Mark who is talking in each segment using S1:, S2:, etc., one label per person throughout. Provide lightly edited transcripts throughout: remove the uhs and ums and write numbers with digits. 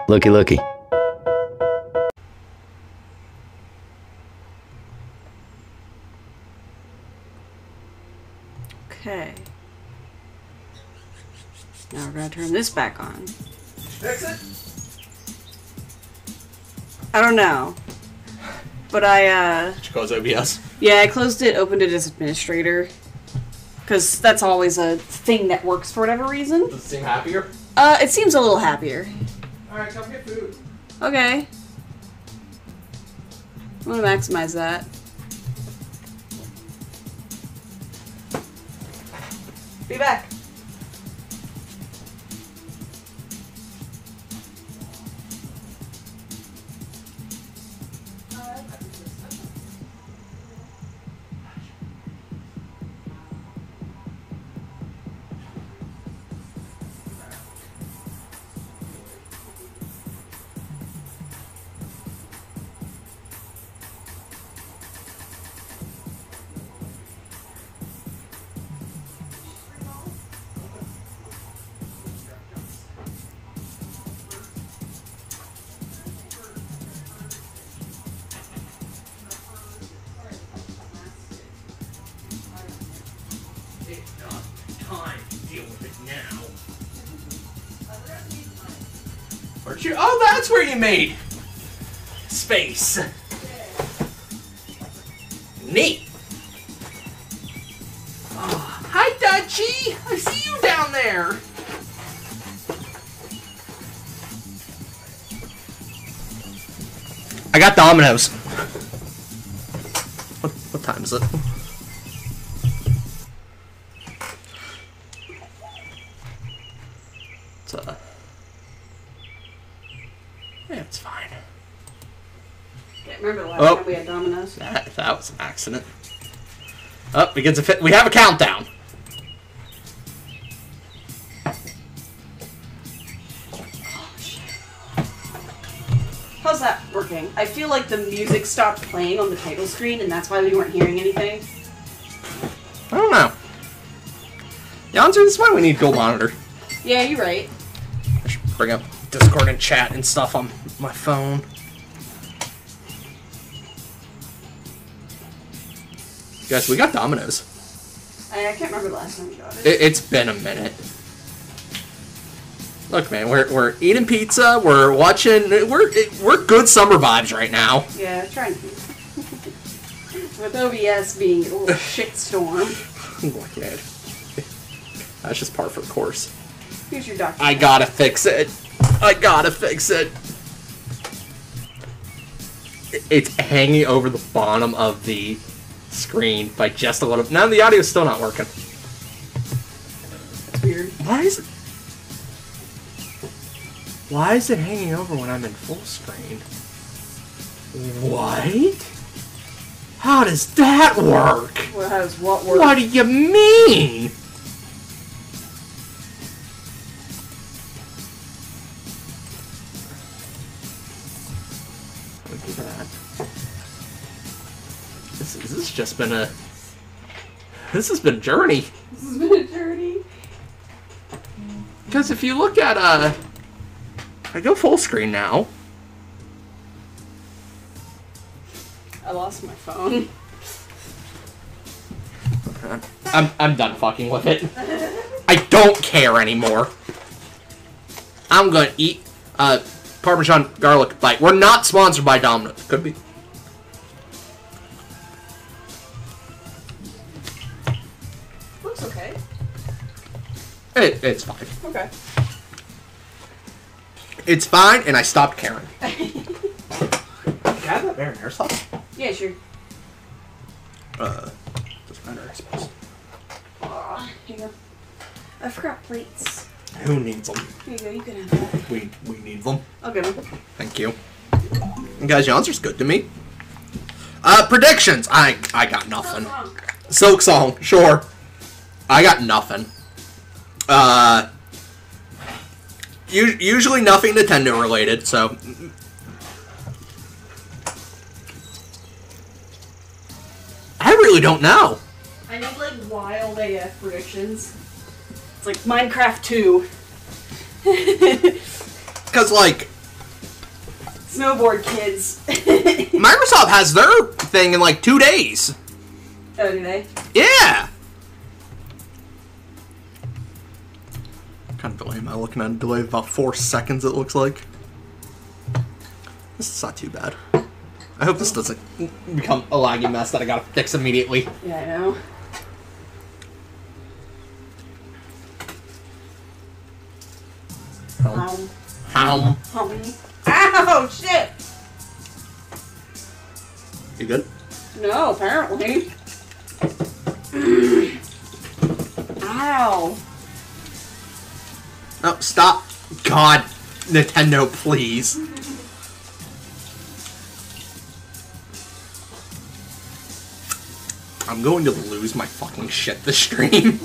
S1: Lookie, lookie.
S2: Okay. Now we're gonna turn this back on.
S3: Fix it?
S2: I don't know. But
S3: Did you close OBS?
S2: yeah, I closed it, opened it as administrator. Because that's always a thing that works for whatever reason.
S3: Does it seem happier?
S2: It seems a little happier.
S3: Alright, come get food.
S2: Okay. I'm gonna maximize that. Be back.
S3: Where'd you? Oh, that's where you made space. Neat. Oh, hi, Dutchie. I see you down there. I got Domino's. What time is it? Yeah, it's fine.
S2: Can't remember the last time we had Domino's.
S3: That was an accident. Oh, we have a countdown.
S2: How's that working? I feel like the music stopped playing on the title screen, and that's why we weren't hearing anything.
S3: I don't know. Yeah, this is why we need Gold Monitor.
S2: Yeah, you're right.
S3: I should bring up Discord and chat and stuff on my phone. Guys, we got Domino's.
S2: I can't remember the last time we got it.
S3: It's been a minute. Look, man, we're eating pizza. We're watching. We're good summer vibes right now.
S2: Yeah, trying to. With OBS being a little shitstorm.
S3: Look, man. That's just par for the course.
S2: Here's your doctor.
S3: I gotta fix it. I gotta fix it. It's hanging over the bottom of the screen by just a little. Now the audio's still not working.
S2: That's weird.
S3: Why is it hanging over when I'm in full screen? What? How does that work?
S2: Well, how does what work?
S3: What do you mean? Look at that. This has just been a... This has been a journey.
S2: This has been a journey.
S3: Because if you look at, I go full screen now.
S2: I lost my phone.
S3: I'm done fucking with it. I don't care anymore. I'm gonna eat Parmesan garlic bite. We're not sponsored by Domino's. Could be.
S2: Looks okay.
S3: It's fine.
S2: Okay.
S3: It's fine, and I stopped caring. Can I have that marinara sauce?
S2: Yeah, sure.
S3: Doesn't matter, I suppose.
S2: Aw, here you go. I forgot plates.
S3: Who needs them?
S2: Here you go, you can have that.
S3: We need them.
S2: I'll get them.
S3: Thank you. And guys, your answer's good to me. Predictions. I got nothing. Silk Song, sure. I got nothing. Usually nothing Nintendo related, so. I really don't know.
S2: I need like wild AF predictions. It's like Minecraft 2.
S3: Because, like,
S2: Snowboard kids.
S3: Microsoft has their thing in like 2 days.
S2: Oh, do they?
S3: Yeah. What kind of delay am I looking at? A delay of about 4 seconds, it looks like. This is not too bad. I hope this doesn't become a laggy mess that I gotta fix immediately.
S2: Yeah, I know.
S3: How?
S2: Ow, shit!
S3: You good?
S2: No, apparently. Ow.
S3: Oh, stop. God. Nintendo, please. I'm going to lose my fucking shit this stream.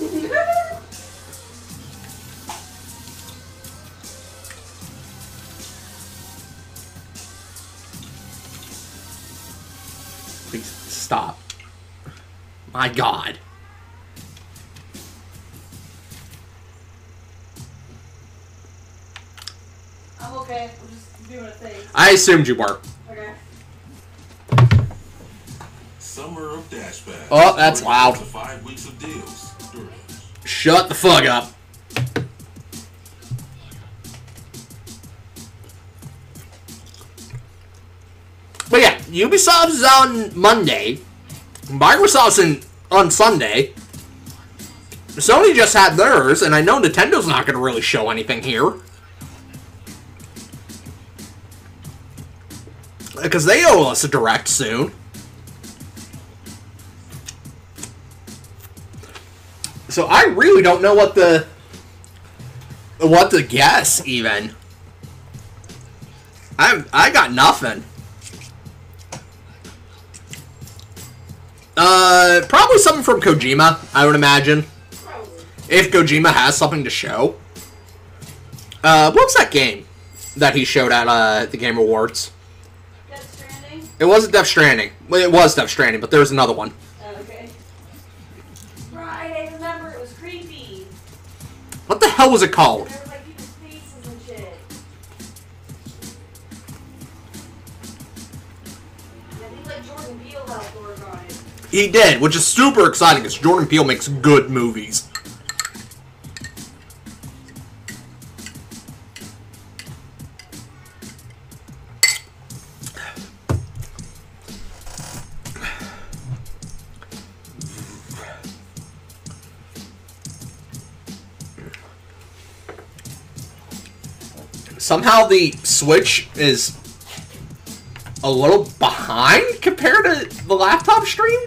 S3: Please stop. My God.
S2: I'm okay. I'm just doing a thing.
S3: I assumed you were.
S2: Okay.
S1: Summer of Dash Pass.
S3: Oh, that's loud.
S1: 5 weeks of deals.
S3: Shut the fuck up. But yeah, Ubisoft is on Monday. Microsoft's on Sunday. Sony just had theirs, and I know Nintendo's not going to really show anything here. Because they owe us a Direct soon. So I really don't know what to guess, even. I got nothing. Probably something from Kojima, I would imagine. If Kojima has something to show. What was that game that he showed at the Game Awards?
S2: Death Stranding?
S3: It wasn't Death Stranding. Well, it was Death Stranding, but there was another one.
S2: Oh, okay. Right, I remember. It was creepy.
S3: What the hell was it called?
S2: There was like people's faces and shit. I think like Jordan Peele helped work on it.
S3: He did, which is super exciting because Jordan Peele makes good movies. Somehow the Switch is a little behind compared to the laptop stream?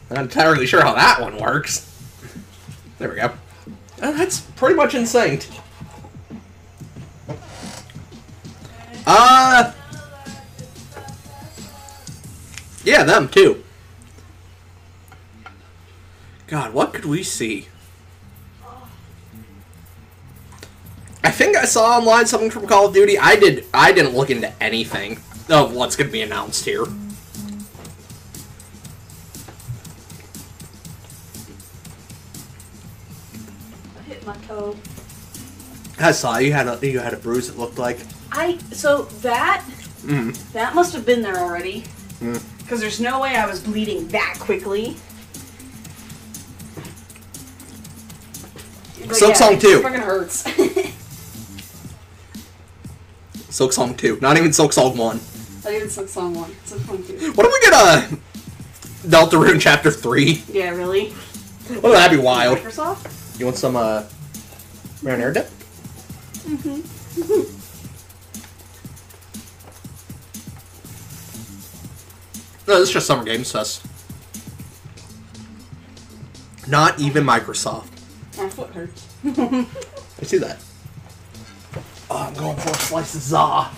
S3: I'm not entirely sure how that one works. There we go. That's pretty much in sync. Yeah, them too. God, what could we see? I think I saw online something from Call of Duty. I didn't look into anything of what's going to be announced here.
S2: I hit my toe.
S3: I saw you had a bruise. It looked like.
S2: So that must have been there already.
S3: Mm.
S2: Because there's no way I was bleeding that quickly. But
S3: Silk Song 2.
S2: It fucking hurts.
S3: Silk Song 2. Not even Silk Song 1.
S2: Not even Silk Song 1. Silk Song 2.
S3: What if we get a Deltarune Chapter 3?
S2: Yeah, really?
S3: Oh, that'd be wild.
S2: Microsoft?
S3: You want some marinara dip? No, this is just Summer Games Fest. Not even Microsoft.
S2: My foot hurts.
S3: I see that. Oh, I'm going for a slice of za.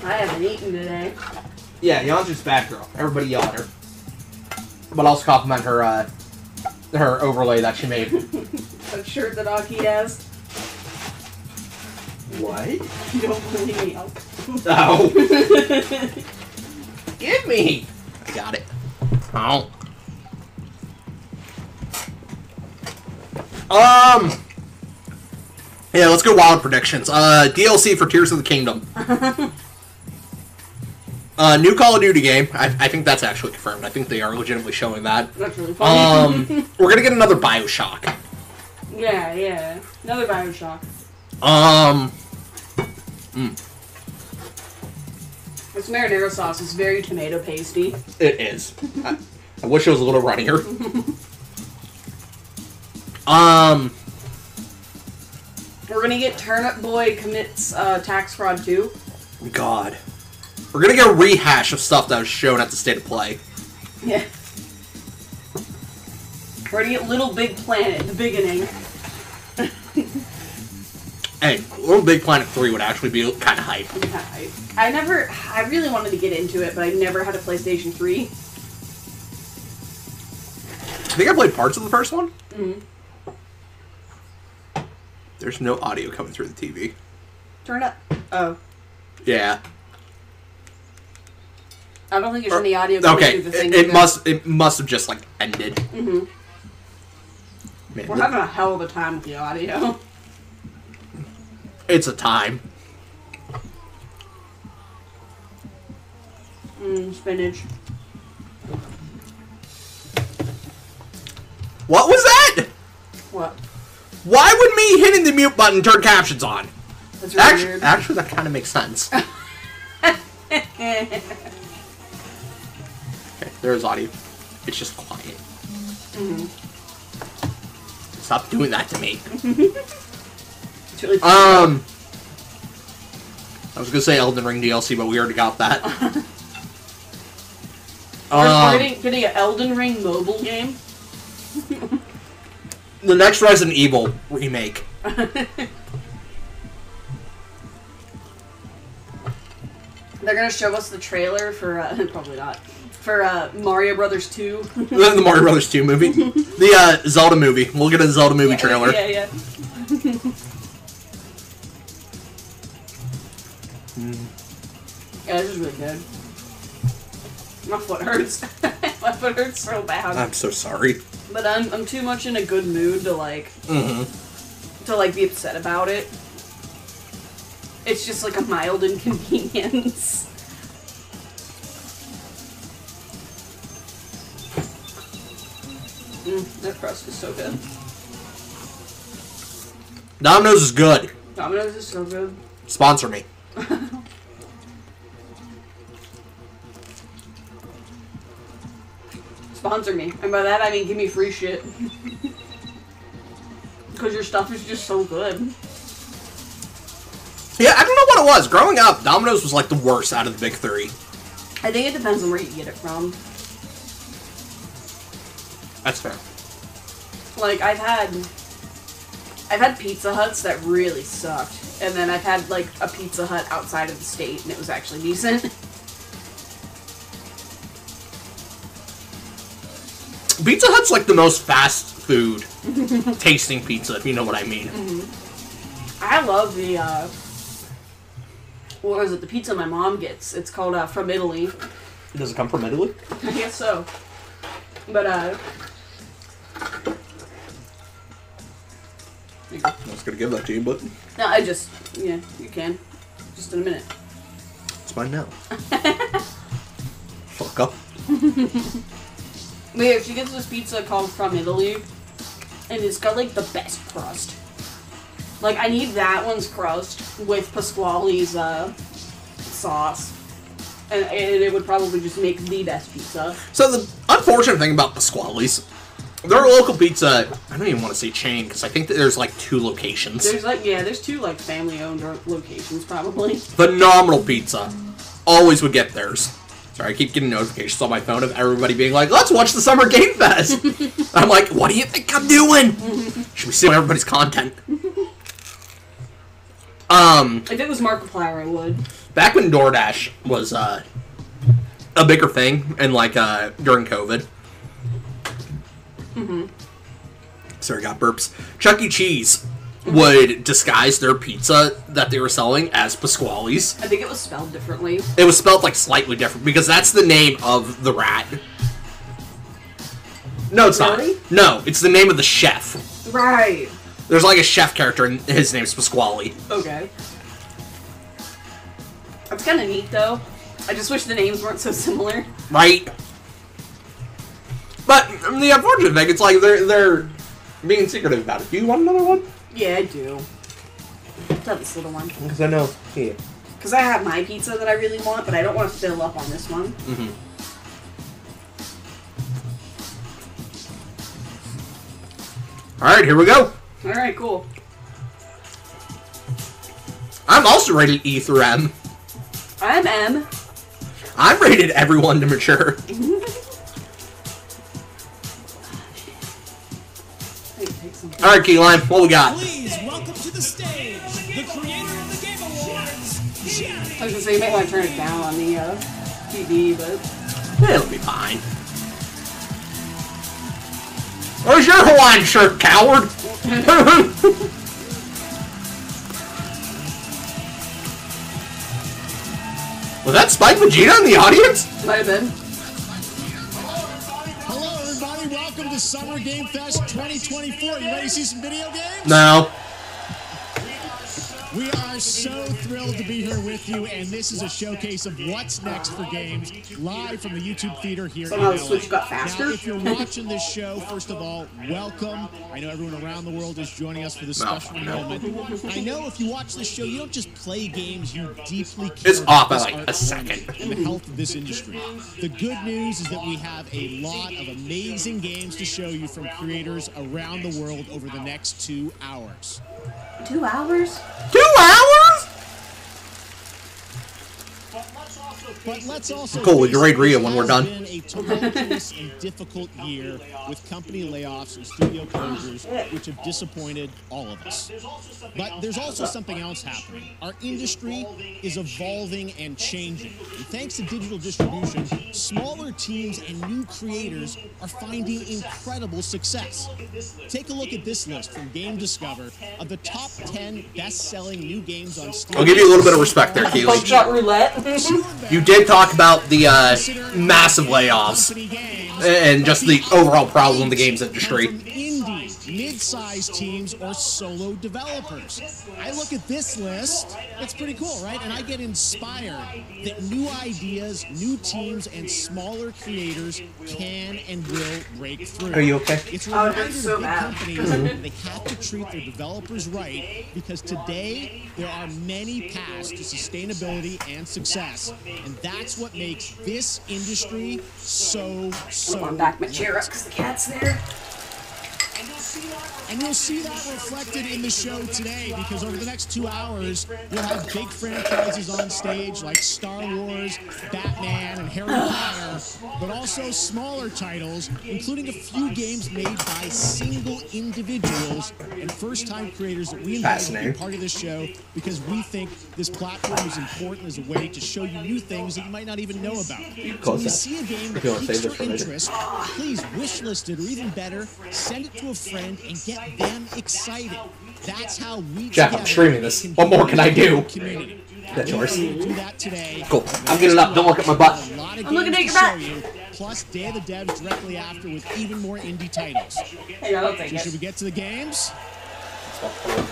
S2: I haven't eaten today.
S3: Yeah, Yonju's bad girl. Everybody yell at her. But also compliment her, her overlay that she made.
S2: That shirt that Aki has.
S3: What?
S2: You don't believe me.
S3: No. Give me. I got it. Oh. Yeah, let's go wild predictions. DLC for Tears of the Kingdom. New Call of Duty game. I think that's actually confirmed. I think they are legitimately showing that.
S2: That's really funny.
S3: We're gonna get another Bioshock.
S2: Yeah. Another Bioshock. This marinara sauce is very tomato pasty.
S3: It is. I wish it was a little runnier.
S2: We're gonna get Turnip Boy commits tax fraud too.
S3: God. We're gonna get a rehash of stuff that was shown at the State of Play.
S2: Yeah. We're gonna get Little Big Planet at the beginning.
S3: Hey, Little Big Planet 3 would actually be kind of hype.
S2: I really wanted to get into it, but I never had a PlayStation 3.
S3: I think I played parts of the first one.
S2: Mm-hmm.
S3: There's no audio coming through the TV.
S2: Turn it up. Oh.
S3: Yeah.
S2: I don't think there's any audio coming through the thing.
S3: It must have just like ended.
S2: Mm-hmm.
S3: Man,
S2: We're having a hell of a time with the audio.
S3: It's a time.
S2: Spinach.
S3: What was that?
S2: What?
S3: Why would me hitting the mute button turn captions on?
S2: That's really weird.
S3: Actually, that kind of makes sense. Okay, there's audio. It's just quiet.
S2: Mm-hmm.
S3: Stop doing that to me.
S2: It's really
S3: I was gonna say Elden Ring DLC, but we already got that.
S2: We're getting an Elden Ring mobile game.
S3: The next Resident Evil remake.
S2: They're gonna show us the trailer for probably not for Mario Brothers 2.
S3: The Mario Brothers 2 movie. The Zelda movie. We'll get a Zelda movie trailer.
S2: Yeah. Yeah, this is really good. My foot hurts. My foot hurts so bad.
S3: I'm so sorry.
S2: But I'm too much in a good mood to like to like be upset about it. It's just like a mild inconvenience. That crust is so good.
S3: Domino's is good.
S2: Domino's is so good.
S3: Sponsor me.
S2: Sponsor me. And by that I mean give me free shit. Because your stuff is just so good.
S3: Yeah, I don't know what it was. Growing up, Domino's was like the worst out of the big three.
S2: I think it depends on where you get it from.
S3: That's fair.
S2: Like, I've had Pizza Huts that really sucked. And then I've had, like, a Pizza Hut outside of the state, and it was actually decent.
S3: Pizza Hut's like the most fast food tasting pizza, if you know what I mean.
S2: I love the, what was it, the pizza my mom gets. It's called, From Italy.
S3: Does it come from Italy?
S2: I guess so. But,
S3: I was gonna give that to you, but...
S2: no, yeah, you can. Just in a minute.
S3: It's mine now. Fuck up.
S2: But yeah, she gets this pizza called From Italy, and it's got, like, the best crust. Like, I need that one's crust with Pasquale's, sauce. And it would probably just make the best pizza.
S3: So the unfortunate thing about Pasquale's, they're a local pizza, I don't even want to say chain, because I think that there's, like, 2 locations.
S2: There's 2, like, family-owned locations, probably.
S3: Phenomenal pizza. Always would get theirs. Sorry, I keep getting notifications on my phone of everybody being like, let's watch the Summer Game Fest! I'm like, what do you think I'm doing? Should be seeing everybody's content.
S2: If it was Markiplier, I would.
S3: Back when DoorDash was, a bigger thing, and, like, during COVID. Sorry, got burps. Chuck E. Cheese would disguise their pizza that they were selling as Pasquale's.
S2: I think it was spelled differently.
S3: It was spelled, like, slightly different, because that's the name of the rat. No, it's
S2: Really?
S3: not. No, it's the name of the chef.
S2: Right.
S3: There's like a chef character, and his name's Pasquale.
S2: Okay. That's kind of neat, though. I just wish the names weren't so similar.
S3: Right. But the unfortunate thing, it's like they're being secretive about it. Do you want another one?
S2: Yeah, I do. Let's have this little one.
S3: Because I know. Yeah.
S2: Because I have my pizza that I really want, but I don't want to fill up on this one.
S3: Mm-hmm. Alright, here we go.
S2: Alright, cool.
S3: I'm also rated E through M.
S2: I'm M.
S3: I'm rated everyone to mature. Alright, Keyline, what we got?
S4: Please welcome to the stage the creator of the Game Awards, Jeff.
S2: I was gonna say, you might want to turn it down on the TV, but...
S3: It'll be fine. Where's your Hawaiian shirt, coward? Was that Spike Vegeta in the audience?
S2: Might have been.
S4: Hello, everybody. Welcome to Summer Game Fest 2024. You ready to see some video games?
S3: No.
S4: We are so thrilled to be here with you, and this is a showcase of what's next for games, live from the YouTube theater here
S2: Somehow
S4: in
S2: the
S4: LA.
S2: Switch got faster.
S4: Now, if you're watching this show, first of all, welcome. I know everyone around the world is joining us for this special moment. I know if you watch this show, you don't just play games, you deeply care
S3: It's
S4: about
S3: off by
S4: this
S3: like
S4: art
S3: a
S4: form
S3: second.
S4: and the health of this industry. The good news is that we have a lot of amazing games to show you from creators around the world over the next 2 hours.
S2: 2 hours?
S3: 2 hours?
S4: But let's also
S3: Cool, we can raid
S4: face it,
S3: Rio
S4: this
S3: when we're
S4: has
S3: done.
S4: been a tumultuous and difficult year with company layoffs and studio closures, which have disappointed all of us. But there's also something else happening. Our industry is evolving and changing. And thanks to digital distribution, smaller teams and new creators are finding incredible success. Take a look at this list from Game Discover of the top 10 best-selling new games on Steam.
S3: I'll give you a little bit of respect there, Keely.
S2: Buckshot roulette.
S3: You did talk about the massive layoffs and just the overall problem in the games industry.
S4: From indie, mid-sized teams, or solo developers. I look at this list, it's pretty cool, right? And I get inspired that new ideas, new teams, and smaller creators can and will break through.
S3: Are you okay?
S4: It's a
S2: Oh,
S4: reminder
S2: that's
S4: to
S2: so
S4: big
S2: bad.
S4: companies that they have to treat their developers right, because today there are many paths to sustainability and success, and that's what makes this industry so
S2: I'm back my chair up because the cat's there.
S4: And you'll see that reflected in the show today, because over the next 2 hours, we'll have big franchises on stage like Star Wars, Batman, and Harry Potter, but also smaller titles, including a few games made by single individuals and first-time creators that we invite to be part of this show, because we think this platform is important as a way to show you new things that you might not even know about. So when you see a game that piques your interest, please wishlist it, or even better, send it to a friend and get them excited. That's how we
S3: Jeff, I'm streaming this. What more can I do?
S4: Community.
S3: That's yours.
S4: Do that today.
S3: Cool. I'm getting up. Don't look at my butt.
S4: A lot of
S2: I'm looking
S4: games
S2: at
S4: to
S2: your
S4: show
S2: butt.
S4: you, plus Day of the Devs directly after with even more indie titles.
S2: Hey, I'll take
S4: So should
S2: it.
S4: we get to the games?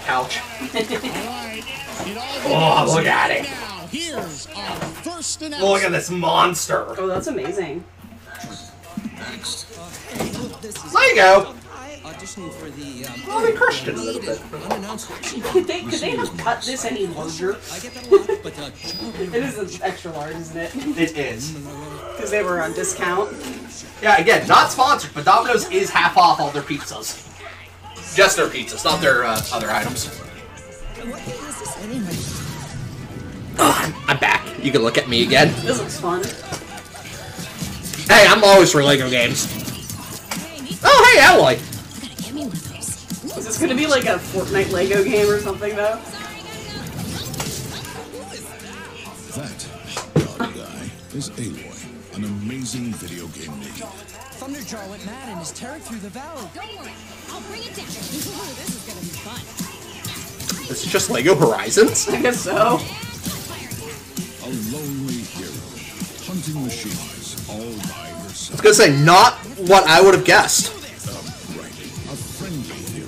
S3: Couch.
S4: All right. It all
S3: Oh,
S4: begins
S3: look at
S4: right
S3: it.
S4: now. Here's our first announcement.
S3: Look at this monster.
S2: Oh, that's amazing.
S3: Lego.
S5: Auditioning for the
S3: Well, we crushed it a little bit.
S5: unannounced audition.
S2: Could they have cut this any larger?
S5: I get that a lot, but
S2: It is an extra large, isn't it?
S3: It is.
S2: Because they were on discount.
S3: Yeah, again, not sponsored, but Domino's is half off all their pizzas. Just their pizzas, not their other items.
S5: what game is this anyway?
S3: I'm back. You can look at me again.
S2: This looks fun.
S3: Hey, I'm always for Lego games. Oh, hey, Alloy.
S2: Is this gonna be like a Fortnite Lego game or something, though?
S6: That dog guy is Aloy, an amazing video game ninja.
S5: Thunderjaw went mad and is tearing through the valley.
S7: Don't worry, I'll bring it down. This is gonna be fun.
S3: This is just Lego Horizons?
S2: I guess so.
S6: A lonely hero, hunting machines all by herself.
S3: I was gonna say, not what I would have guessed.
S6: Right, a friendly hero,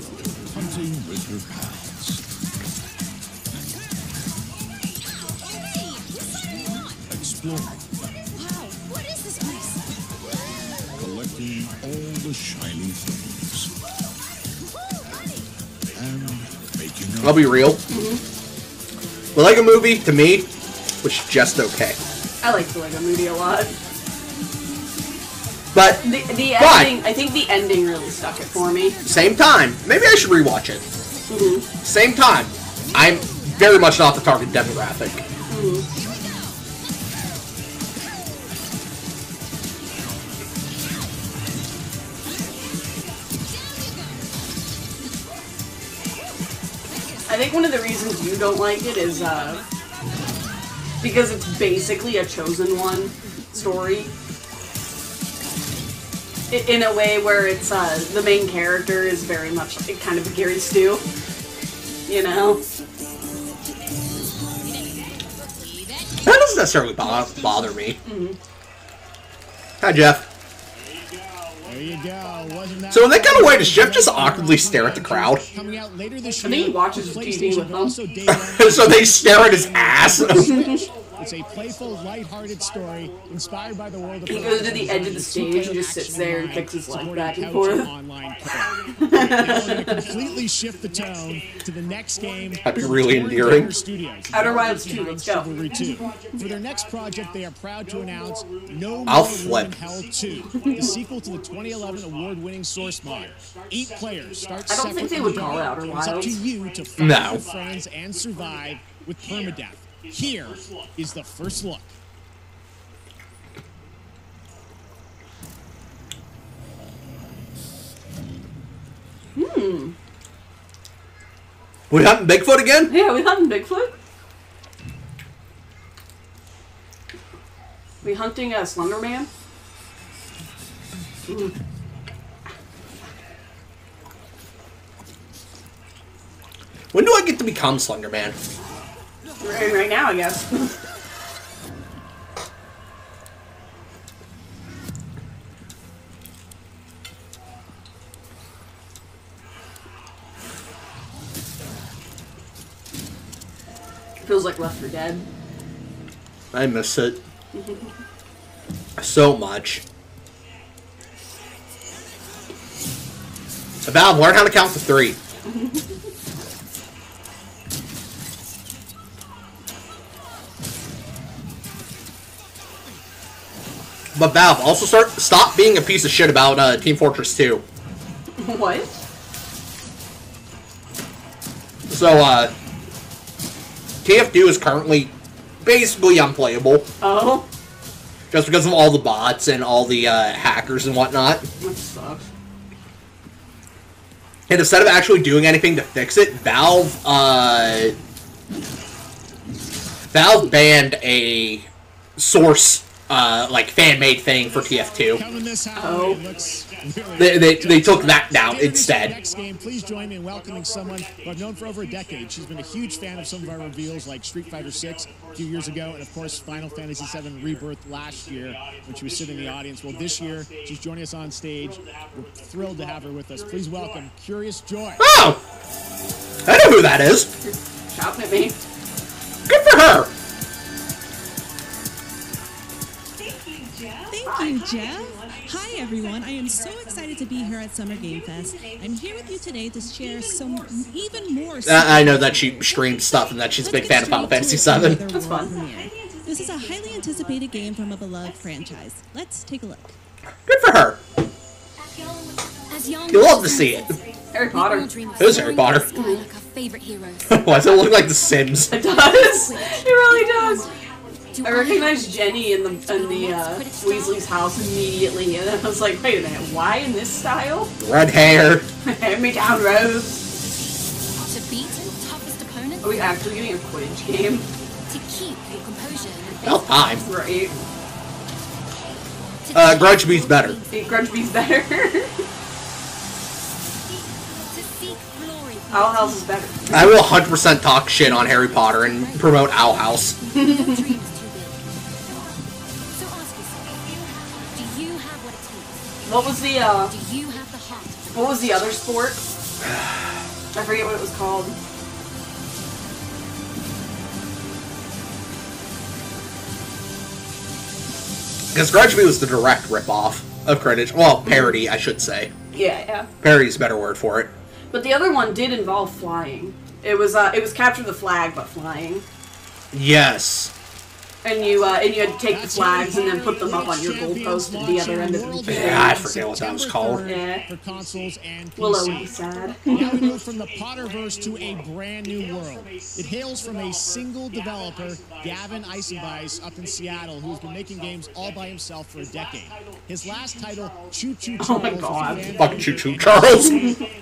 S6: collecting all the shiny things. And making
S3: I'll
S6: up.
S3: be real. The Lego Movie, to me, was just okay.
S2: I like the Lego Movie a lot.
S3: But,
S2: The
S3: Why?
S2: ending, I think the ending really stuck it for me.
S3: same time, maybe I should rewatch it. Same time, I'm very much not the target demographic.
S2: I think one of the reasons you don't like it is because it's basically a chosen one story. In a way where it's the main character is very much like kind of a Gary Stu, you know.
S3: That doesn't necessarily bother me. Hi, Jeff.
S4: There you go. Wasn't that
S3: So when they cut away, does Jeff just awkwardly stare at the crowd?
S4: Coming out later this
S2: I think
S4: year
S2: he watches
S4: for
S2: TV
S4: PlayStation,
S2: with
S4: but
S2: them.
S4: also day one.
S3: So they stare at his ass.
S4: It's a playful, lighthearted story inspired by the world of
S2: He goes to the edge of the stage and just sits there and kicks his leg back and forth.
S4: Online play. Now we're going to completely shift the tone to the next game.
S3: That'd be really
S4: Torrent
S3: endearing.
S4: Gamer Studios.
S2: Outer Wilds 2, let's go.
S4: Chivalry 2. For their next project, they are proud to announce No
S3: I'll
S4: More
S3: flip.
S4: Room in Hell 2, the sequel to the 2011 award-winning Source mod. 8 players start
S2: I don't think they
S4: separate
S2: would
S4: and
S2: call it
S4: go.
S2: Outer
S4: It's up to
S2: Wilds.
S4: you to fight
S3: No.
S4: with friends and survive with permadeath. Here is the first look.
S3: We hunting Bigfoot again?
S2: Yeah, we hunting Bigfoot. We hunting a Slender Man.
S3: When do I get to become Slender Man?
S2: Right now, I guess. Feels like Left 4 Dead.
S3: I miss it so much. Valve, learn how to count to 3. But Valve, also stop being a piece of shit about Team Fortress 2.
S2: What?
S3: So, TF2 is currently basically unplayable,
S2: Oh,
S3: just because of all the bots and all the hackers and whatnot.
S2: that sucks.
S3: And instead of actually doing anything to fix it, Valve banned a source, like, fan-made thing for TF2.
S4: Coming this house,
S2: Oh.
S4: it looks really
S3: They took that down instead.
S4: Next game, please join me in welcoming someone who I've known for over a decade. She's been a huge fan of some of our reveals, like Street Fighter 6 a few years ago, and of course Final Fantasy 7 Rebirth last year, when she was sitting in the audience. Well, this year she's joining us on stage. We're thrilled to have her with us. Please welcome Curious Joy.
S3: Oh! I know who that is.
S2: Shouting at me.
S3: Good for her.
S8: Thank you, Jeff. Hi, everyone. I am so excited to be here at Summer Game Fest. I'm here with you today to share some even more.
S3: I know that she streams stuff and that she's a big fan of Final Fantasy 7.
S2: That's fun.
S8: This is a highly anticipated game from a beloved franchise. Let's take a look.
S3: Good for her.
S7: You
S3: You'll love to see it.
S2: Harry Potter.
S3: Who's Harry Potter?
S7: Like our favorite heroes.
S3: Why does it look like The Sims?
S2: It does. It really does. I recognized Jenny in the Weasley's house immediately, and I was like, wait a minute, why in this style?
S3: Red hair.
S2: Hand me down, Rose.
S7: To beat toughest opponents.
S2: Are we actually getting a Quidditch game?
S7: To keep your composure.
S3: About time.
S2: Right.
S3: Grudge beats better.
S2: Grudge Bee's better.
S7: To seek glory.
S2: Owl House is better.
S3: I will 100% talk shit on Harry Potter and promote Owl House.
S7: No dream is too big. So ask yourself, do you have what it takes?
S2: What was the
S7: Do you have the heart?
S2: what was the other sport? I forget what it was called.
S3: Because Grudge Bee was the direct ripoff. of Quidditch. Well, parody, I should say.
S2: Yeah.
S3: Parody is a better word for it.
S2: But the other one did involve flying. It was capture the flag, but flying.
S3: Yes.
S2: And you had to take the flags and then put them up on your goalpost at the other end of the region.
S3: Yeah, I forget what that was called.
S2: Yeah.
S4: For consoles and PC.
S2: We'll always be sad.
S4: Now we move from the Potterverse to a brand new world. It hails from a single developer, Gavin Eisenbeis, up in Seattle, who's been making games all by himself for a decade. His last title, Choo Choo Charles.
S2: Oh my God.
S3: Fucking Choo Choo Charles.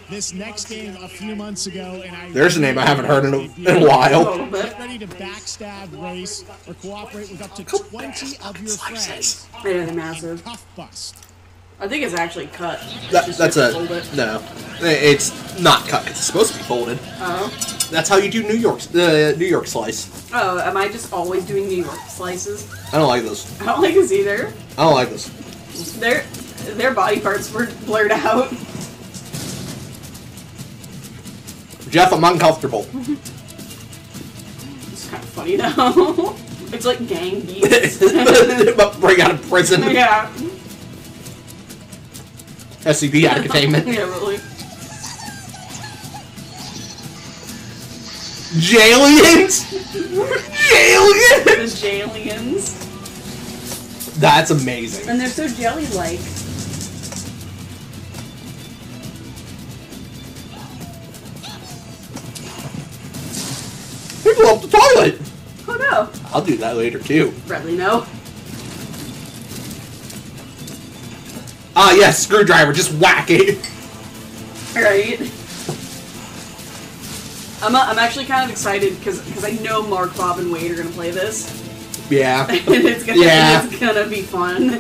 S4: This next game a few months ago, and
S3: There's a name I haven't heard in a while.
S4: Get ready to backstab, race, or cooperate with up to 20 of your friends.
S2: Yeah, they're massive.
S4: Cuff bust.
S2: I think it's actually cut.
S3: That's no. It's not cut. It's supposed to be folded.
S2: Oh.
S3: That's how you do New York slice.
S2: Oh, am I just always doing New York slices?
S3: I don't like those.
S2: I don't like this either.
S3: I don't like those.
S2: Their body parts were blurred out.
S3: Jeff, I'm uncomfortable.
S2: It's kind of funny though. It's like gang beats.
S3: But bring out of prison.
S2: Yeah.
S3: SCP out of containment.
S2: Yeah, really.
S3: Jailians? Jailians?
S2: The Jailians.
S3: That's amazing.
S2: And they're so jelly-like.
S3: People up the toilet.
S2: Oh no.
S3: I'll do that later too.
S2: Bradley, no.
S3: Ah, yes, screwdriver, just whack it.
S2: Right. I'm actually kind of excited because I know Mark, Bob, and Wade are gonna play this.
S3: Yeah.
S2: And it's gonna be fun.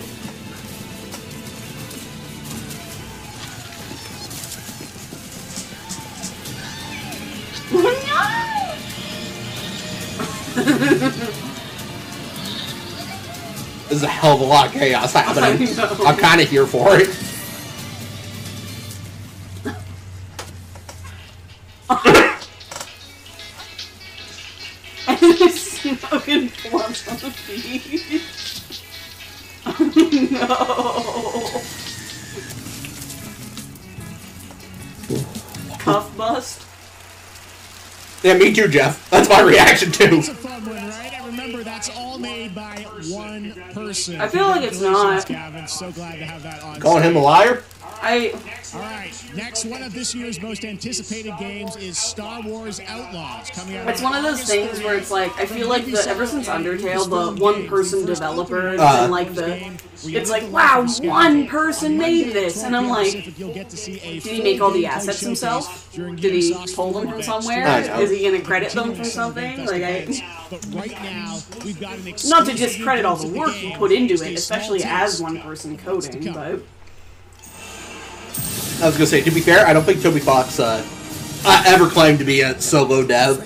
S3: This is a hell of a lot of chaos happening. I'm kind of here for it.
S2: And there's smoking forms on the beach. Oh no. Cuff bust.
S3: Yeah, me too, Jeff. That's my reaction too.
S4: It's a fun one, right? And remember, that's all made by one person.
S2: I feel like it's not.
S4: Gavin. So glad to have that on.
S3: Calling him a liar?
S4: All right, next one of this year's most anticipated games is Star Wars Outlaws coming out.
S2: It's one of those things where it's like I feel like ever since Undertale, the one-person developer and like it's like wow, one person made this, and I'm like, did he make all the assets himself? Did he pull them from somewhere? Is he gonna credit them from something? Like
S4: But right now, we've got an
S2: not to discredit all the work he put into it, especially as one-person coding, but.
S3: I was gonna say, to be fair, I don't think Toby Fox ever claimed to be a solo dev.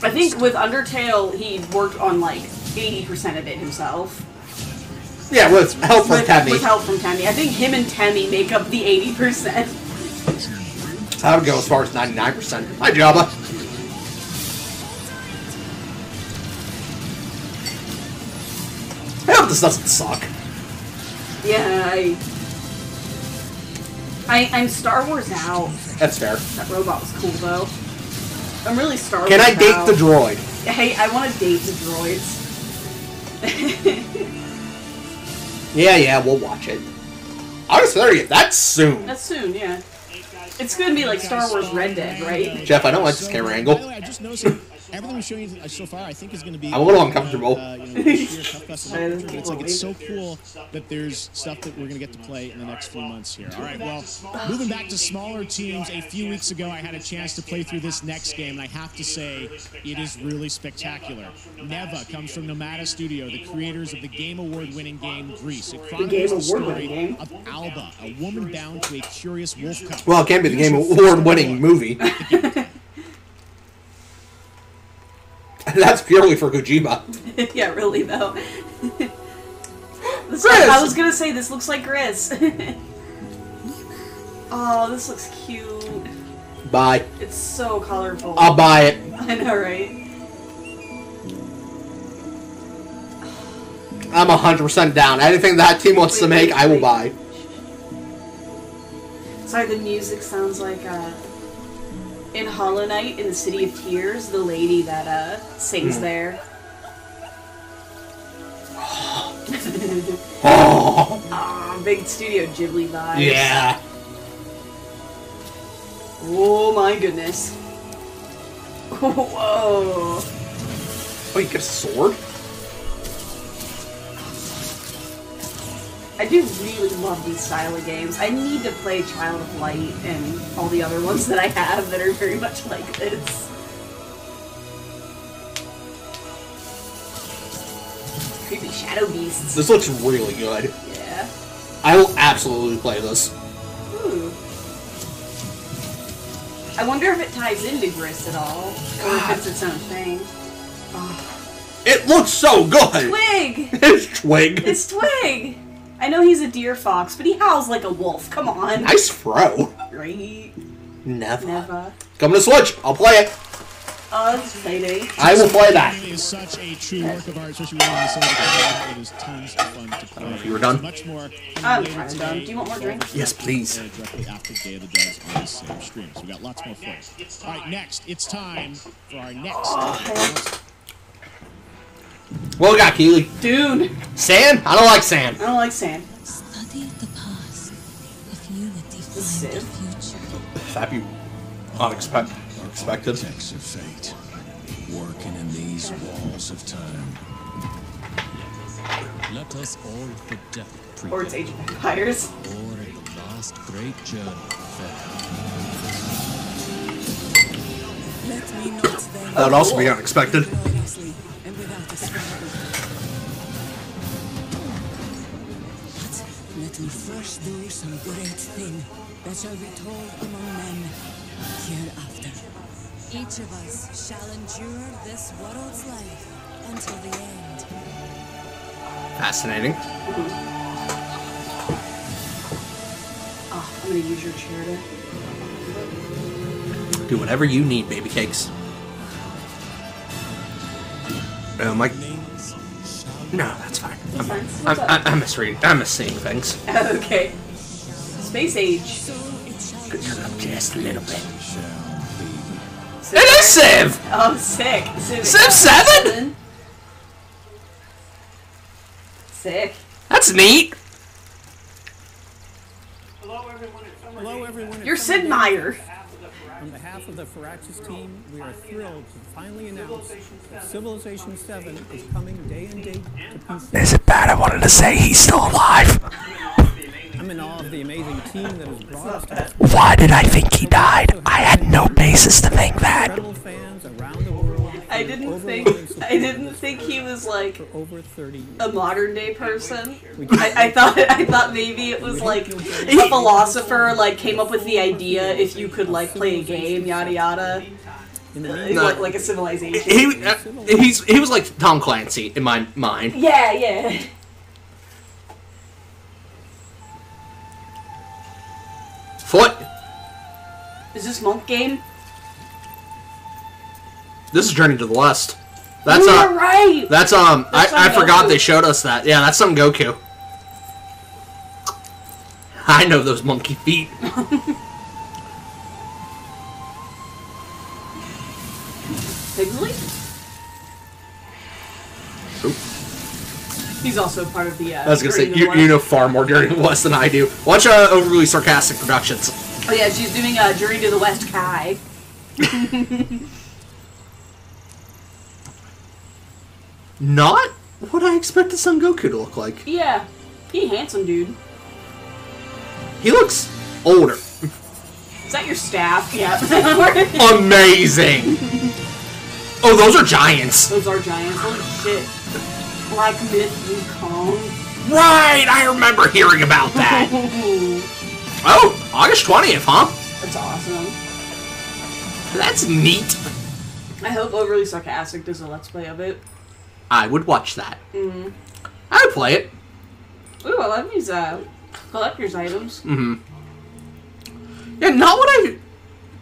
S2: I think with Undertale, he worked on like 80% of it himself.
S3: Yeah, with help from Temmie.
S2: With help from Temmie. I think him and Temmie make up the 80%.
S3: So I would go as far as 99%. Hi, Jabba. I hope this doesn't suck.
S2: Yeah, I'm Star Wars out.
S3: That's fair.
S2: That robot was cool though. I'm really Star Wars
S3: Can I date
S2: out.
S3: the droid?
S2: Hey, I want to date the droids.
S3: Yeah, we'll watch it. August 30th, that's soon.
S2: That's soon, yeah. It's gonna be like Star Wars Red Dead, right?
S3: Jeff, I don't like this camera angle.
S4: By the way, I just noticed everything we've shown you so far, I think, is going to be.
S3: I'm a little uncomfortable.
S4: It's like it's so cool that there's stuff that we're going to get to play in the next few months here. All right, well, moving back to smaller teams, a few weeks ago I had a chance to play through this next game, and I have to say, it is really spectacular. Neva comes from Nomada Studio, the creators of the Game Award-winning game Grease. It chronicles the story of Alba, a woman bound to a curious wolf cub.
S3: Well, it can't be the Game Award-winning movie. That's purely for Kojima.
S2: Yeah, really though.
S3: Gris!
S2: I was gonna say this looks like Gris. Oh, this looks cute.
S3: Bye.
S2: It's so colorful.
S3: I'll buy it.
S2: I know, right?
S3: I'm 100% down. Anything that team wants to make, I will buy.
S2: Sorry, the music sounds like in Hollow Knight in the City of Tears, the lady that sings there.
S3: Oh,
S2: big Studio Ghibli vibes.
S3: yeah.
S2: Oh my goodness. Whoa.
S3: Oh, you get a sword?
S2: I do really love these style of games. I need to play Child of Light and all the other ones that I have that are very much like this. Creepy shadow beasts.
S3: This looks really good.
S2: Yeah.
S3: I will absolutely play this.
S2: Ooh. I wonder if it ties into Gris at all, or if it's its own thing.
S3: It looks so good!
S2: Twig!
S3: It's Twig.
S2: It's Twig! I know he's a deer fox, but he howls like a wolf. Come on.
S3: Nice throw.
S2: Right?
S3: Never.
S2: Never.
S3: Coming to Switch. I'll play it.
S2: Oh, that's exciting.
S3: I will play that.
S4: It is such a true work of art, especially when you listen to it is tons of fun to play.
S3: You were done?
S4: Much more.
S2: I'm kind of done. Do you want more drink?
S3: Yes, please.
S4: Directly after Gayla does on the same stream. So we got lots more fun. All right, next, it's time for our next.
S3: What we got, Keely?
S2: Dune.
S3: Sand? I don't like sand.
S2: I don't like sand.
S8: Study the past if you would define
S2: Civ?
S8: the future.
S3: That'd be unexpected.
S6: Architects of fate, working in these walls of time.
S5: Let us all the death
S2: Or it's Age of Empires.
S5: or the last great journey.
S9: Let me not then.
S3: That would also be unexpected.
S9: Gloriously and without a struggle. But let me first do some great thing that shall be told among men hereafter.
S7: Each of us shall endure this world's life until the end.
S3: Fascinating.
S2: Oh, I'm gonna use your chair to...
S3: Do whatever you need, baby cakes. Mike. No, that's fine.
S2: That's fine. What's up?
S3: I'm misreading. I'm misseeing things.
S2: Okay. Space Age.
S3: Could turn up just a little bit.
S2: Civ
S3: It is Civ!
S2: Oh, sick.
S3: Civ 7?
S2: Sick.
S3: That's neat.
S10: Hello everyone.
S2: You're Sid Meier.
S10: On behalf of the Firaxis team, we are thrilled to finally announce that Civilization 7 is coming day and date to PC.
S3: Is it bad? I wanted to say he's still alive.
S10: I'm in awe of the amazing team that has brought us to this.
S3: Why did I think he died? I had no basis to think that.
S10: Incredible fans around the world.
S2: I didn't think he was like
S10: for over 30 years.
S2: a modern day person. I thought maybe it was like a philosopher like came up with the idea if you could like play a game, yada yada. Like a civilization.
S3: He was like Tom Clancy in my mind.
S2: Yeah.
S3: Foot.
S2: Is this Monk game?
S3: This is Journey to the West. That's
S2: You're right.
S3: That's I forgot they showed us that. Yeah, that's some Goku. I know those monkey feet.
S2: Pigsley? He's also part of the.
S3: I was gonna say
S2: Journey to the West.
S3: you know far more Journey to the West than I do. Watch Overly Sarcastic Productions.
S2: Oh yeah, she's doing Journey to the West Kai.
S3: Not what I expected Son Goku to look like.
S2: Yeah, he handsome dude.
S3: He looks older.
S2: Is that your staff? Yeah.
S3: Amazing. Oh, those are giants.
S2: Those are giants. Holy shit. Black Myth Wukong.
S3: Right, I remember hearing about that. Oh, August 20th, huh?
S2: That's awesome.
S3: That's neat.
S2: I hope Overly Sarcastic does a Let's Play of it.
S3: I would watch that. I would play it.
S2: Ooh, I love these collector's items.
S3: Yeah, not what I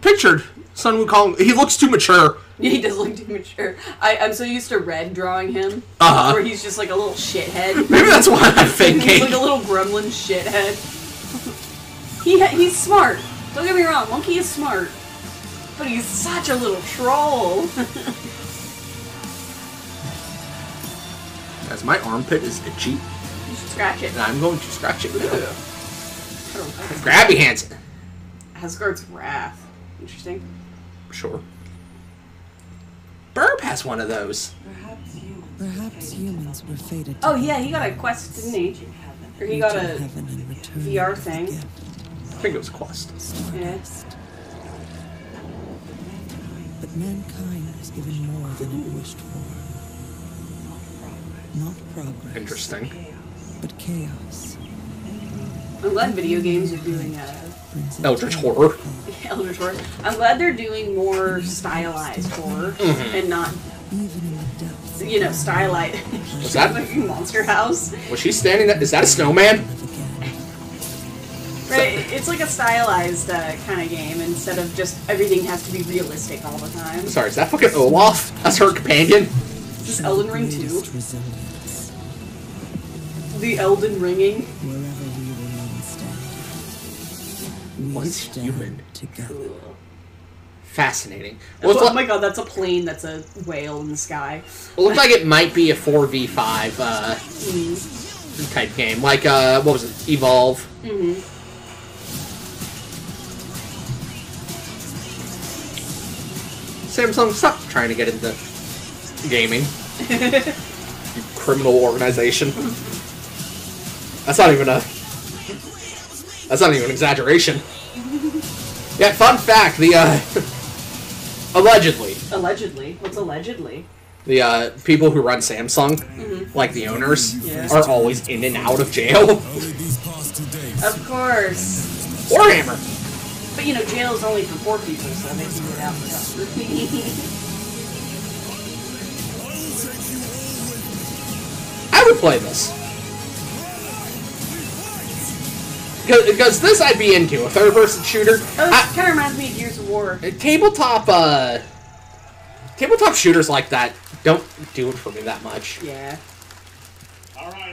S3: pictured. Sun Wukong. He looks too mature.
S2: Yeah, he does look too mature. I'm so used to Red drawing him, where he's just like a little shithead.
S3: Maybe that's why I'm thinking.
S2: He's like a little gremlin shithead. He's smart. Don't get me wrong, Monkey is smart, but he's such a little troll.
S3: As my armpit is itchy.
S2: You should scratch it.
S3: And I'm going to scratch it now. Grabby hands.
S2: Asgard's Wrath. Interesting.
S3: Sure. Burp has one of those.
S9: Perhaps humans were fated to
S2: Oh yeah, he got a quest, didn't he? Or he got a VR thing.
S3: I think it was a quest.
S2: Yeah.
S9: But mankind was given more than it wished for. Not progress.
S3: Interesting.
S9: But chaos.
S2: I'm glad video games are doing
S3: Eldritch horror.
S2: Eldritch horror. I'm glad they're doing more stylized horror and not, you know, stylized.
S3: Was that
S2: like Monster House?
S3: Was she standing there? Is that a snowman?
S2: Right, it's like a stylized kind of game instead of just everything has to be realistic all the time.
S3: Sorry, is that fucking Olaf? That's her companion?
S2: Is this Elden Ring 2? The Elden Ringing?
S3: Once human.
S2: Cool.
S3: Fascinating.
S2: Oh,
S3: Well,
S2: my god, that's a plane that's a whale in the sky.
S3: it looked like it might be a 4v5 type game. Like, what was it? Evolve. Samsung, stop trying to get into gaming. You criminal organization. That's not even an exaggeration. Yeah, fun fact, the, allegedly.
S2: Allegedly? What's allegedly?
S3: The, people who run Samsung, like the owners, are always in and out of jail.
S2: Of course.
S3: Warhammer!
S2: But you know, jail is only for poor people, so they can get out faster.
S3: I would play this. Because this I'd be into, a third-person shooter.
S2: Oh, this kind of reminds me of Gears of War.
S3: Tabletop shooters like that don't do it for me that much.
S2: Yeah.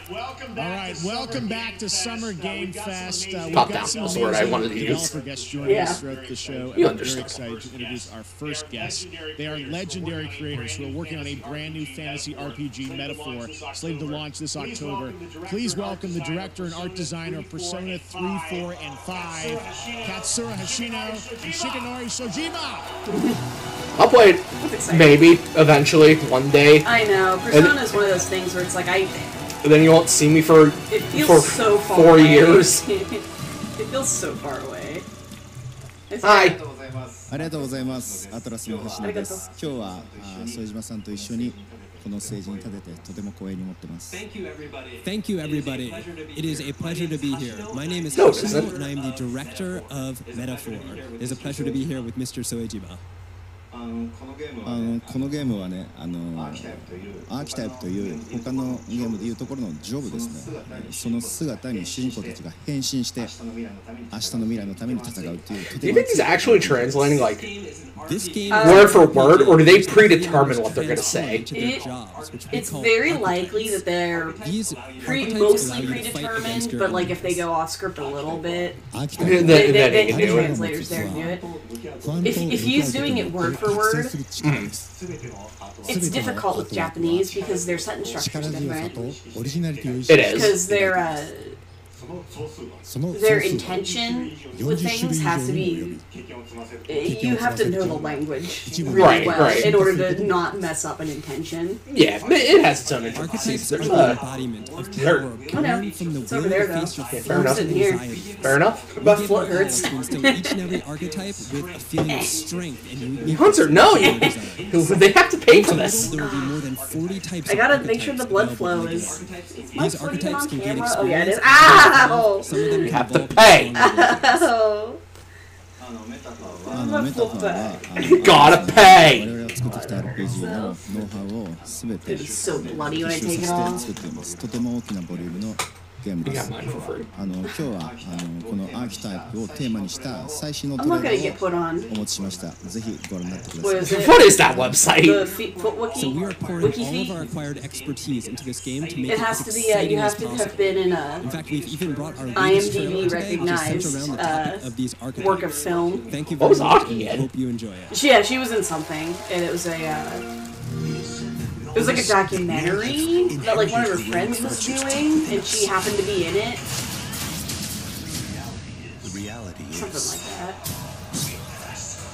S4: Welcome back to Summer Game Fest. We've
S3: Top
S4: got
S3: down
S4: some
S3: was the word I wanted to
S4: amazing
S3: use.
S4: developer guests joining us throughout the show.
S3: You
S4: I'm very
S3: understand.
S4: excited to introduce our first guest. They are legendary creators who are working on a brand new fantasy RPG Metaphor, slated to launch this October. Please welcome the director and art designer of Persona 3, 4, and 5, Katsura Hashino and Shikanori Sojima.
S3: I'll play it, maybe, eventually, one day.
S2: I know. Persona is one of those things where it's like,
S3: And then you won't see me for,
S2: it feels so far
S3: 4
S2: away.
S3: years.
S2: It feels so far away.
S3: Hi.
S11: ありがとうございます。アトラスの星野です。今日は副島さんと一緒にこのステージに立ててとても光栄に思ってます。
S12: Thank you, everybody. It is a pleasure to be here. My name is Hashino, and I am the director of Metaphor. It is a pleasure to be here with Mr. Soejima.
S11: このゲームはね、アーキタイプという他のゲームでいうところのジョブですね。その姿に主人公たちが変身して明日の未来のために戦うという。
S3: Do you think he's actually translating like word for word, or do they predetermine what they're gonna say?
S2: It's very likely that they're mostly predetermined, but like if they go off script a little bit, then the translators there do it. If he's doing it word for word, it's difficult with Japanese because their sentence structure is different.
S3: It is.
S2: Because their intention with things has to be, you have to know the language really well in order to not mess up an intention.
S3: Yeah, it has its own intricacies. There's
S12: embodiment of power.
S2: Oh no, it's over there though.
S3: Fair enough.
S2: Sitting here.
S3: Fair enough.
S2: My foot hurts.
S12: Instill each and every archetype with a feeling of strength and uniqueness.
S3: Hunter, no! They have to pay for this.
S12: There will be more than 40 types
S2: I gotta make sure the blood flow is.
S12: These archetypes can gain experience.
S2: Oh yeah, it is. Ow!
S12: Some of them
S3: You have to pay.
S2: Ow!
S3: Gotta pay.
S11: 我々が作ってきた RPG のノウハウをすべて
S2: It's so bloody when I take it off.
S11: 作っています。とても大きなボリュームのゲームです
S3: You got mine for free.
S11: 今日はこのアーキタイプをテーマにした最新のト
S2: I'm
S11: レ
S2: not
S11: ー
S2: gonna
S11: ラ
S2: get
S11: ー
S2: put
S11: を
S2: on.
S11: お持ちしましたぜひご覧になってくだ
S2: What
S11: さ
S2: is
S11: い
S2: it?
S3: What is that
S2: The
S3: website?
S2: Foot Wiki?
S12: So we are pouring
S2: Wiki
S12: all
S2: feet?
S12: of our acquired expertise into this game to make
S2: It
S12: it
S2: has
S12: as
S2: to be,
S12: exciting
S2: you
S12: as
S2: have to
S12: possible.
S2: have been in a
S12: In fact, we've even brought our latest trailer
S2: IMDb
S12: today, which is centered around the topic
S2: recognized
S12: of these archetypes.
S2: work of film.
S12: Thank you
S3: What
S12: very
S3: was
S12: much,
S3: Aki
S12: and
S3: in?
S12: hope you enjoy it.
S2: Yeah, she was in something, and it was a, it was like a documentary that like one of her friends was doing, and she happened to be in it.
S6: The reality
S2: Something
S6: is,
S2: like that.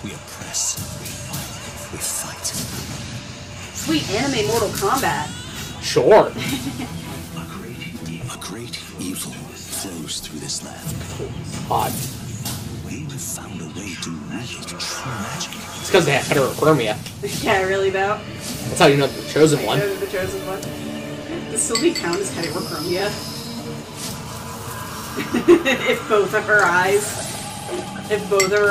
S6: we oppress, we fight.
S2: Sweet anime Mortal Kombat.
S3: Sure.
S6: A great evil flows through this land.
S3: Odd.
S6: We have found a way to wield true magic.
S3: It's because they have heterochromia.
S2: Yeah, really though.
S3: That's how you know the chosen one.
S2: The chosen one. Does Sylvie count as heterochromia? If both of her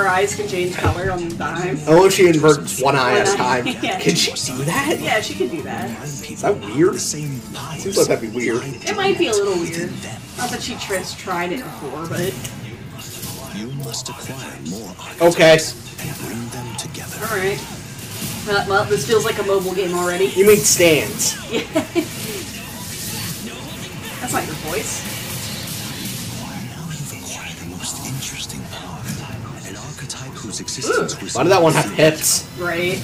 S2: eyes can change color on the dime.
S3: Oh, she inverts one eye at a
S2: One eye,
S3: time.
S2: yeah.
S3: Can she do that?
S2: Yeah, she could do that.
S3: Is that weird? Seems like that'd be weird.
S2: It might be a little weird. Not that she tried it before, but
S6: You must acquire more
S3: Okay.
S6: and bring them together.
S2: alright. Well, this feels like a mobile game already.
S3: You mean stands?
S2: Yeah. That's not your voice.
S6: Now you've acquired the most interesting power. An archetype whose existence was
S3: Why did that one have hips?
S2: Right.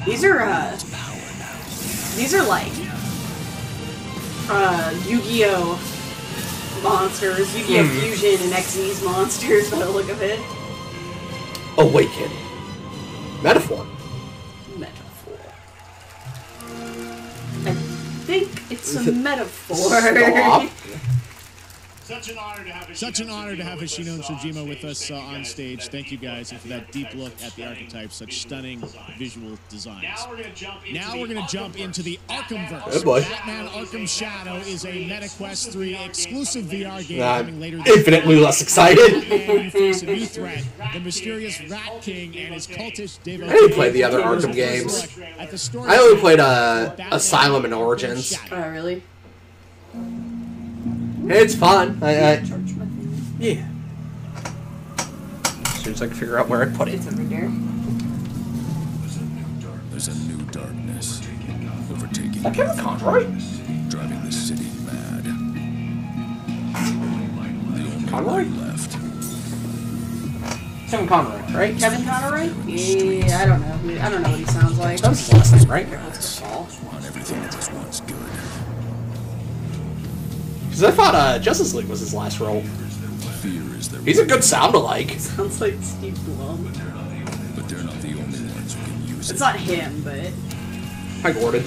S2: These are like Yu-Gi-Oh monsters, Yu-Gi-Oh Fusion and Xyz monsters by the look of it.
S3: Awaken. Metaphor.
S2: Metaphor. I think it's a metaphor.
S3: Stop.
S4: Such an honor to have Hoshino and Shojima with us on stage. Thank you guys and for that deep look at the archetypes, such stunning visual designs. Now we're going to jump into the Arkhamverse.
S3: Good boy.
S4: Batman Arkham Shadow is a MetaQuest 3 exclusive VR game
S3: I'm
S4: coming later this
S3: infinitely
S4: year.
S3: less excited.
S4: And you face a new threat, the mysterious Rat King and his cultish devotees.
S3: I didn't play the other Arkham games. I only played Asylum and Origins.
S2: Oh, really?
S3: It's fun.
S2: Yeah.
S3: Yeah. As soon as I can figure out where I put it.
S2: It's over here.
S6: There's a new darkness overtaking
S3: That Kevin Conroy?
S6: driving the city mad. The only
S3: Conroy?
S6: one left.
S3: Kevin Conroy, right?
S2: Kevin Conroy? Yeah, I don't know. I don't know what he sounds like.
S3: That was his last name, right?
S6: On everything that was once good.
S3: Because I thought Justice League was his last role.
S6: Fear is their
S3: He's a good sound-alike.
S2: Sounds like Steve Blum.
S6: but they're not the only ones who can use
S2: It's
S6: it.
S2: not him, but
S3: Hi, Gordon.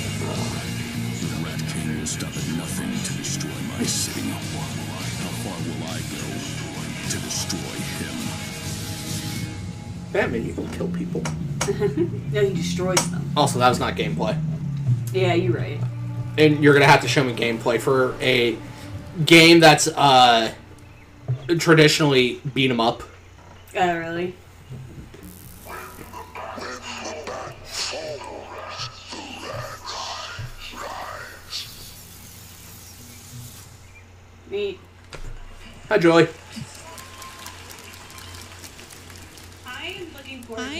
S6: The Rat King will stop at nothing to destroy my city. How far will I go to destroy him?
S3: Batman, you can kill people.
S2: no, he destroys them.
S3: Also, that was not gameplay.
S2: Yeah, you're right.
S3: And you're going to have to show me gameplay for a game that's traditionally beat 'em up.
S2: Oh, really? Neat.
S3: Hi, Joey.
S8: I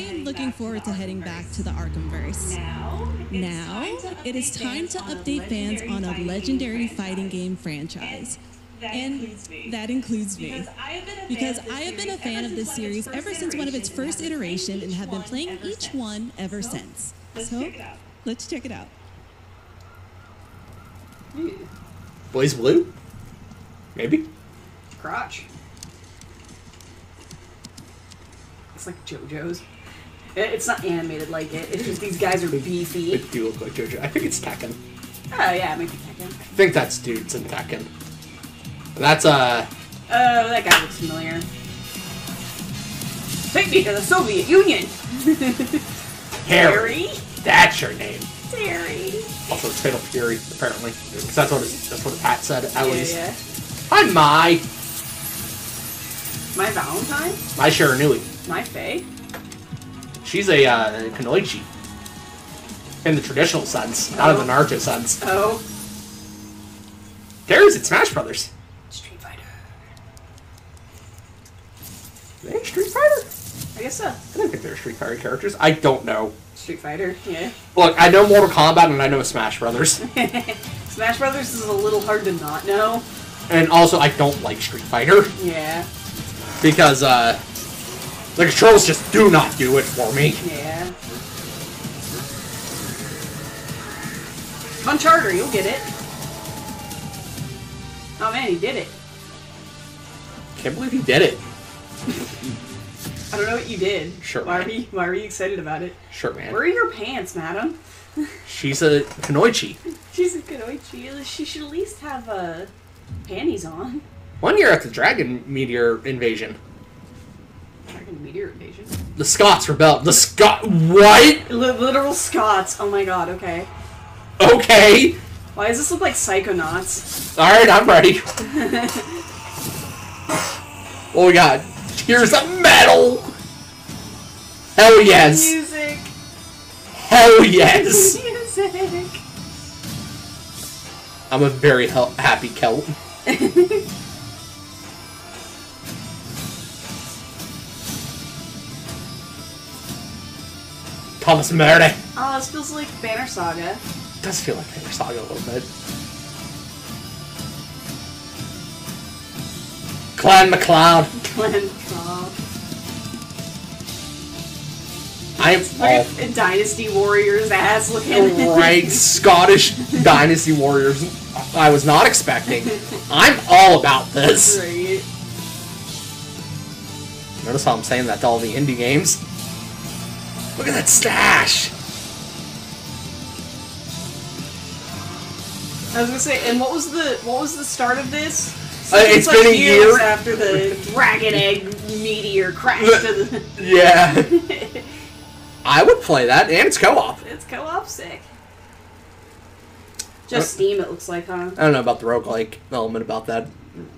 S8: am looking forward to heading back to the Arkhamverse. Now, it is time to update fans on a legendary fighting game franchise. And that includes me. Because I have been a fan of this series ever since one of its first iteration and have been playing each one ever since. So, let's check it out.
S3: Blaze Blue? Maybe?
S2: Crotch. It's like JoJo's. It's not animated like it. It's just these guys are beefy.
S3: They do look like JoJo. I think it's Tekken.
S2: Oh yeah, maybe Tekken.
S3: I think that's dudes in Tekken. That's
S2: Oh, that guy looks familiar. Take me to the Soviet Union.
S3: Harry. That's your name.
S2: Terry.
S3: Also, it's Fatal Fury, apparently. Because that's what his hat said, at least.
S2: Yeah.
S3: Hi, Mai.
S2: My Valentine?
S3: Mai Shiranui.
S2: My Faye?
S3: She's a Kunoichi. In the traditional sense, not in the Naruto sense.
S2: Oh.
S3: Gary's in Smash Brothers.
S2: Street Fighter.
S3: They in Street Fighter?
S2: I guess so.
S3: I don't think they're Street Fighter characters. I don't know.
S2: Street Fighter, yeah.
S3: Look, I know Mortal Kombat and I know Smash Brothers.
S2: Smash Brothers is a little hard to not know.
S3: And also, I don't like Street Fighter.
S2: Yeah.
S3: Because, the controls just do not do it for me.
S2: Yeah. Punch harder, you'll get it. Oh man, he did it.
S3: Can't believe he did it.
S2: I don't know what you did.
S3: Sure,
S2: why
S3: man.
S2: why are you excited about it?
S3: Sure, man.
S2: Where are your pants, madam?
S3: She's a Kunoichi.
S2: She's a Kunoichi. She should at least have panties on.
S3: 1 year after the Dragon Meteor invasion.
S2: Dragon Meteor invasion?
S3: The Scots rebelled. What?
S2: Literal Scots. Oh my god, okay.
S3: Okay.
S2: Why does this look like Psychonauts?
S3: Alright, I'm ready. What we got? Tears of Metal! Hell yes!
S2: Music!
S3: Hell yes!
S2: Music!
S3: I'm a very happy Celt. Thomas Merde.
S2: Oh, this feels like Banner Saga.
S3: It does feel like Banner Saga a little bit. Clan McLeod.
S2: Clan McLeod.
S3: I am all...
S2: Look at Dynasty Warriors ass looking.
S3: Right, Scottish Dynasty Warriors. I was not expecting. I'm all about this.
S2: Right.
S3: Notice how I'm saying that to all the indie games. Look at that stash.
S2: I was gonna say, and what was the start of this?
S3: It's
S2: like
S3: been a
S2: years
S3: year
S2: after the Dragon Egg meteor crashed to the.
S3: Yeah. I would play that, and it's co-op.
S2: It's co-op, sick. Just Steam, it looks like, huh?
S3: I don't know about the roguelike element about that.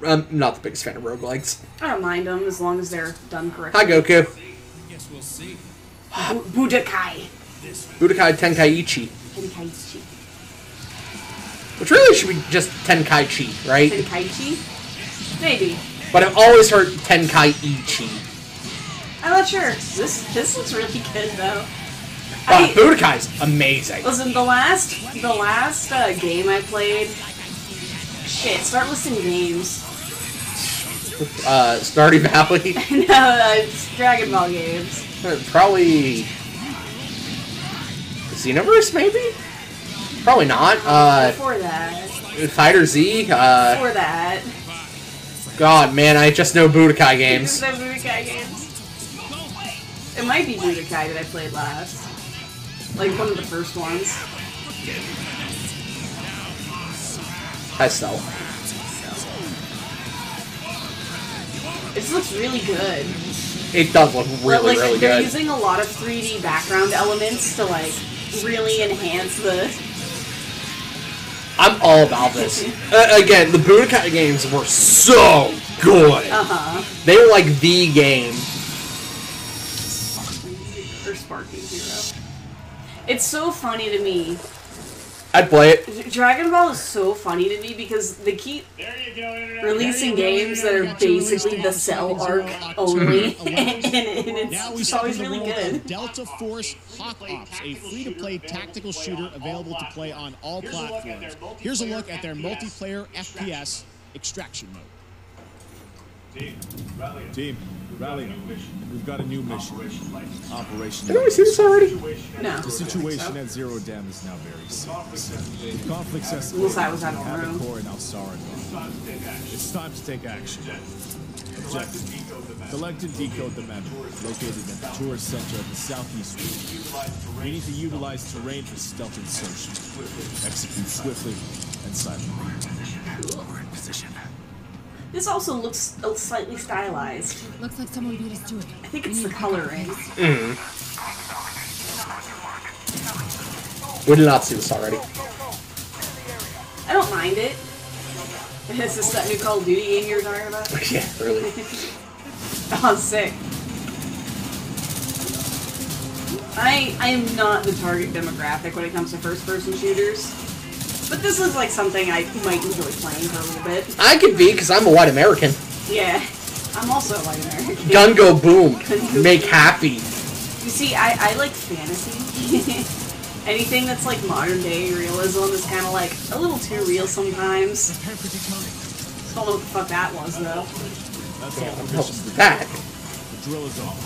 S3: I'm not the biggest fan of roguelikes.
S2: I don't mind them as long as they're done correctly.
S3: Hi, Goku.
S6: Guess we'll see.
S2: Budokai.
S3: Budokai Tenkaichi.
S2: Tenkaichi.
S3: Which really should be just Tenkaichi, right?
S2: Tenkaichi? Maybe.
S3: But I've always heard Tenkaichi.
S2: I'm not sure. This looks really good though.
S3: Wow, Budokai's amazing.
S2: Listen, the last game I played. Shit, start listing games.
S3: Stardew Valley.
S2: No, it's Dragon Ball games.
S3: Probably Xenoverse, maybe. Probably not.
S2: Before that.
S3: Fighter Z.
S2: Before that.
S3: God, man, I just know Budokai games.
S2: Just know Budokai games. It might be Budokai that I played last. Like one of the first ones.
S3: I sell.
S2: It just looks really good.
S3: It does look really, really
S2: they're
S3: good.
S2: using a lot of 3D background elements to like really enhance the.
S3: I'm all about this. Again, the Budokai games were so good. They were like the game.
S2: Or Sparking Hero. It's so funny to me.
S3: I'd play it.
S2: Dragon Ball is so funny to me because they keep releasing games that are basically the Cell arc only, and it's just always really good.
S4: Delta Force Hawk Ops, a free-to-play tactical shooter available to play on all platforms. Here's a look at their multiplayer FPS extraction mode.
S13: Team, rally. We've got a new mission. Operation.
S3: Didn't we see this already?
S2: No.
S13: The situation at Zero Dam is now very serious. The conflict's
S2: Unless I was out
S13: escalating
S2: of
S13: in
S2: the room.
S13: Core and Alsara. It's time to take action. Objective. Collect and decode the map, located at the tourist center of the southeast region. We need to utilize terrain for stealth insertion. Execute swiftly and silently. We're in position.
S2: This also looks slightly stylized.
S14: Looks like someone beat us to it.
S2: I think it's the coloring.
S3: We did not see this already.
S2: I don't mind it. Is this that new Call of Duty game you were talking about?
S3: Yeah, really.
S2: Oh, sick. I am not the target demographic when it comes to first-person shooters. But this is like something I might enjoy playing for a little bit.
S3: I could be, because I'm a white American.
S2: Yeah, I'm also a white American.
S3: Gun go boom. Make happy.
S2: You see, I like fantasy. Anything that's like modern day realism is kind of like a little too real sometimes. Don't know what the fuck that was though.
S13: That's all
S3: What
S13: permission.
S3: was that?
S13: The drill is off.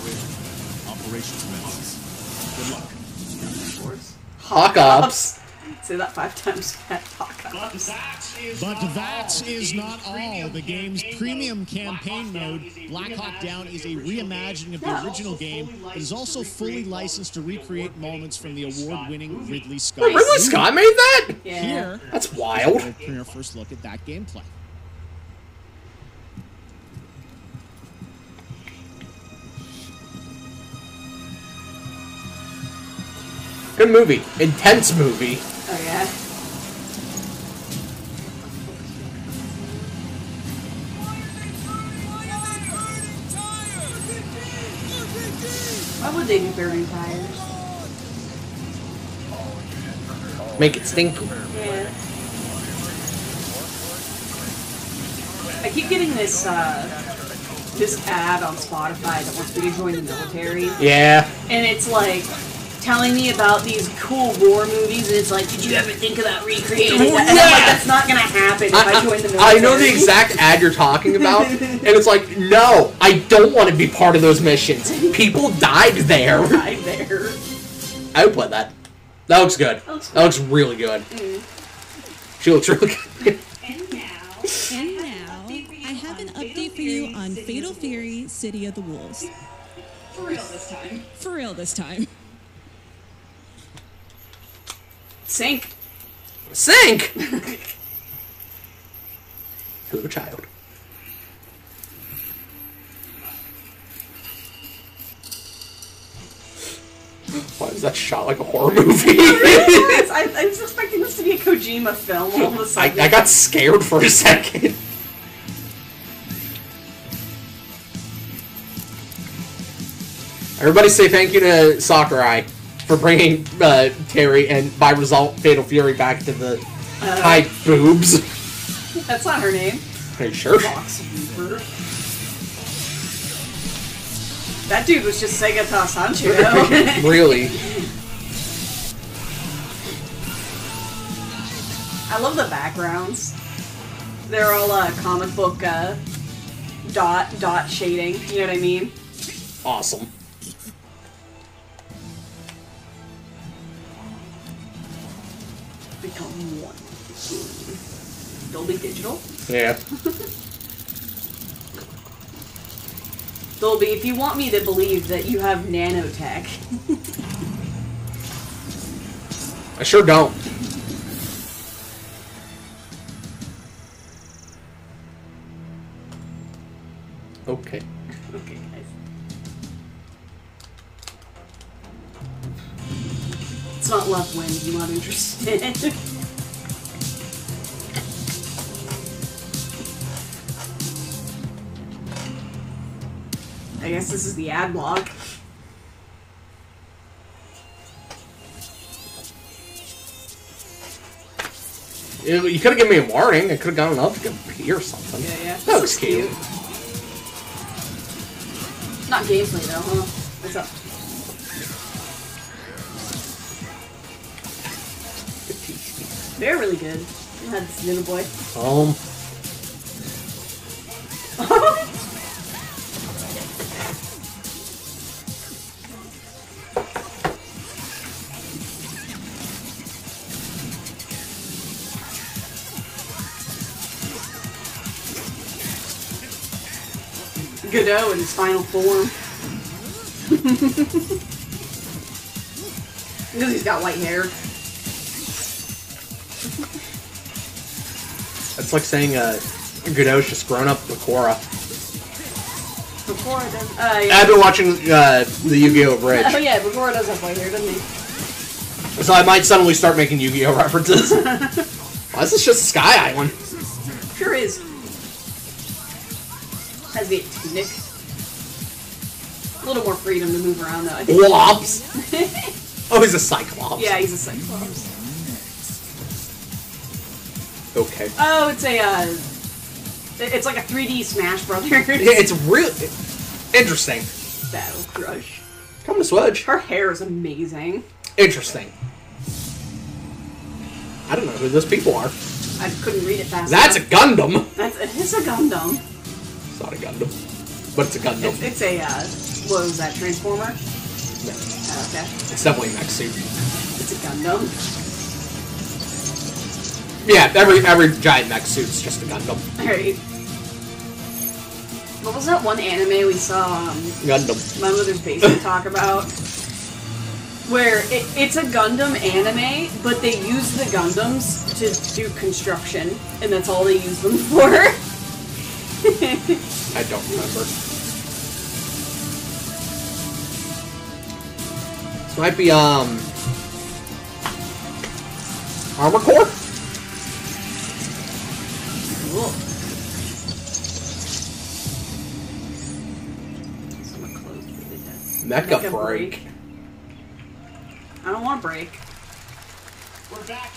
S13: Operation commences. Good luck.
S3: Hawk Ops.
S2: Say that 5 times fast. Hawk Ops.
S4: But that is not all. The game's premium campaign mode, Black Hawk Down, is a reimagining of the original game, but is also fully licensed to recreate moments from the award-winning Ridley Scott.
S3: Wait, Ridley Scott made that?
S2: Yeah.
S4: Here,
S3: that's wild.
S4: Premiere first look at that gameplay.
S3: Good movie. Intense movie.
S2: Oh yeah. Why would they be burning tires?
S3: Make it stinky.
S2: Yeah. I keep getting this this ad on Spotify that wants me to join the military.
S3: Yeah.
S2: And it's like telling me about these cool war movies, and it's like, did you ever think about recreating that? And I'm like, that's not gonna happen if I join the military.
S3: I know the exact ad you're talking about, and it's like, no, I don't want to be part of those missions. People died there. I would play that. That looks good. That looks really good. She looks really good.
S8: And now, I have an update for you on Fatal Fury: City of the Wolves.
S2: For real this time.
S8: For real this time.
S2: Sink.
S3: Sink! To a child. Why is that shot like a horror movie?
S2: I was expecting this to be a Kojima film all of a sudden.
S3: I got scared for a second. Everybody say thank you to Sakurai for bringing Terry and, by result, Fatal Fury back to the high boobs.
S2: That's not her name.
S3: Are you sure?
S2: Fox Reaper. That dude was just Segata Sancho.
S3: Really?
S2: I love the backgrounds. They're all comic book dot shading. You know what I mean?
S3: Awesome.
S2: Become one. Dolby Digital.
S3: Yeah.
S2: Dolby, if you want me to believe that you have nanotech.
S3: I sure don't. Okay.
S2: Okay, guys. It's not left wing, I'm not interested. I guess this is the ad block.
S3: You could have given me a warning. I could have gotten up to get a pee or something.
S2: Yeah.
S3: That looks cute.
S2: Not gameplay though, huh? What's up? They're really good. I had this little boy. Godot in his final form. Because he's got white hair.
S3: That's like saying Godot's just grown up Bakura.
S2: Before does. Yeah.
S3: I've been watching the Yu-Gi-Oh! Bridge.
S2: Oh yeah, before does have white hair, doesn't he?
S3: So I might suddenly start making Yu-Gi-Oh! References. Why is this just Sky Island?
S2: Sure is. Has the tunic. little more freedom to move around, though.
S3: Lops? Oh, he's a Cyclops.
S2: Yeah, he's a Cyclops.
S3: Okay.
S2: Oh, it's like a 3D Smash Brothers.
S3: Yeah, it's real interesting.
S2: Battle Crush.
S3: Come to Switch.
S2: Her hair is amazing.
S3: Interesting. I don't know who those people are.
S2: I couldn't read it fast
S3: That's
S2: enough.
S3: a Gundam.
S2: It's a Gundam.
S3: It's not a Gundam, but it's a Gundam.
S2: It's a, what was that, Transformer?
S3: No.
S2: Oh, okay.
S3: It's definitely a mech suit.
S2: It's a Gundam.
S3: Yeah, every giant mech suit's just a Gundam.
S2: Alright. What was that one anime we saw
S3: Gundam.
S2: my mother's basement talk about? Where it's a Gundam anime, but they use the Gundams to do construction, and that's all they use them for.
S3: I don't remember. This might be, Armor Core?
S2: Cool.
S3: Mecha Break.
S2: I don't want to break.
S4: We're back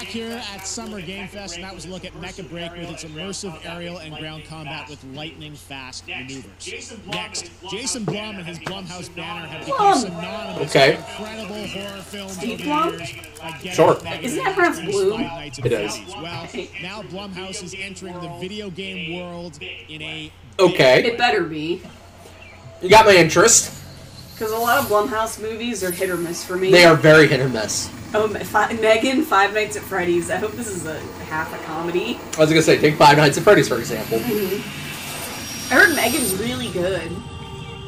S4: here at Summer Game Fest, and that was a look at Mecha Break with its immersive aerial and ground combat with lightning-fast maneuvers. Next, Jason Blum and his Blumhouse banner have become synonymous with incredible horror films over the years. Like
S3: Sure.
S2: Isn't that perhaps blue?
S3: It is.
S4: Well, now Blumhouse is entering the video game world in a...
S3: Okay.
S2: It better be.
S3: You got my interest.
S2: Because a lot of Blumhouse movies are hit or miss for me.
S3: They are very hit or miss.
S2: Oh, Megan, Five Nights at Freddy's. I hope this is a half a comedy.
S3: I was gonna say, take Five Nights at Freddy's, for example.
S2: I heard Megan's really good.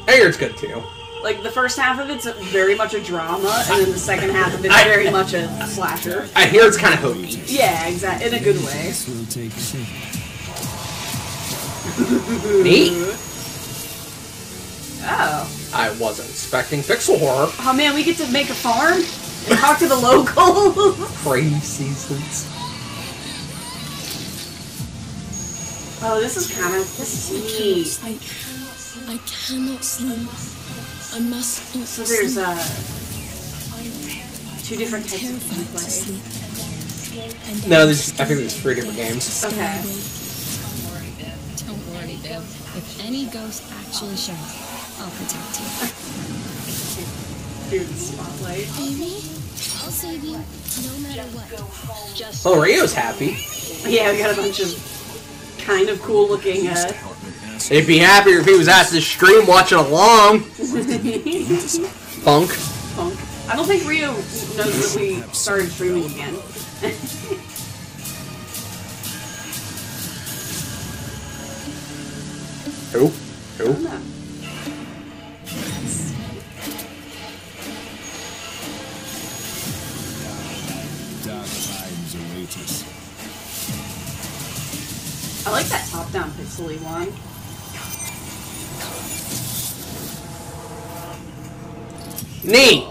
S3: I hear it's good, too.
S2: Like, the first half of it's very much a drama, and then the second half of it's very much a slasher.
S3: I hear it's kind of hokey.
S2: Yeah, exactly. In a good way.
S5: This will take shape.
S3: Neat.
S2: Oh.
S3: I wasn't expecting pixel horror.
S2: Oh man, we get to make a farm and talk to the locals.
S3: Crazy seasons.
S2: Oh, this is neat.
S14: I cannot sleep. I must not
S2: So there's two different types of gameplay.
S3: No, I think there's 3 different games.
S2: Okay.
S14: Don't worry, Bill. If any ghost actually shows, I'll protect you.
S2: Through the spotlight.
S14: Amy, I'll save you, no matter what. Just
S3: Oh, Rio's happy.
S2: Yeah, we got a bunch of kind of cool looking.
S3: He'd be happier if he was at the stream watching along. Funk.
S2: I don't think Rio knows that we started streaming again.
S3: Who?
S2: I don't know.
S6: Dark times await us.
S2: I like that top-down pixely one.
S3: Neat.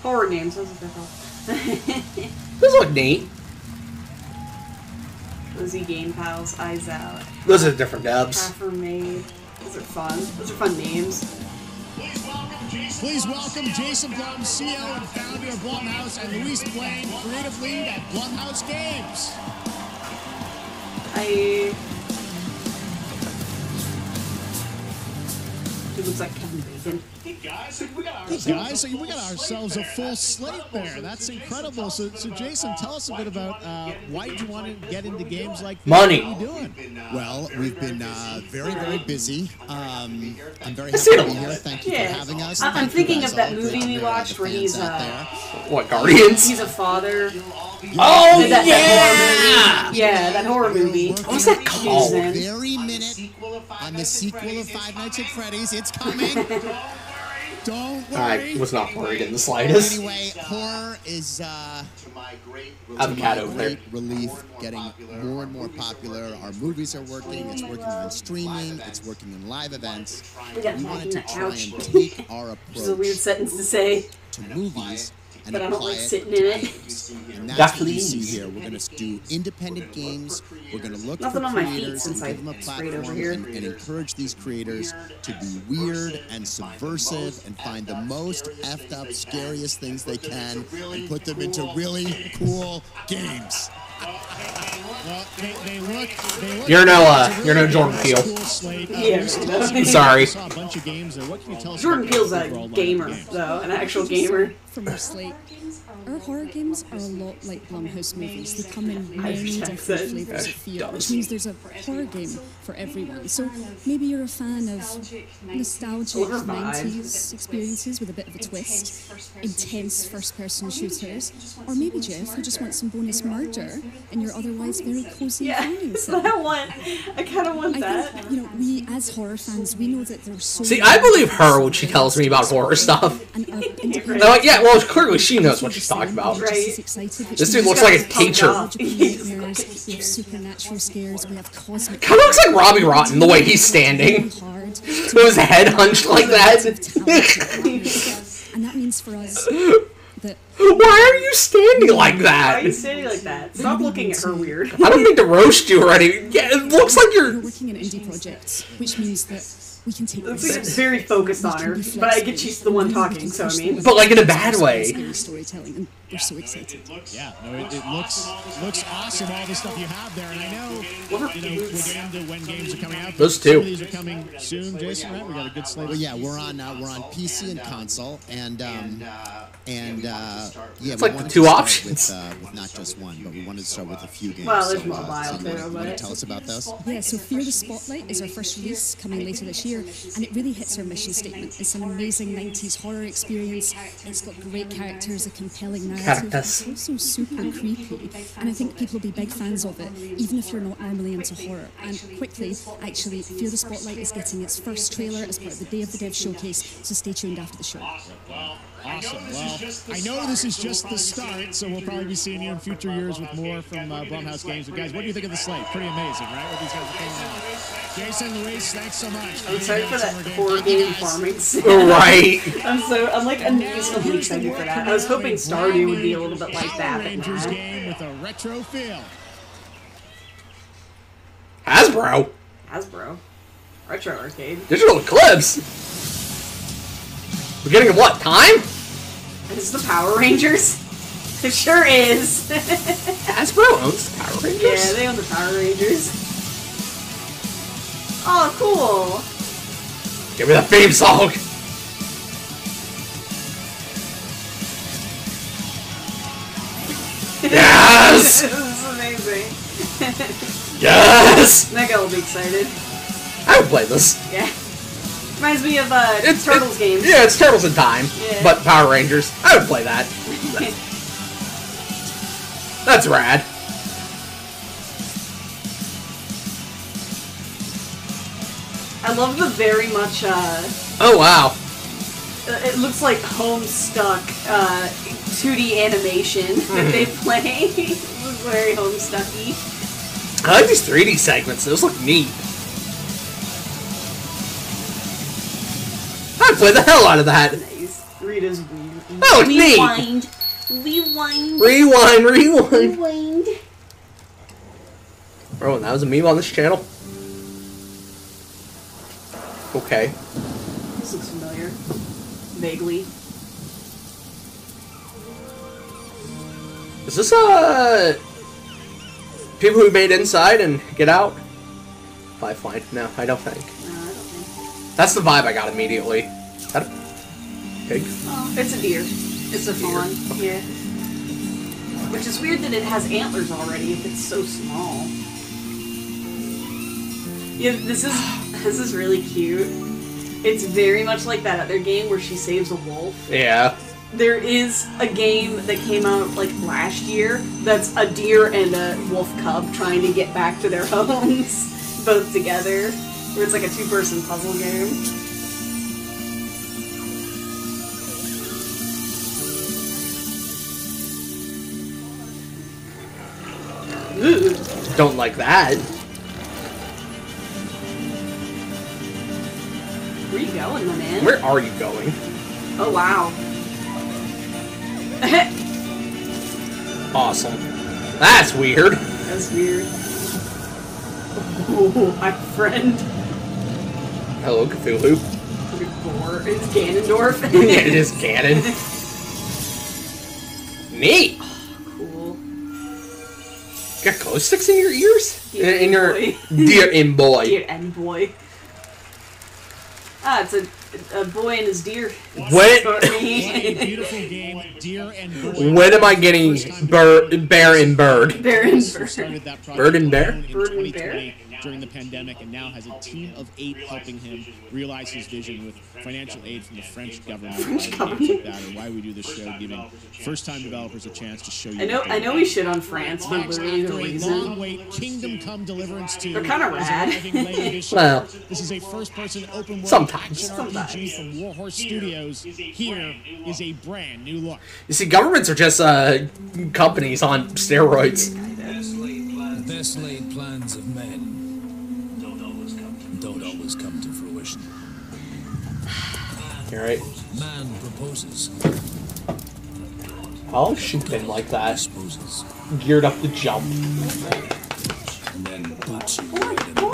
S2: Horror games, those are what they're called.
S3: Those look neat.
S2: Lizzie Game Pals, Eyes Out.
S3: Those are different dubs.
S2: Halfer Maid. Those are fun. Those are fun names.
S4: Please welcome Jason Blum, CEO and founder of Blumhouse, and Luis Blaine, creative lead at Blumhouse Games.
S2: He looks like Kevin Bacon.
S4: Hey guys, so we got ourselves a full slate there. That's incredible. So Jason, tell us a bit about why did you want to get into games like this?
S3: Money.
S4: What are you doing?
S11: Well, we've been very, very busy. I'm very happy to be here. Thank you for having us.
S2: I'm
S11: Thank you
S2: thinking
S11: guys
S2: of that
S11: all.
S2: movie
S11: Great
S2: we
S11: to
S2: watched
S11: have the
S2: where he's
S11: fans out there.
S3: What, Guardians?
S2: He's a father.
S3: Oh,
S2: That
S3: yeah!
S2: horror movie. Yeah, that horror movie.
S3: What was that called?
S11: Very minute on the sequel of Five Nights at Freddy's. It's coming. Don't worry.
S3: I was not worried in the slightest.
S11: Anyway, horror is
S3: Avocado there.
S11: great relief, getting more and more popular. Our movies are working. It's working on streaming. It's working in live events.
S2: We got
S11: We wanted
S2: in
S11: to
S2: the
S11: try
S2: couch.
S11: and take our
S2: Which is a weird
S11: approach
S2: sentence to say.
S11: to movies and
S2: But I don't
S11: apply
S2: like
S11: it
S2: sitting
S11: to
S2: in it.
S11: games. And that's
S3: That's
S11: what you see
S3: please.
S11: here. We're going to do independent games. We're going to look
S2: Nothing
S11: for
S2: on my feet
S11: creators and
S2: since I
S11: give them a
S2: sprayed over
S11: platform
S2: here.
S11: and encourage these creators to be weird and subversive and find the most effed up, scariest things they can and put them into really cool games.
S4: Well, they look
S3: You're no Jordan Peele.
S2: Yeah.
S3: Sorry.
S4: Saw a bunch of games there. What can you tell us
S2: Jordan
S4: about
S2: Peele's
S4: the
S2: a
S4: overall line of
S2: gamer,
S4: games?
S2: though, an actual gamer.
S8: From our slate. Our horror games are a lot like Blumhouse movies. They come in many different flavors of fear, which means there's a horror game for everyone. So maybe you're a fan of nostalgic 90s experiences with a bit of a twist, intense first-person shooters, or maybe, Jeff, you just want some bonus murder in your otherwise very cozy finding sim.
S2: I kind of want that.
S8: I think, you know, we as horror fans, we know that there's so
S3: See, I believe her when she tells me about horror stuff. I'm like, yeah, well, clearly she knows what she's talking about. This dude looks like a teacher.
S8: We have supernatural scares, we have cosmic.
S3: Kind of looks like Robbie Rotten the way he's standing. With his head hunched like that.
S8: And that means for us that.
S3: Why are you standing like that?
S2: Why are you standing like that? Stop looking at her weird.
S3: I don't mean to roast you already. Yeah, it looks like you're
S8: working in indie projects, which means that we can take
S2: It's very focused on her, but I get she's the one talking, so I mean.
S3: But like in a bad way.
S8: Storytelling, and we're so excited.
S4: Yeah, no, it looks awesome. All the stuff you have there, and I know we'll get into when games are coming out.
S3: Those
S4: Some
S3: two.
S4: of these are coming soon, Jason. Right? We got a good slate.
S11: Well, yeah, we're on PC and console, and yeah,
S3: It's
S11: we
S3: like the
S11: wanted
S3: two
S11: to start
S3: options.
S11: with not just one, but we wanted to start with a few games.
S2: Well, there's
S11: so,
S2: mobile
S11: so
S2: too,
S11: you
S2: but-
S11: want to tell us about those?
S8: Yeah, so Fear the Spotlight is our first release coming later this year, and it really hits our mission statement. It's an amazing 90s horror experience. It's got great characters, a compelling narrative.
S3: Characters.
S8: It's also super creepy, and I think people will be big fans of it, even if you're not normally into horror. And quickly, actually, Fear the Spotlight is getting its first trailer as part of the Day of the Dev showcase, so stay tuned after the show.
S4: Awesome. Well, I know this is just the start, so we'll probably be seeing you in future years with more from Blumhouse Games. But guys, what do you think of the slate? Pretty amazing, right? What these guys are pulling out. Jason, Luis, thanks so much.
S2: I'm excited for that horror game farming sim.
S3: Right.
S2: I'm like unreasonably excited for that. I was hoping Stardew would be a little bit like that.
S4: Power Rangers game with a retro feel.
S3: Hasbro.
S2: Retro arcade.
S3: Digital Eclipse. We're getting what? Time?
S2: Is the Power Rangers? It sure is.
S3: Hasbro owns the Power Rangers?
S2: Yeah, they own the Power Rangers. Oh, cool.
S3: Give me the theme song. Yes!
S2: This is amazing.
S3: Yes!
S2: Mega will be excited.
S3: I would play this.
S2: Yeah. Reminds me of Turtles games.
S3: Yeah, it's Turtles in Time,
S2: Yeah.
S3: but Power Rangers. I would play that. That's rad.
S2: I love the very much,
S3: Oh, wow.
S2: it looks like Homestuck 2D animation that they play. It looks very Homestucky.
S3: I like these 3D segments. Those look neat. I'd play the hell out of that.
S2: Nice. Rita's weird.
S3: That looked neat.
S2: Rewind. Rewind.
S3: Rewind, rewind.
S2: Rewind.
S3: Bro, that was a meme on this channel? Okay.
S2: This looks familiar. Vaguely.
S3: Is this, people who made Inside and Get Out? Lifeline. No, I don't think. That's the vibe I got immediately. Is that a pig?
S2: Oh, it's a deer. It's a fawn. Yeah. Which is weird that it has antlers already if it's so small. Yeah, this is really cute. It's very much like that other game where she saves a wolf.
S3: Yeah.
S2: There is a game that came out like last year that's a deer and a wolf cub trying to get back to their homes, both together, where it's like a two-person puzzle game. Ooh.
S3: Don't like that.
S2: Where are you going, my man?
S3: Where are you going?
S2: Oh, wow.
S3: Awesome. That's weird.
S2: That's weird. Oh, my friend.
S3: Hello, Cthulhu.
S2: It's Ganondorf.
S3: Yeah, it is Ganon. Neat.
S2: Cool.
S3: Got glow sticks in your ears?
S2: Dear
S3: in your
S2: boy.
S3: dear and boy.
S2: Deer and boy. Ah, it's a boy and his deer.
S3: When
S4: What a beautiful game, deer and boy.
S3: when am I getting bear and bird?
S2: Bear and
S4: Started that project
S3: Bird and bear?
S4: alone in
S2: Bird and
S4: 2020 during the pandemic, and now has a team of 8 helping him realize his vision with financial aid from the French government. Games like that, and why we do this show, giving first-time developers a chance to show you.
S2: I know we shit on France for literally the
S4: After a
S2: reason.
S4: long-wait Kingdom Come Deliverance 2.
S2: They're kinda rad.
S4: is arriving later this year.
S3: Well,
S4: This is a first-person open world
S3: sometimes.
S4: RPG from Warhorse Studios. Here is a brand new look.
S3: You see, governments are just companies on steroids.
S6: The best laid plans of men don't always come to fruition.
S3: You're right.
S6: Man proposes,
S3: I'll shoot him like that.
S6: disposes,
S3: Geared up to jump.
S6: and then boots you right in the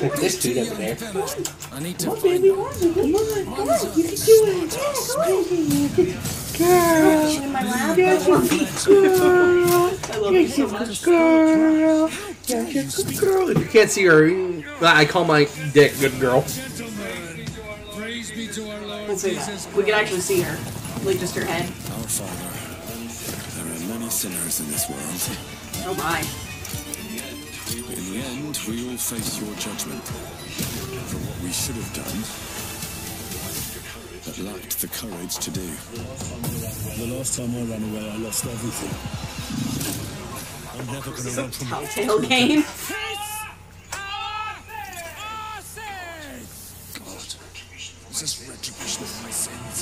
S3: Like this dude over there.
S6: I need to find out.
S2: You can do it. Girl. In my lap. I love you so much.
S3: Girl. Yeah, good girl. If you can't see her, I call my dick good girl.
S2: Let's say that. We can actually see her. Like just her head.
S6: Our Father, there are many sinners in this world.
S2: Oh my.
S6: In the end, we all face your judgment for what we should have done, but lacked the courage to do. The last time I ran away, I lost everything. I'm never going to run from
S2: Telltale game.
S6: God. Is this retribution of my sins?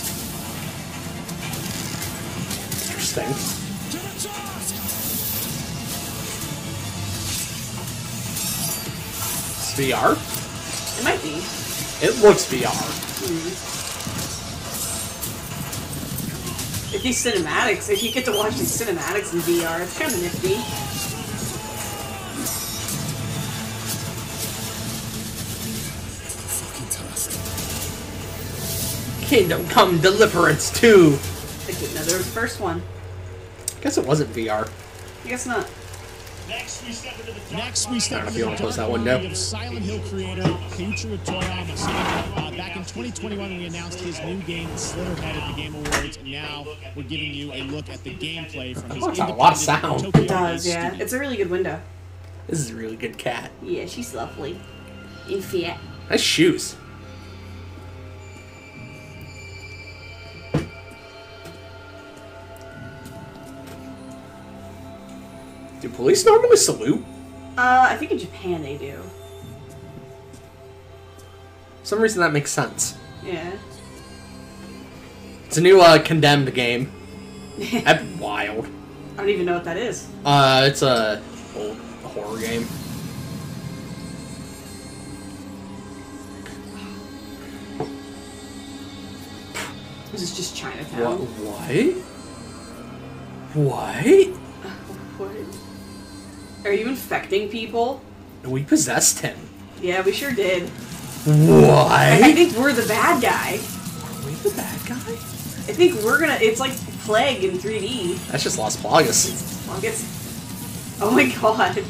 S3: Interesting. It's VR?
S2: It might be.
S3: It looks VR.
S2: If these cinematics, if you get to watch these cinematics in VR, it's kind of nifty.
S3: Kingdom Come Deliverance 2.
S2: I didn't know there was the first one.
S3: Guess it wasn't VR.
S2: I guess not.
S4: Next, we step into
S3: I don't know if you want to close that window.
S4: of Silent Hill creator Keiichiro Toyama. Back in 2021, we announced his new game, Slitterhead, at the Game Awards, and now we're giving you a look at the gameplay from his
S3: That's a lot of
S4: independent
S3: sound.
S4: Tokyo
S2: It does, yeah.
S4: studio.
S2: It's a really good window.
S3: This is a really good cat.
S2: Yeah, she's lovely. And Fiat.
S3: Nice shoes. Do police normally salute?
S2: I think in Japan they do.
S3: For some reason that makes sense.
S2: Yeah.
S3: It's a new Condemned game. That's wild.
S2: I don't even know what that is.
S3: It's a old horror game.
S2: This is just Chinatown.
S3: What? What?
S2: What? Are you infecting people?
S3: We possessed him.
S2: Yeah, we sure did.
S3: What?
S2: I think we're the bad guy.
S3: Are we the bad guy?
S2: I think we're gonna. It's like Plague in 3D.
S3: That's just Las Plagas.
S2: August. Oh my god.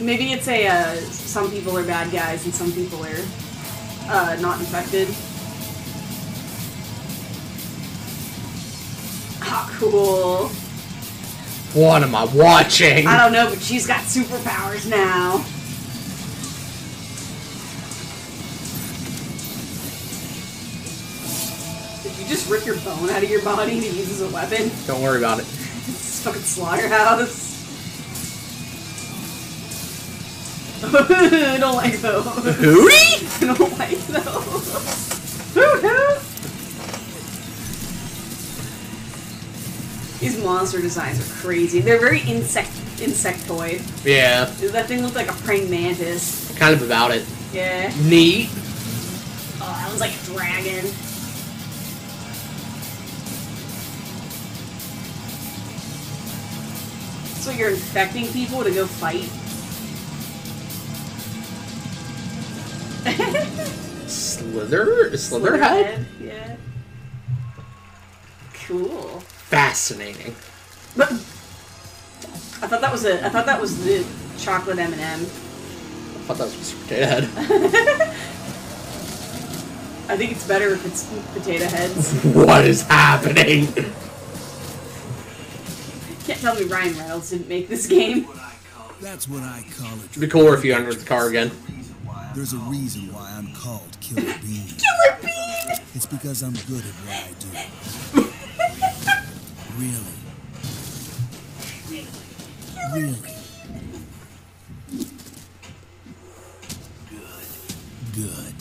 S2: Maybe it's a, some people are bad guys and some people are, not infected. Ah, cool.
S3: What am I watching?
S2: I don't know, but she's got superpowers now. Did you just rip your bone out of your body to use as a weapon?
S3: Don't worry about it.
S2: It's fucking slaughterhouse. I don't like those.
S3: Hootie?
S2: I don't like those. Hoo-hoo. These monster designs are crazy. They're very insectoid.
S3: Yeah.
S2: That thing looked like a praying mantis.
S3: Kind of about it.
S2: Yeah.
S3: Neat.
S2: Oh, that was like a dragon. So you're infecting people to go fight?
S3: Slitherhead?
S2: Yeah. Cool.
S3: Fascinating.
S2: I thought that was the chocolate M&M.
S3: I thought that was Mr. Potato Head.
S2: I think it's better if it's potato heads.
S3: What is happening?
S2: Can't tell me Ryan Reynolds didn't make this game.
S6: That's what I call it.
S3: It'd be cooler if you entered the car again.
S6: There's a reason why I'm called Killer Bean.
S2: Killer Bean!
S6: It's because I'm good at what I do. Really. Really. Good.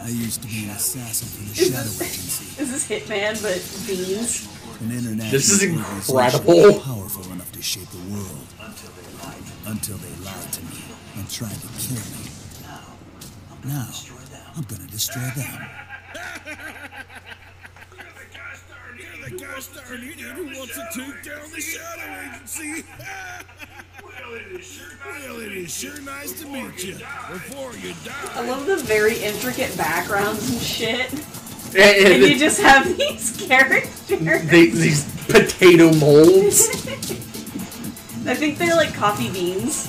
S6: I used to be an assassin for the Shadow Agency.
S2: Is this Hitman, but beans?
S6: An international
S3: This is
S6: organization
S3: incredible.
S6: powerful enough to shape the world. Until they lied to me and tried to kill me. Now, I'm gonna destroy them.
S13: You're the gosh darn idiot who wants to take down the Shadow Agency. Well, it is sure nice to meet you. Before you die.
S2: I love the very intricate backgrounds and shit.
S3: And
S2: you just have these characters.
S3: These potato molds.
S2: I think they're like coffee beans.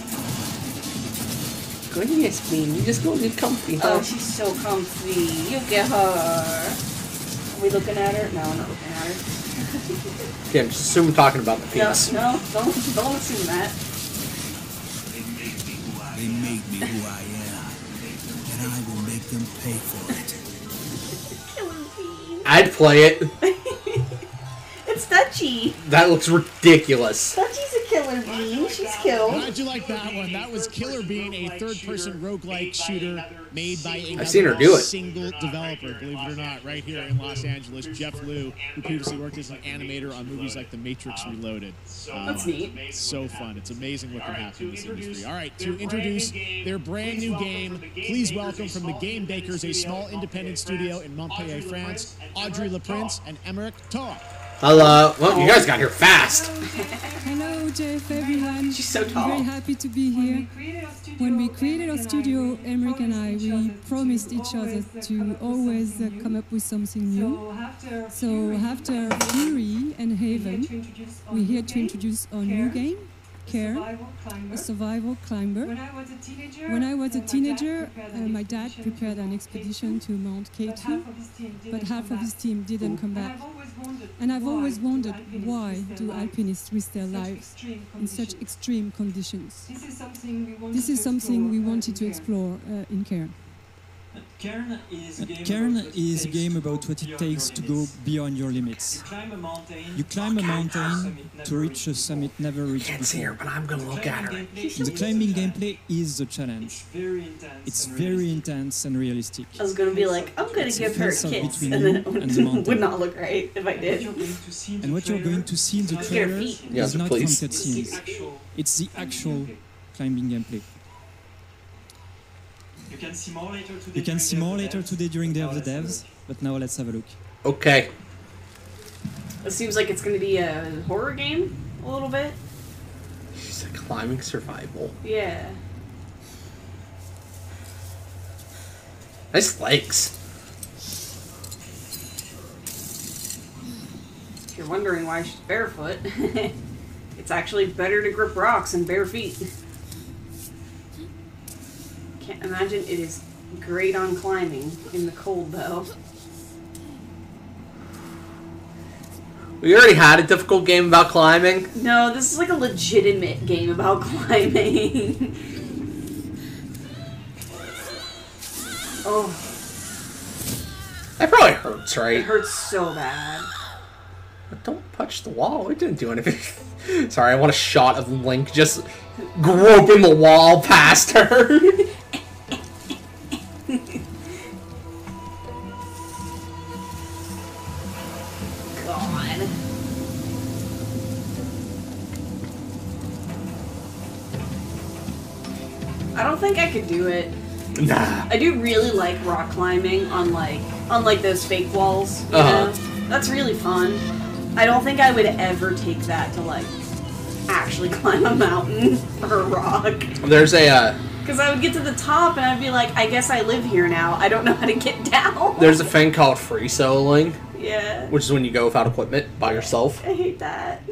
S3: Good, yes, Bean. You just don't get comfy, huh?
S2: Oh, she's so comfy. You get her. Are we looking at her? No, I'm not looking at her.
S3: Okay, I'm just assuming talking about the penis.
S2: No, don't assume that.
S6: They made me who I am. And I will make them pay for it.
S3: I'd play it.
S2: It's Dutchie.
S3: That looks ridiculous.
S2: Dutchie's a killer bean. She's killed.
S4: How'd you like that one? That was Killer Bean, a third-person roguelike shooter made by a
S3: I've seen her do it.
S4: single developer, believe it or not, right here in Los Angeles. Jeff Liu, who previously worked as an animator on movies like The Matrix Reloaded.
S2: That's neat.
S4: It's so fun. It's amazing what can happen in this industry. All right, to introduce their brand new game, please welcome from the Game Bakers, a small independent studio in Montpellier, France, Audrey Laprince and Emmerich Toa.
S3: Hello. Well, you guys got here fast.
S15: Hello, Jeff, everyone.
S2: She's so tall.
S15: I'm very happy to be here. When we created our studio, Emmerich and I, we promised each other to always come up with something new. So after Fury and Haven, we're here to introduce our new game, Cairn, a survival climber. When I was a teenager, my dad prepared an expedition to Mount K2, but half of his team didn't come back. And I've always wondered, why do alpinists risk their lives in such extreme conditions? This is something we wanted to explore in Cairn.
S16: Cairn is a game about what it takes to go beyond your limits. You climb a mountain to reach a summit never reached before.
S3: See her, but I'm gonna look at her.
S16: The climbing gameplay is the challenge. It's very intense and realistic.
S2: I was gonna be like, I'm gonna give her a kiss, and then it would not look right if I did.
S16: And what you're going to see in the trailer is not from cutscenes. It's the actual climbing gameplay. You can see more later today during Day of the Devs, but now let's have a look.
S3: Okay.
S2: It seems like it's going to be a horror game, a little bit.
S3: She's a climbing survival.
S2: Yeah.
S3: Nice legs.
S2: If you're wondering why she's barefoot, it's actually better to grip rocks than bare feet. Can't imagine it is great on climbing in the cold, though.
S3: We already had a difficult game about climbing.
S2: No, this is like a legitimate game about climbing. Oh.
S3: That probably hurts, right?
S2: It hurts so bad.
S3: But don't touch the wall. It didn't do anything. Sorry, I want a shot of Link just groping the wall past her.
S2: think I could do it.
S3: Nah.
S2: I do really like rock climbing on like those fake walls. You know? That's really fun. I don't think I would ever take that to like actually climb a mountain or a rock.
S3: There's a
S2: because I would get to the top and I'd be like, I guess I live here now. I don't know how to get down.
S3: There's a thing called free soloing.
S2: Yeah.
S3: Which is when you go without equipment by yourself.
S2: I hate that.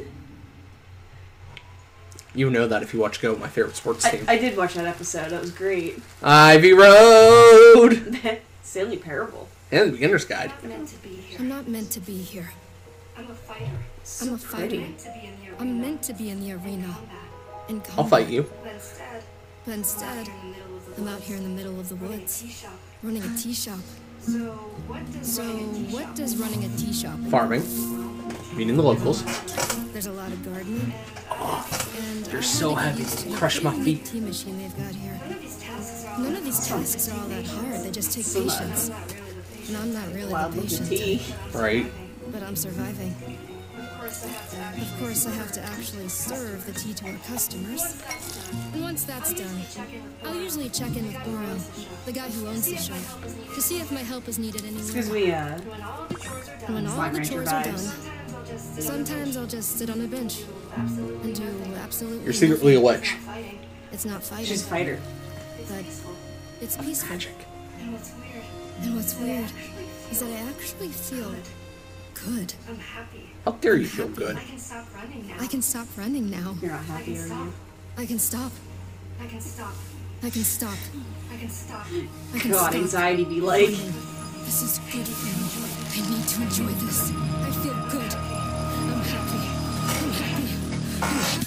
S3: You know that if you watch Go, my favorite sports team.
S2: I did watch that episode. That was great.
S3: Ivy Road!
S2: Stanley Parable.
S3: And the Beginner's Guide.
S17: I'm not meant to be here. I'm a fighter. I'm a fighter. I'm meant to be in the arena. In combat.
S3: I'll fight you.
S17: But instead, I'm out here in the middle of the woods, running a tea shop. So what does running a tea shop involve?
S3: Farming. Meeting the locals.
S17: There's a lot of gardening. And
S3: You're so heavy. Crush my feet.
S17: Tea machine they've got here. None of these tasks are all that hard. They just take patience. And I'm not really the patient.
S3: Right.
S17: But I'm surviving. Of course, I have to actually serve the tea to our customers. And once that's done, I'll usually check in with Boro, the guy who owns the shop, to see if my help is needed anywhere.
S2: Excuse me,
S17: when all the chores are done, sometimes I'll just sit on a bench and do absolutely
S3: You're secretly a witch.
S17: It's not fighting.
S2: She's a fighter.
S17: But it's peaceful.
S3: Magic.
S17: And what's weird is that I actually feel good.
S2: I'm happy.
S3: How dare you feel good?
S17: I can stop running now. I can stop running now.
S2: You're not happy, are you?
S17: I can stop. I can stop. I can stop. I can stop. I can
S2: God,
S17: stop.
S2: anxiety be like.
S17: This is good for me. I need to enjoy this. I feel good. I'm happy. I'm happy.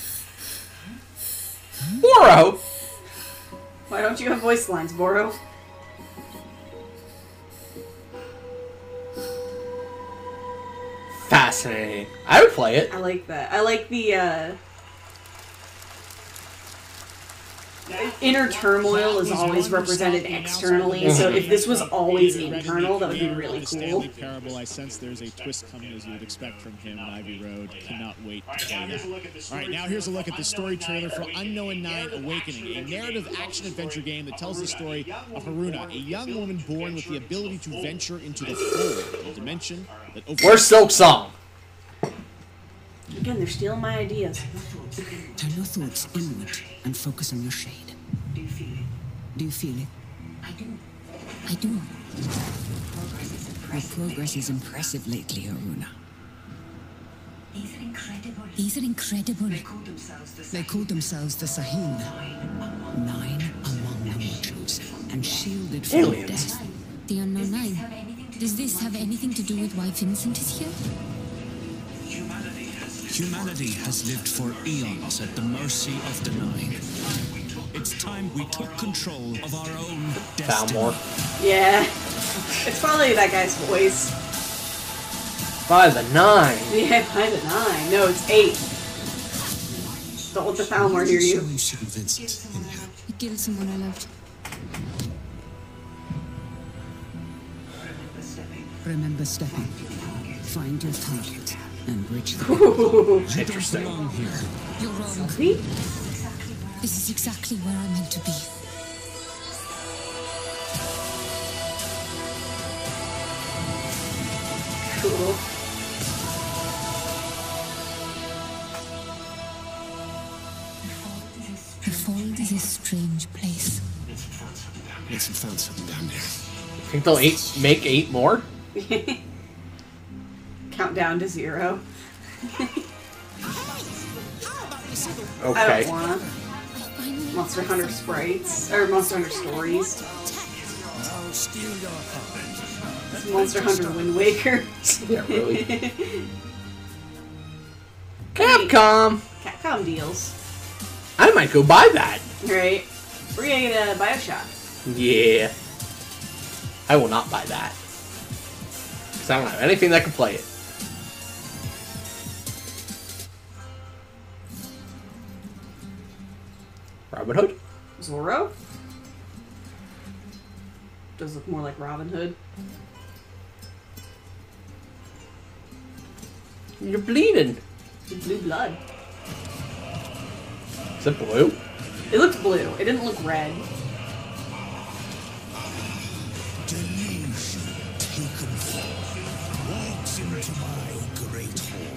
S3: Boro!
S2: Why don't you have voice lines, Boro?
S3: Fascinating. I would play it.
S2: I like that. I like the inner turmoil is always represented externally, so if this was always internal, that would be really cool.
S4: Stanley Parable, I sense there's a twist coming as you would expect from him, Ivy Road. Cannot wait to play that. Alright, now here's a look at the story trailer for Unknown 9 Awakening, a narrative action-adventure game that tells the story of Haruna, a young woman born with the ability to venture into the fold, a dimension that
S3: Where's Silk Song?
S2: Again, they're stealing my ideas.
S9: Turn your thoughts inward and focus on your shade. Do you feel it? Do you feel it? I do. I do. Your progress is impressive lately, Haruna. These are incredible. These are incredible. They call themselves the Sahin. 9 among them were chosen and shielded from death.
S14: The Unknown 9. Does this have anything to do with why Vincent is here?
S6: Humanity has lived for eons at the mercy of the Nine. It's time we took control of our own destiny.
S2: Yeah. It's probably that guy's voice.
S3: By the 9.
S2: Yeah, by the 9. No, it's 8. Don't let the Thalmor hear you.
S14: You killed someone I loved.
S9: Remember stepping. Find your target and reach the
S3: Interesting.
S14: You're wrong. This is exactly where I'm meant to be.
S2: Cool.
S14: The Fold is a strange place.
S6: Let's found something down there.
S3: Think they'll make 8 more?
S2: Count down to 0.
S3: Okay.
S2: I don't wanna. Monster Hunter sprites. Or Monster Hunter stories. It's Monster Hunter Wind Waker.
S3: Yeah, really. Capcom!
S2: Capcom deals.
S3: I might go buy that.
S2: Right. We're gonna get a Bioshock.
S3: Yeah. I will not buy that. Because I don't have anything that can play it. Robin Hood?
S2: Zorro? Does look more like Robin Hood.
S3: You're bleeding.
S2: Blue blood.
S3: Is it blue?
S2: It looked blue. It didn't look red.
S6: Delusion taken form walks into my great hall.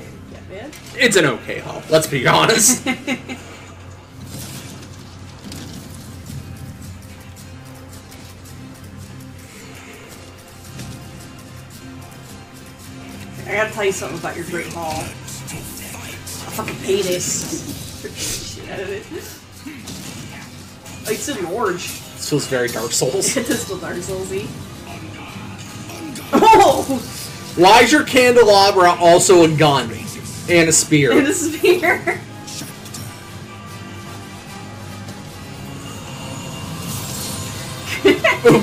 S3: It's an okay hall, let's be honest.
S2: I gotta tell you something about your Great Hall. I fucking hate it. Shit out of it. Like, it's in Orange.
S3: This feels very Dark Souls.
S2: It does feel Dark Souls-y. Oh!
S3: Why is your candelabra also a gun? And a spear?
S2: And a spear.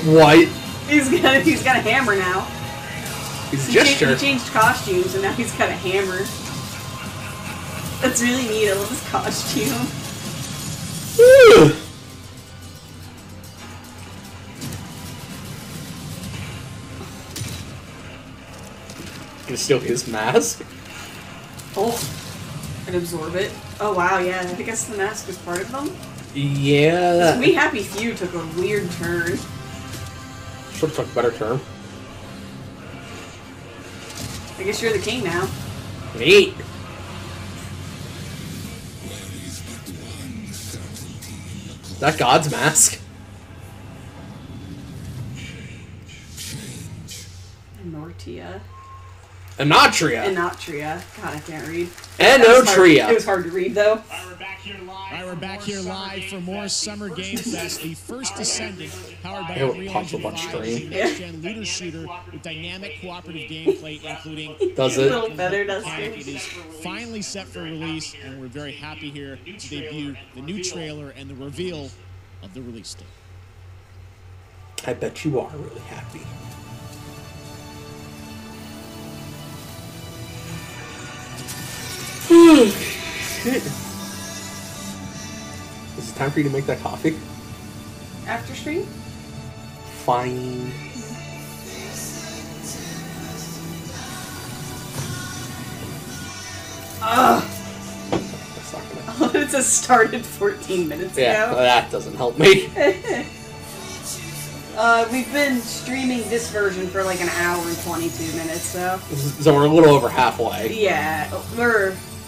S3: What?
S2: He's got a hammer now.
S3: He's a gesture.
S2: He changed costumes and now he's got a hammer. That's really neat. I love his costume.
S3: Gonna steal his mask?
S2: Oh. And absorb it. Oh wow, yeah. I guess the mask was part of them.
S3: Yeah.
S2: We Happy Few took a weird turn.
S3: Should have took a better turn.
S2: I guess you're the king now.
S3: Neat. Is that God's mask?
S2: Nortia.
S3: Anatria.
S2: Anatria. God, I can't read.
S3: Anotria.
S2: It was hard to read, though.
S4: All right, we're back here live for more Summer Game Fest. The first Descendant, powered by Unreal Engine 5, is a next-gen looter shooter with dynamic cooperative gameplay, including...
S3: Does it?
S2: A little better, doesn't it?
S4: It is finally set for release, and we're very happy here to debut the new trailer and the reveal of the release date.
S3: I bet you are really happy. Shit. Is it time for you to make that coffee?
S2: After stream?
S3: Fine.
S2: Ugh.
S3: That's not gonna...
S2: It just started 14 minutes
S3: Yeah,
S2: ago.
S3: that doesn't help me.
S2: We've been streaming this version for like an hour and 22 minutes, so...
S3: So we're a little over halfway.
S2: Yeah,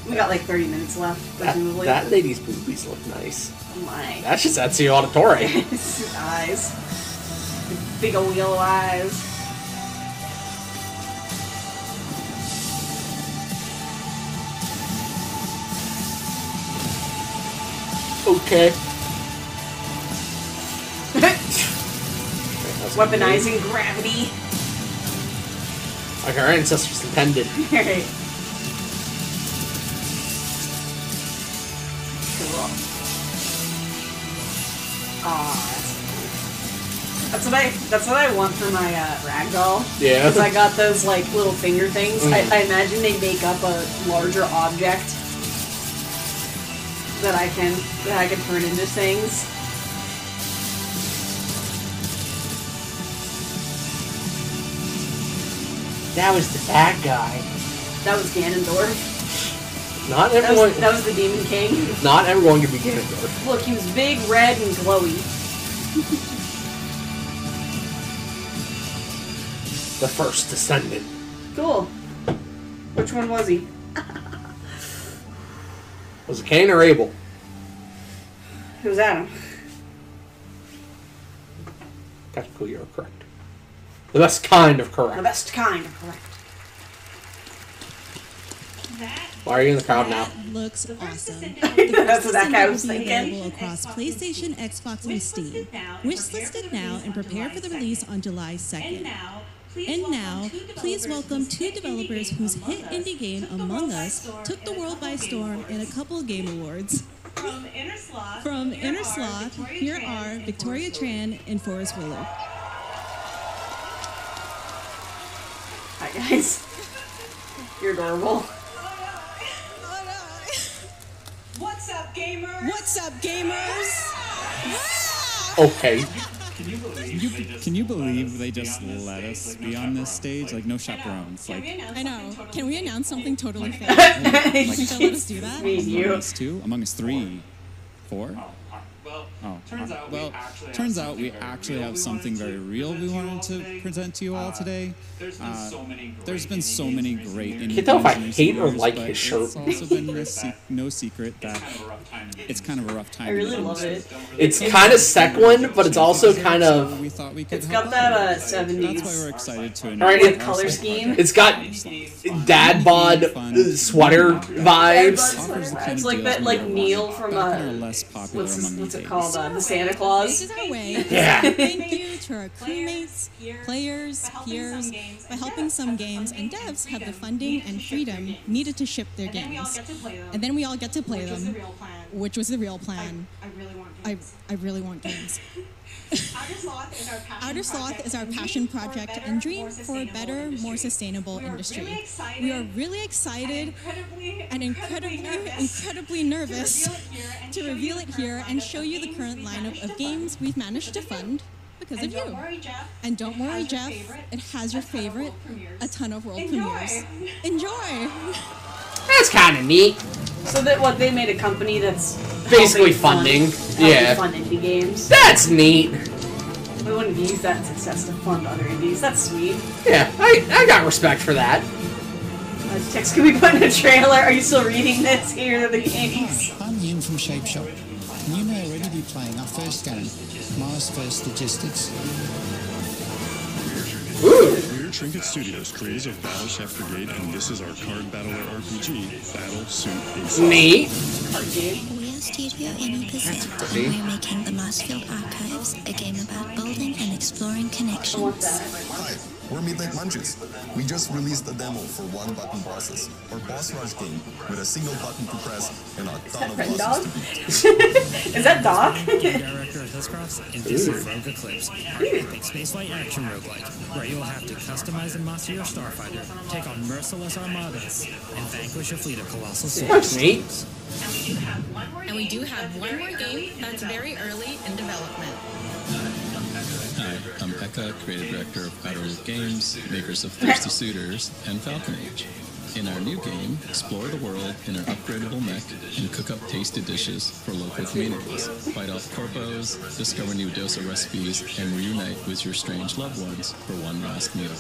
S2: we got like 30 minutes left, presumably.
S3: That lady's boobies look nice.
S2: Oh my.
S3: That's just Ezio Auditore.
S2: His eyes. Big old yellow eyes.
S3: Okay.
S2: Weaponizing gravity.
S3: Like our ancestors intended.
S2: Alright. Cool. Aw, that's what I want for my ragdoll.
S3: Yeah.
S2: Because I got those like little finger things. I imagine they make up a larger object that I can turn into things.
S3: That was the bad guy.
S2: That was Ganondorf.
S3: Not everyone.
S2: That was the Demon King.
S3: Not everyone can be Ganondorf.
S2: Look, he was big, red, and glowy.
S3: The first Descendant.
S2: Cool. Which one was he?
S3: Was it Cain or Abel?
S2: Who's Adam?
S3: Technically, you're correct. The best kind of correct.
S2: The best kind of correct.
S3: Why are you in the crowd now?
S8: Looks awesome.
S2: That's what that guy was
S8: will be
S2: thinking.
S8: available across PlayStation, Xbox, and Steam. Wishlist it now and prepare for the release on July 2nd. And now, please welcome two developers whose hit indie game, Among Us, took the world by storm in a couple of game awards. From Inner Sloth, here are Victoria Tran and Forrest Willard.
S2: Hi, guys. You're adorable.
S18: What's up, gamers?
S8: What's up, gamers?
S3: Okay.
S16: Can you believe they just let us be on this stage? Like, no chaperones. Like,
S8: I know. Can we announce something totally fake?
S16: like,
S8: They'll let us do that?
S2: Me and you.
S16: Among Us 2? Among Us 3? 4?
S11: Oh, well, turns out we actually have something very real we wanted to present to you all today. There's been so many great indie
S3: Can't tell if I
S11: games
S3: hate or
S11: recent
S3: like
S11: years,
S3: his
S11: but
S3: shirt.
S11: It's also been no secret that it's kind of a rough time.
S2: I really love it.
S3: It's kind of sequin, but it's also kind of.
S11: We thought we could
S2: It's got that 70s.
S11: That's why we're excited to
S3: Alright,
S11: announce
S2: color scheme.
S3: It's got dad bod sweater vibes.
S2: It's like that, like Neil from
S11: less popular
S2: what's it called? The Santa Claus.
S8: This is our way.
S3: Yeah.
S8: Thank you to our crewmates, players, peers, by helping some games and devs have the funding and freedom needed to ship their games. And then we all get to play them, which was the real plan. I really want games. Outer Sloth is our passion project and dream for a better, more sustainable industry. We are really excited and incredibly nervous to reveal it here and show you the current lineup of games we've managed to fund because of you. And don't worry, Jeff, it has your favorite, a ton of world premieres. Enjoy!
S3: That's kind of neat.
S2: So that what they made a company that's
S3: Basically
S2: helping
S3: funding.
S2: fund indie games.
S3: That's neat.
S2: We wouldn't have used that success to fund other indies. That's sweet.
S3: Yeah, I got respect for that.
S2: Text, can we put in a trailer? Are you still reading this? Here are the games.
S6: I'm Ian from Shape Shop, and you may already be playing our first game, Mars First Logistics.
S19: We're Trinket Studios, creators of Battle Chef Brigade, and this is our card battler RPG, Battle Suit Ace.
S3: Neat.
S20: We are Studio Innocent, and we're making the Marsfield Archives, a game about building and exploring connections.
S21: Hi, we're Midnight Munches. We just released a demo for One Button Bosses, or boss rush game with a single button to press and a ton of bosses to beat.
S2: Is that Doc?
S22: Game director of Hillscrofts and DC Rogue Eclipse, our epic spaceflight action roguelike, where you'll have to customize and master your starfighter, take on merciless armadas, and vanquish a fleet of colossal
S3: That's
S22: ships.
S3: neat.
S23: And we do have one more game that's very early in development.
S24: Hi, I'm Pekka, creative director of Outer Loop Games, makers of Thirsty Suitors and Falcon Age. In our new game, explore the world in an upgradable mech and cook up tasty dishes for local communities. Fight off corpos, discover new dosa recipes, and reunite with your strange loved ones for one last meal.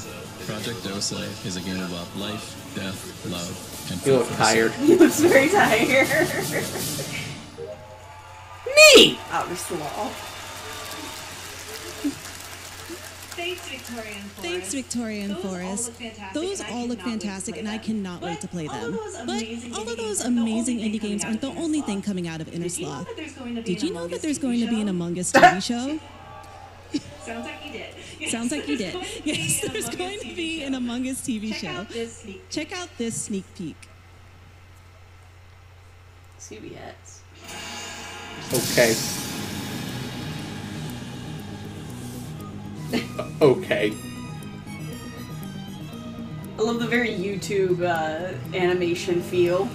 S24: Project Dosa is a game about life, death, love, and
S3: You look tired.
S2: He looks very tired.
S3: Neat!
S2: Outer Sloth.
S8: Thanks, Victoria and Forest. Those all look fantastic, and I cannot wait to play them. But all of those amazing indie games aren't the only thing coming out of Inner Sloth. Did you know that there's going to be an Among Us TV show?
S18: Sounds like you did.
S8: Sounds like you did. Yes, there's going to be an Among Us TV show. Check out this sneak peek.
S2: CBS.
S3: Okay. Okay.
S2: I love the very YouTube animation feel.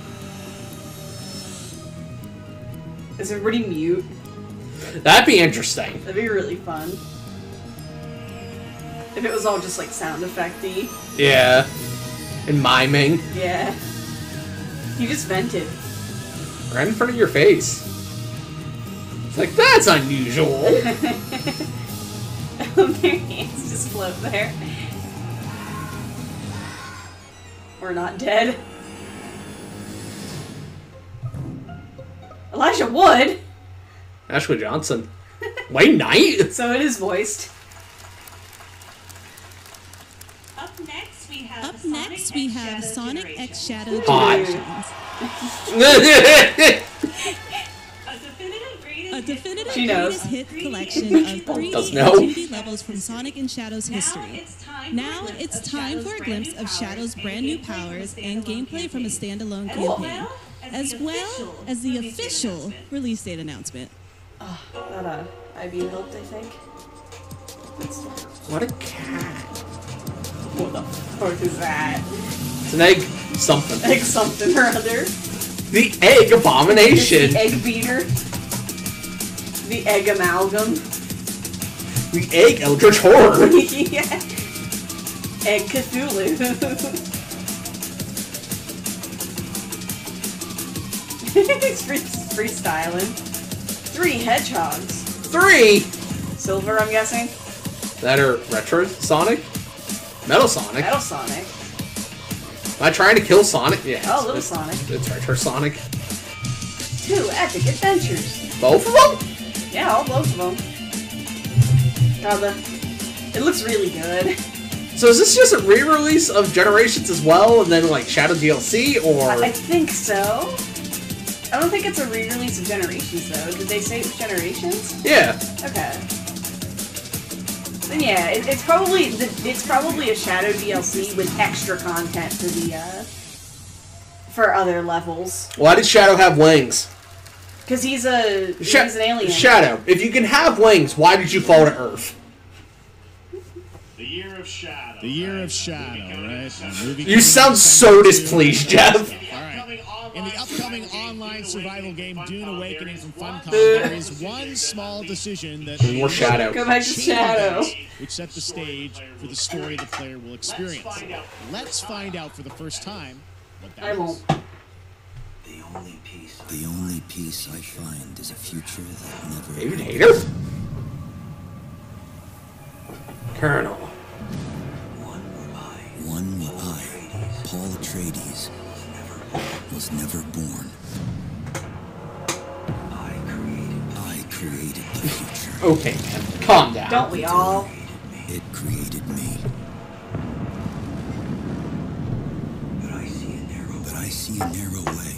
S2: Is everybody mute?
S3: That'd be interesting.
S2: That'd be really fun. If it was all just like sound effect-y.
S3: Yeah. And miming.
S2: Yeah. You just vented.
S3: Right in front of your face. It's like, that's unusual.
S2: Their hands just float there. We're not dead. Elijah Wood?
S3: Ashley Johnson. Wayne Knight?
S2: So it is voiced.
S18: Up next,
S8: We have Sonic X Shadow
S3: Hot.
S8: Generations. A definitive
S2: She knows.
S8: greatest hit collection of 3
S3: Does know.
S8: activity levels from Sonic and Shadow's history. Now it's time for a glimpse of Shadow's brand new powers and gameplay from a standalone campaign, as well as the official release date announcement.
S2: That IB helped, I think.
S3: What a cat.
S2: What the fuck is that?
S3: It's an egg something.
S2: Egg something or other.
S3: The egg abomination.
S2: The egg beater. The egg amalgam.
S3: The egg eldritch horror.
S2: Yeah. Egg Cthulhu. He's freestyling. 3 hedgehogs.
S3: 3.
S2: Silver, I'm guessing.
S3: That are Retro Sonic? Metal Sonic?
S2: Metal Sonic.
S3: Am I trying to kill Sonic? Yeah.
S2: Oh, Little Sonic.
S3: It's Retro Sonic.
S2: 2 epic adventures.
S3: Both of them?
S2: Yeah, both of them. God, it looks really good.
S3: So is this just a re-release of Generations as well, and then like Shadow DLC, or?
S2: I think so. I don't think it's a re-release of Generations though. Did they say it was Generations?
S3: Yeah.
S2: Okay. Then yeah, it's probably a Shadow DLC with extra content for the for other levels.
S3: Why did Shadow have wings?
S2: Because he's an alien.
S3: Shadow, if you can have wings, why did you fall to Earth?
S4: The Year of Shadow. The Year of Shadow, right?
S3: You sound so displeased, Jeff.
S4: All right. In the upcoming online survival game Dune Awakening from Funcom, there is one small decision that
S3: More Shadow.
S2: Go back to Shadow.
S4: Which set the stage for the story the player will experience. Let's find out for the first time what that is.
S6: The only peace I find is a future that never...
S3: David Hayter? Colonel.
S6: One where I, Paul Atreides, was never born. I created the future.
S3: Okay, man. Calm down.
S2: Don't we all?
S6: It created me. But I see a narrow way.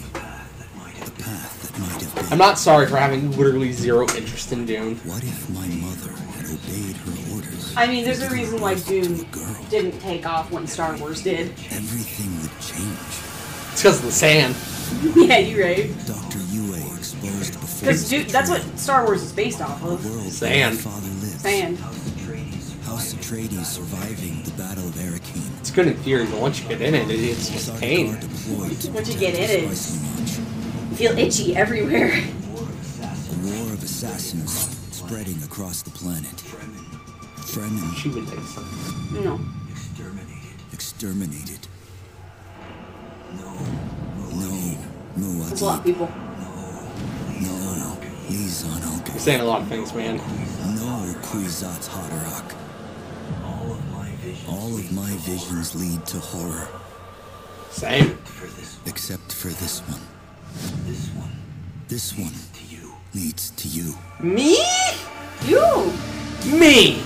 S6: The path that might have been...
S3: I'm not sorry for having literally zero interest in Dune.
S6: What if my mother had obeyed her orders?
S2: I mean, there's a reason why Dune didn't take off when Star Wars did.
S6: Everything would change.
S3: It's because of the sand.
S2: Yeah, you're right.
S6: Dr. Yue exposed before...
S2: Because that's what Star Wars is based off of.
S3: Sand.
S2: Sand.
S6: House Atreides surviving the Battle of Arrakeen.
S3: It's good in theory, but once you get in it, it's just pain.
S2: Once you get in it, you feel itchy everywhere.
S6: A war of assassins spreading across the planet. Fremen.
S3: She would think so.
S2: No.
S6: Exterminated. No,
S2: That's a lot of people.
S6: No, Lizan
S3: You're saying a lot of things, man.
S6: No, Kwisatz Haderach. All of my visions lead to horror.
S3: Same.
S6: Except for this one. This one leads to you.
S3: Me?
S2: You.
S3: Me.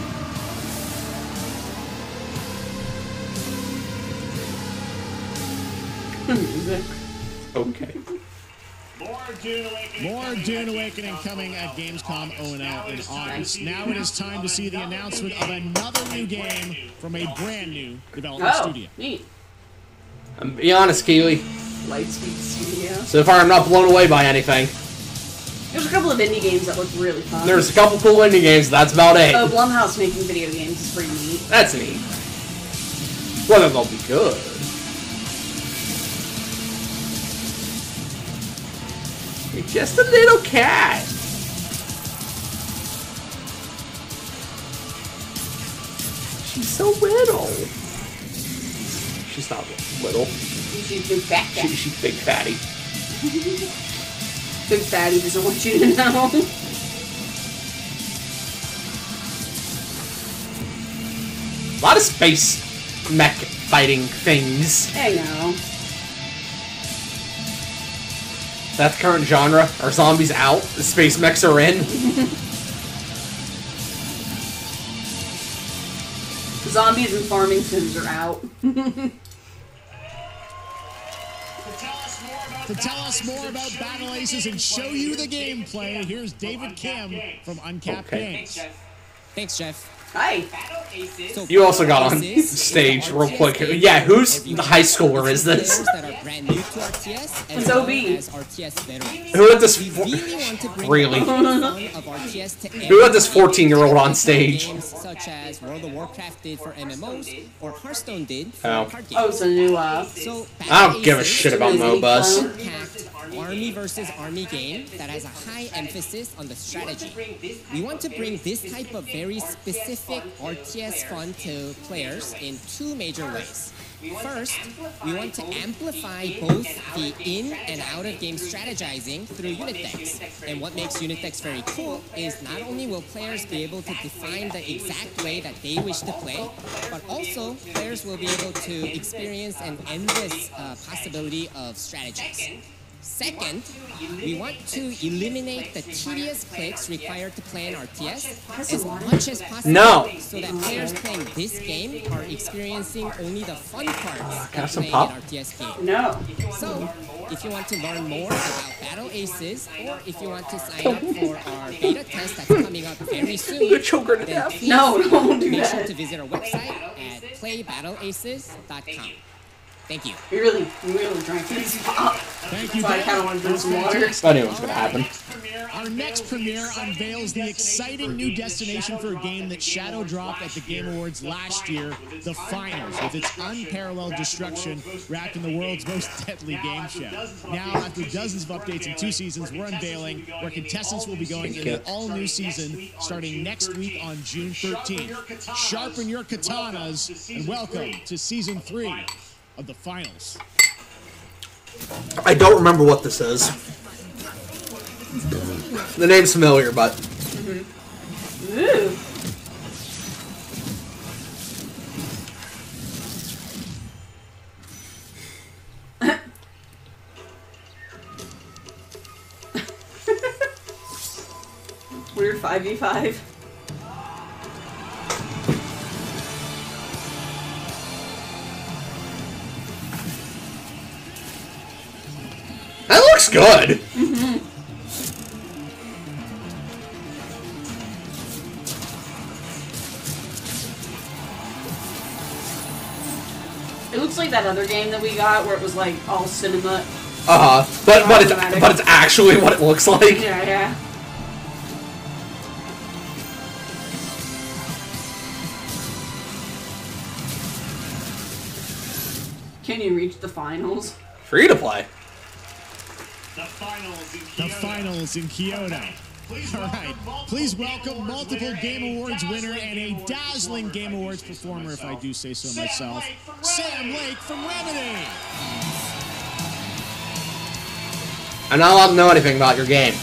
S3: Okay.
S4: More Dune Awakening coming at Gamescom O&L in August. Now it is time to see the announcement of another new game from a brand new development studio.
S2: Neat.
S3: Be honest, Keely.
S2: Lightspeed Studio.
S3: So far, I'm not blown away by anything.
S2: There's a couple of indie games that look really fun.
S3: There's a couple cool indie games, that's about it.
S2: Oh, Blumhouse making video games is pretty neat.
S3: That's neat. Whether they'll be good. You're just a little cat. She's so little. She's not little.
S2: She's big fat cat.
S3: She's big fatty.
S2: Big fatty doesn't want you to know.
S3: A lot of space mech fighting things.
S2: I know.
S3: That's the current genre. Are zombies out? The space mechs are in.
S2: Zombies and farming sims are out.
S4: To tell us more about Battle Aces and show you the gameplay, here's David Kim from Uncapped Games.
S1: Thanks, Jeff.
S2: Hi.
S3: You also got on stage real quick. Yeah, whose high schooler is this?
S2: It's OB.
S3: Who let this... Really? Who let this 14-year-old on stage?
S1: Such as World of Warcraft did for MMOs, or Hearthstone did for
S3: Oh.
S1: card games.
S2: Oh, it's a new,
S3: I don't give a shit about MOBAs.
S1: Army versus army game that has a high emphasis on the strategy. We want to bring this type of very specific specific RTS fun to players in two major ways. First, we want to amplify both the in and out of game strategizing through unit decks. And what makes unit decks very cool is not only will players be able to define the exact way that they wish to play, but also players will be able to experience an endless possibility of strategies. Second, we want to eliminate the tedious clicks required to play an RTS as much as possible, so that players playing this game are experiencing only the fun parts of playing an RTS game.
S2: No.
S1: So, if you want to learn more about Battle Aces, or if you want to sign up for our beta test that's coming up very soon, then please make sure to visit our website at playbattleaces.com. Thank you.
S2: We really drank this pop.
S4: Thank you.
S2: So I kind of want to drink some water.
S3: I knew it was going to happen.
S4: Our next premiere unveils the exciting new destination for a game that shadow dropped at the Game Awards last year, the finals, with its unparalleled destruction wrapped in the world's most deadly game show. Now, after dozens of updates in 2 seasons, we're unveiling where contestants will be going in an all-new season starting next week on June 13th. Sharpen your katanas, and welcome to Season 3 of the finals.
S3: I don't remember what this is. The name's familiar, but...
S2: Ooh. Weird 5v5.
S3: That looks good.
S2: It looks like that other game that we got where it was like all cinema.
S3: But it's actually what it looks like.
S2: Yeah. Can you reach the finals?
S3: Free to play.
S4: The finals in Kyoto. All right, please welcome multiple Game Awards winner and a dazzling Game Awards performer, if I do say so myself, Sam Lake from Remedy.
S3: I'm not allowed to know anything about your game.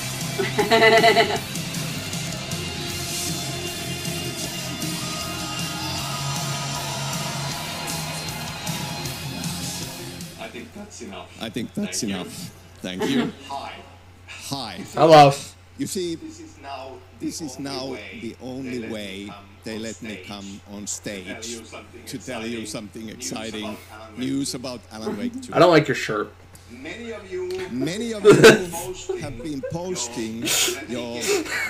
S5: I think that's enough.
S11: I think that's enough. Thank you. Hi.
S3: Hello.
S11: You see, this is now the only way they let me come on stage to tell you something exciting news about Alan Wake 2.
S3: I don't like your shirt.
S11: Many of you have been posting your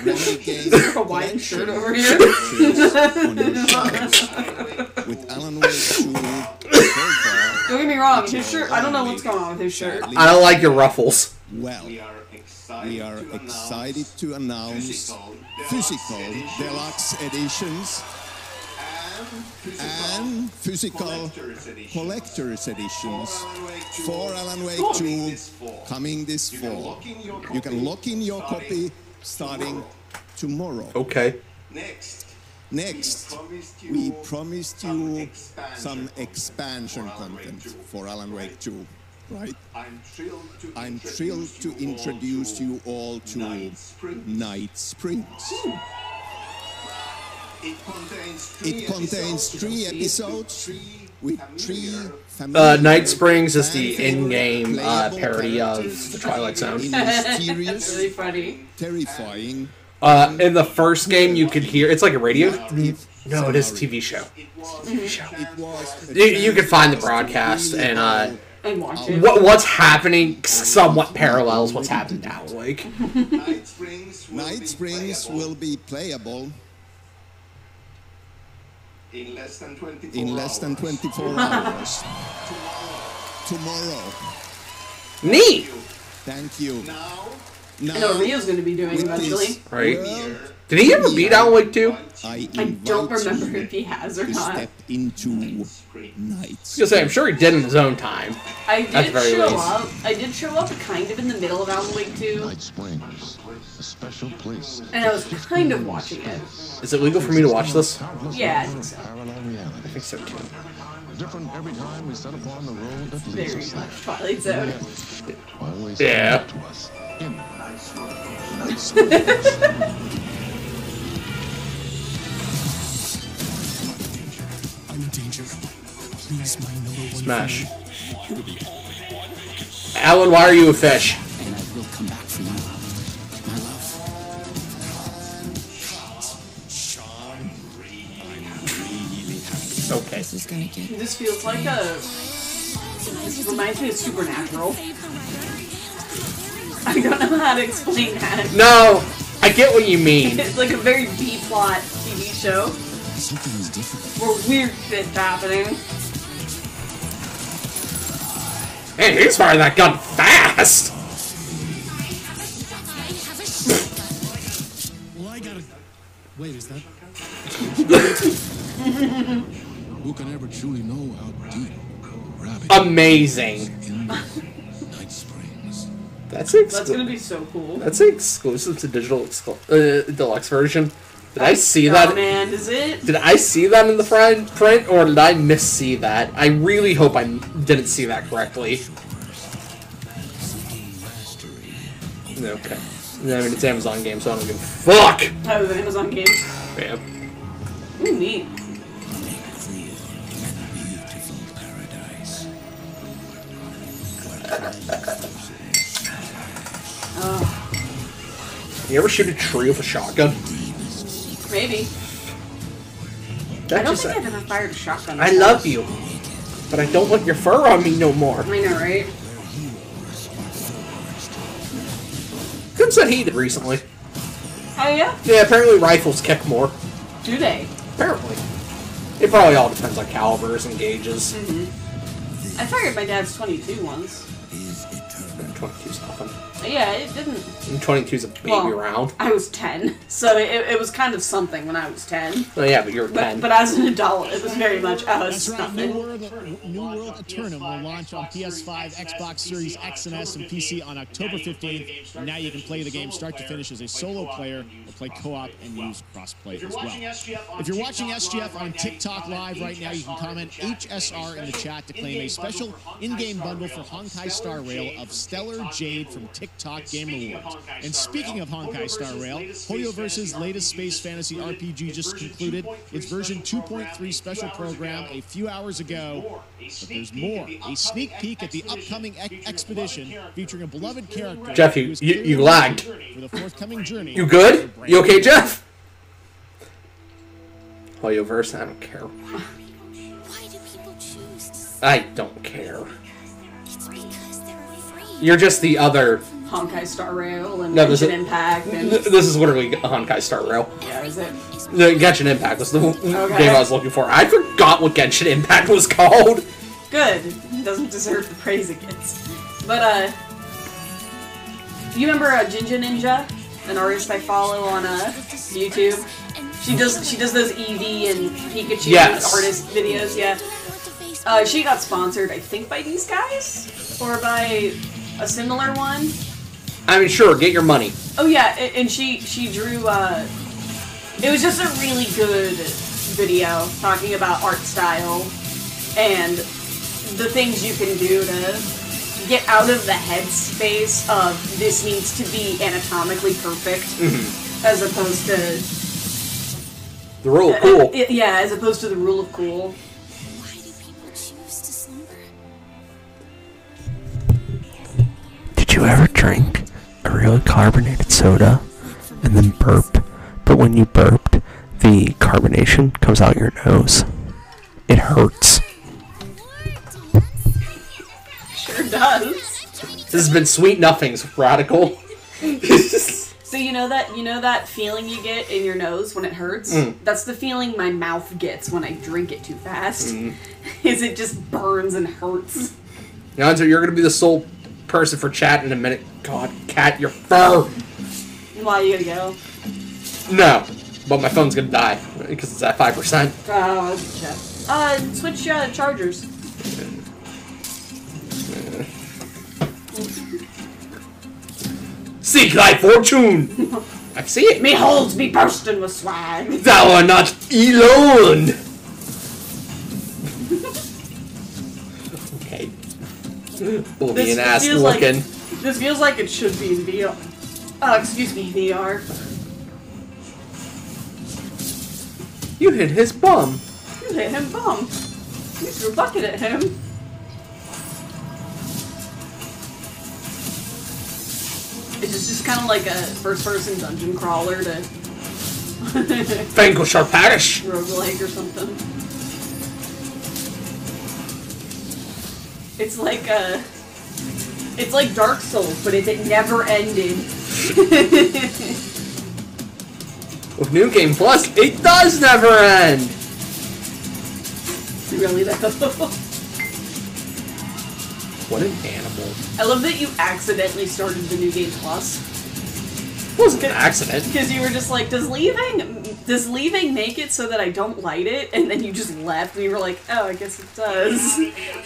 S11: Remedy game
S2: Hawaiian shirt over here
S11: on your shows with Alan Wake 2 profile.
S2: Don't get me wrong, his shirt, I don't know what's going on with his shirt.
S3: I don't like your ruffles.
S11: Well, we are excited to announce physical deluxe editions and physical collector's editions for Alan Wake 2 coming this fall. You can lock in your copy starting tomorrow.
S3: Okay.
S11: Next, we promised you some expansion content for Alan Wake 2. Right? I'm thrilled to introduce you all to Night Springs. It contains 3 episodes with 3 familiar
S3: Night Springs is the in-game parody of the Twilight Zone.
S11: mysterious,
S2: really funny,
S11: terrifying.
S3: In the first game, you could hear it's like a radio. No, it is a TV show. TV show. You could find the broadcast and
S2: watch it.
S3: What's happening somewhat parallels what's happened now. Like
S11: Night Springs will be playable
S5: in less than 24
S11: hours. Tomorrow.
S3: Neat.
S11: Thank you.
S2: I know Rio's going to be doing eventually.
S3: Right. Did he ever beat Alan Wake 2?
S2: I don't remember if he has or not.
S11: Step into night.
S3: I was gonna say, I'm sure he did in his own time.
S2: I did show up kind of in the middle of Alan Wake 2.
S7: Night Springs, a special place.
S2: And I was kind of watching it.
S3: Is it legal for me to watch this?
S2: Yeah, I think so.
S3: I think so too.
S7: Different every time we set upon the road that
S2: Very
S7: leads us.
S2: much Twilight Zone.
S7: Always
S3: Yeah.
S7: to us in Night Springs.
S4: I'm in danger. Please, my number one
S3: Smash.
S4: fan. You're the only one who can
S3: Alan, why are you a fish?
S6: And I will come back for you, my love.
S4: Sean, I'm really happy.
S3: Okay.
S14: This is gonna get.
S2: This feels like a. This reminds me of Supernatural. I don't know how to explain that.
S3: No, I get what you mean.
S2: It's like a very B-plot TV show.
S6: Something is different.
S2: Where weird shit's happening.
S3: Man, he's firing that gun fast.
S4: Well, I gotta. Wait, is that?
S7: Who can ever truly know how deep rabbit
S3: Amazing.
S7: in Night Springs?
S3: That's
S2: gonna be so cool.
S3: That's exclusive to digital deluxe version. Did I see that?
S2: Oh man, is it?
S3: Did I see that in the print, or did I miss-see that? I really hope I didn't see that correctly. Okay. I mean, it's Amazon game, so I don't give a fuck!
S2: Oh, it was an Amazon game.
S3: Yeah.
S2: Ooh, neat.
S3: You ever shoot a tree with a shotgun?
S2: Maybe. I don't think I've ever fired a shotgun
S3: I
S2: before.
S3: love you, but I don't want your fur on me no more.
S2: I know, right?
S3: Good said he did recently.
S2: Oh, yeah?
S3: Yeah, apparently rifles kick more.
S2: Do they?
S3: Apparently. It probably all depends on calibers and gauges.
S2: Mm-hmm. I fired my dad's 22 once.
S3: 22's nothing.
S2: Yeah, it didn't.
S3: And 22's a baby round.
S2: I was 10, so it was kind of something when I was 10.
S3: Oh yeah, but you're 10.
S2: But as an adult, it was very much, oh,
S4: That's
S2: it's
S4: right.
S2: nothing.
S4: New World Eternum will launch on PS5, Xbox Series X and S, and PC on October 15th. And now you can play the game start to finish as a solo player or play co-op and use cross-play as well. If you're watching SGF on TikTok Live right now, you can comment HSR in the chat to claim a special in-game bundle for Honkai Star Rail of Stellar Jade from TikTok Game Awards. And speaking of Honkai Star Rail, Hoyoverse's latest space fantasy RPG just concluded its version 2.3 special program a few hours ago. But there's more. A sneak peek at the upcoming expedition featuring a beloved character.
S3: Jeff, you lagged.
S4: For the forthcoming journey.
S3: You good? You okay, Jeff? Hoyoverse, I don't care.
S20: Why do people choose to
S3: I don't care. You're just the other.
S2: Honkai Star Rail and
S3: No, this
S2: Genshin
S3: is-
S2: Impact and...
S3: This is literally a Honkai Star Rail.
S2: Yeah, is it?
S3: The Genshin Impact was the
S2: Okay.
S3: game I was looking for. I forgot what Genshin Impact was called.
S2: Good. It doesn't deserve the praise it gets. But, you remember Jinja Ninja? An artist I follow on, YouTube? She does those Eevee and Pikachu
S3: Yes.
S2: artist videos, yeah. She got sponsored, I think, by these guys? Or by a similar one?
S3: I mean, sure, get your money.
S2: Oh yeah, and she drew, it was just a really good video talking about art style and the things you can do to get out of the headspace of this needs to be anatomically perfect as opposed to...
S3: The rule of cool.
S2: Yeah, as opposed to the rule of cool.
S3: Did you ever drink a really carbonated soda and then burp, but when you burped, the carbonation comes out your nose? It hurts.
S2: Sure does.
S3: This has been Sweet Nothings, Radical.
S2: So you know that feeling you get in your nose when it hurts? That's the feeling my mouth gets when I drink it too fast. Is it just burns and hurts.
S3: Now, you're going to be the sole person for chat in a minute. God, Cat, your fur!
S2: Why you gotta go?
S3: No, but my phone's gonna die because it's at 5%.
S2: Oh, switch chargers.
S3: Seek thy fortune! I see it.
S2: Me holds me bursting with swag.
S3: Thou art not alone! Okay. Boolean ass looking.
S2: This feels like it should be in VR. Oh, excuse me, VR.
S3: You hit his bum.
S2: You hit him bum. You threw a bucket at him. It's just kind of like a first-person dungeon crawler to
S3: Vanquish our parish.
S2: roguelike or something. It's like Dark Souls, but if it never ended.
S3: With New Game Plus, it does never end.
S2: Really though.
S3: What an animal.
S2: I love that you accidentally started the New Game Plus.
S3: It wasn't an accident.
S2: Because you were just like, does leaving make it so that I don't light it? And then you just left, and you were like, oh, I guess it does.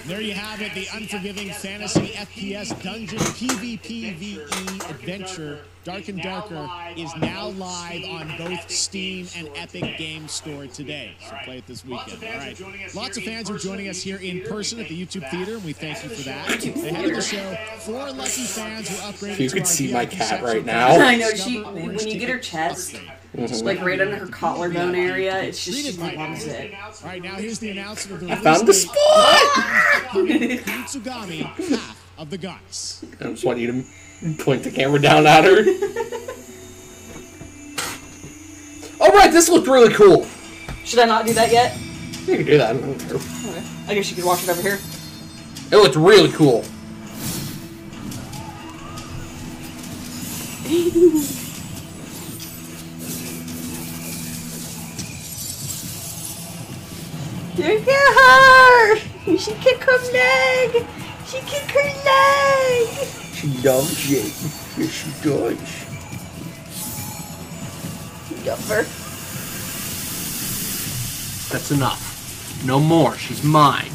S4: There you have it, the unforgiving fantasy FPS dungeon PvPvE adventure. Dark and Darker is now live on both Steam and Epic Games Store today. So play it this weekend. All right. Lots of fans are joining us here in person at the YouTube Theater, and we thank you for that. Ahead of the show, 4 lucky fans were upgraded.
S3: You can see my cat right now.
S2: I know, when you get her chest, like right under her collarbone area, it's just, she loves it.
S4: All right, now here's the announcement of the
S3: I found the spot!
S4: Utsugami, half of the guns.
S3: I just want you to point the camera down at her. Alright, this looked really cool.
S2: Should I not do that yet?
S3: You can do that. I don't care.
S2: Okay. I guess you could watch it over here.
S3: It looked really cool.
S2: Look at her! She kicked her leg! She kicked her leg!
S3: She loves it. Yes, she does.
S2: Love her.
S3: That's enough. No more. She's mine.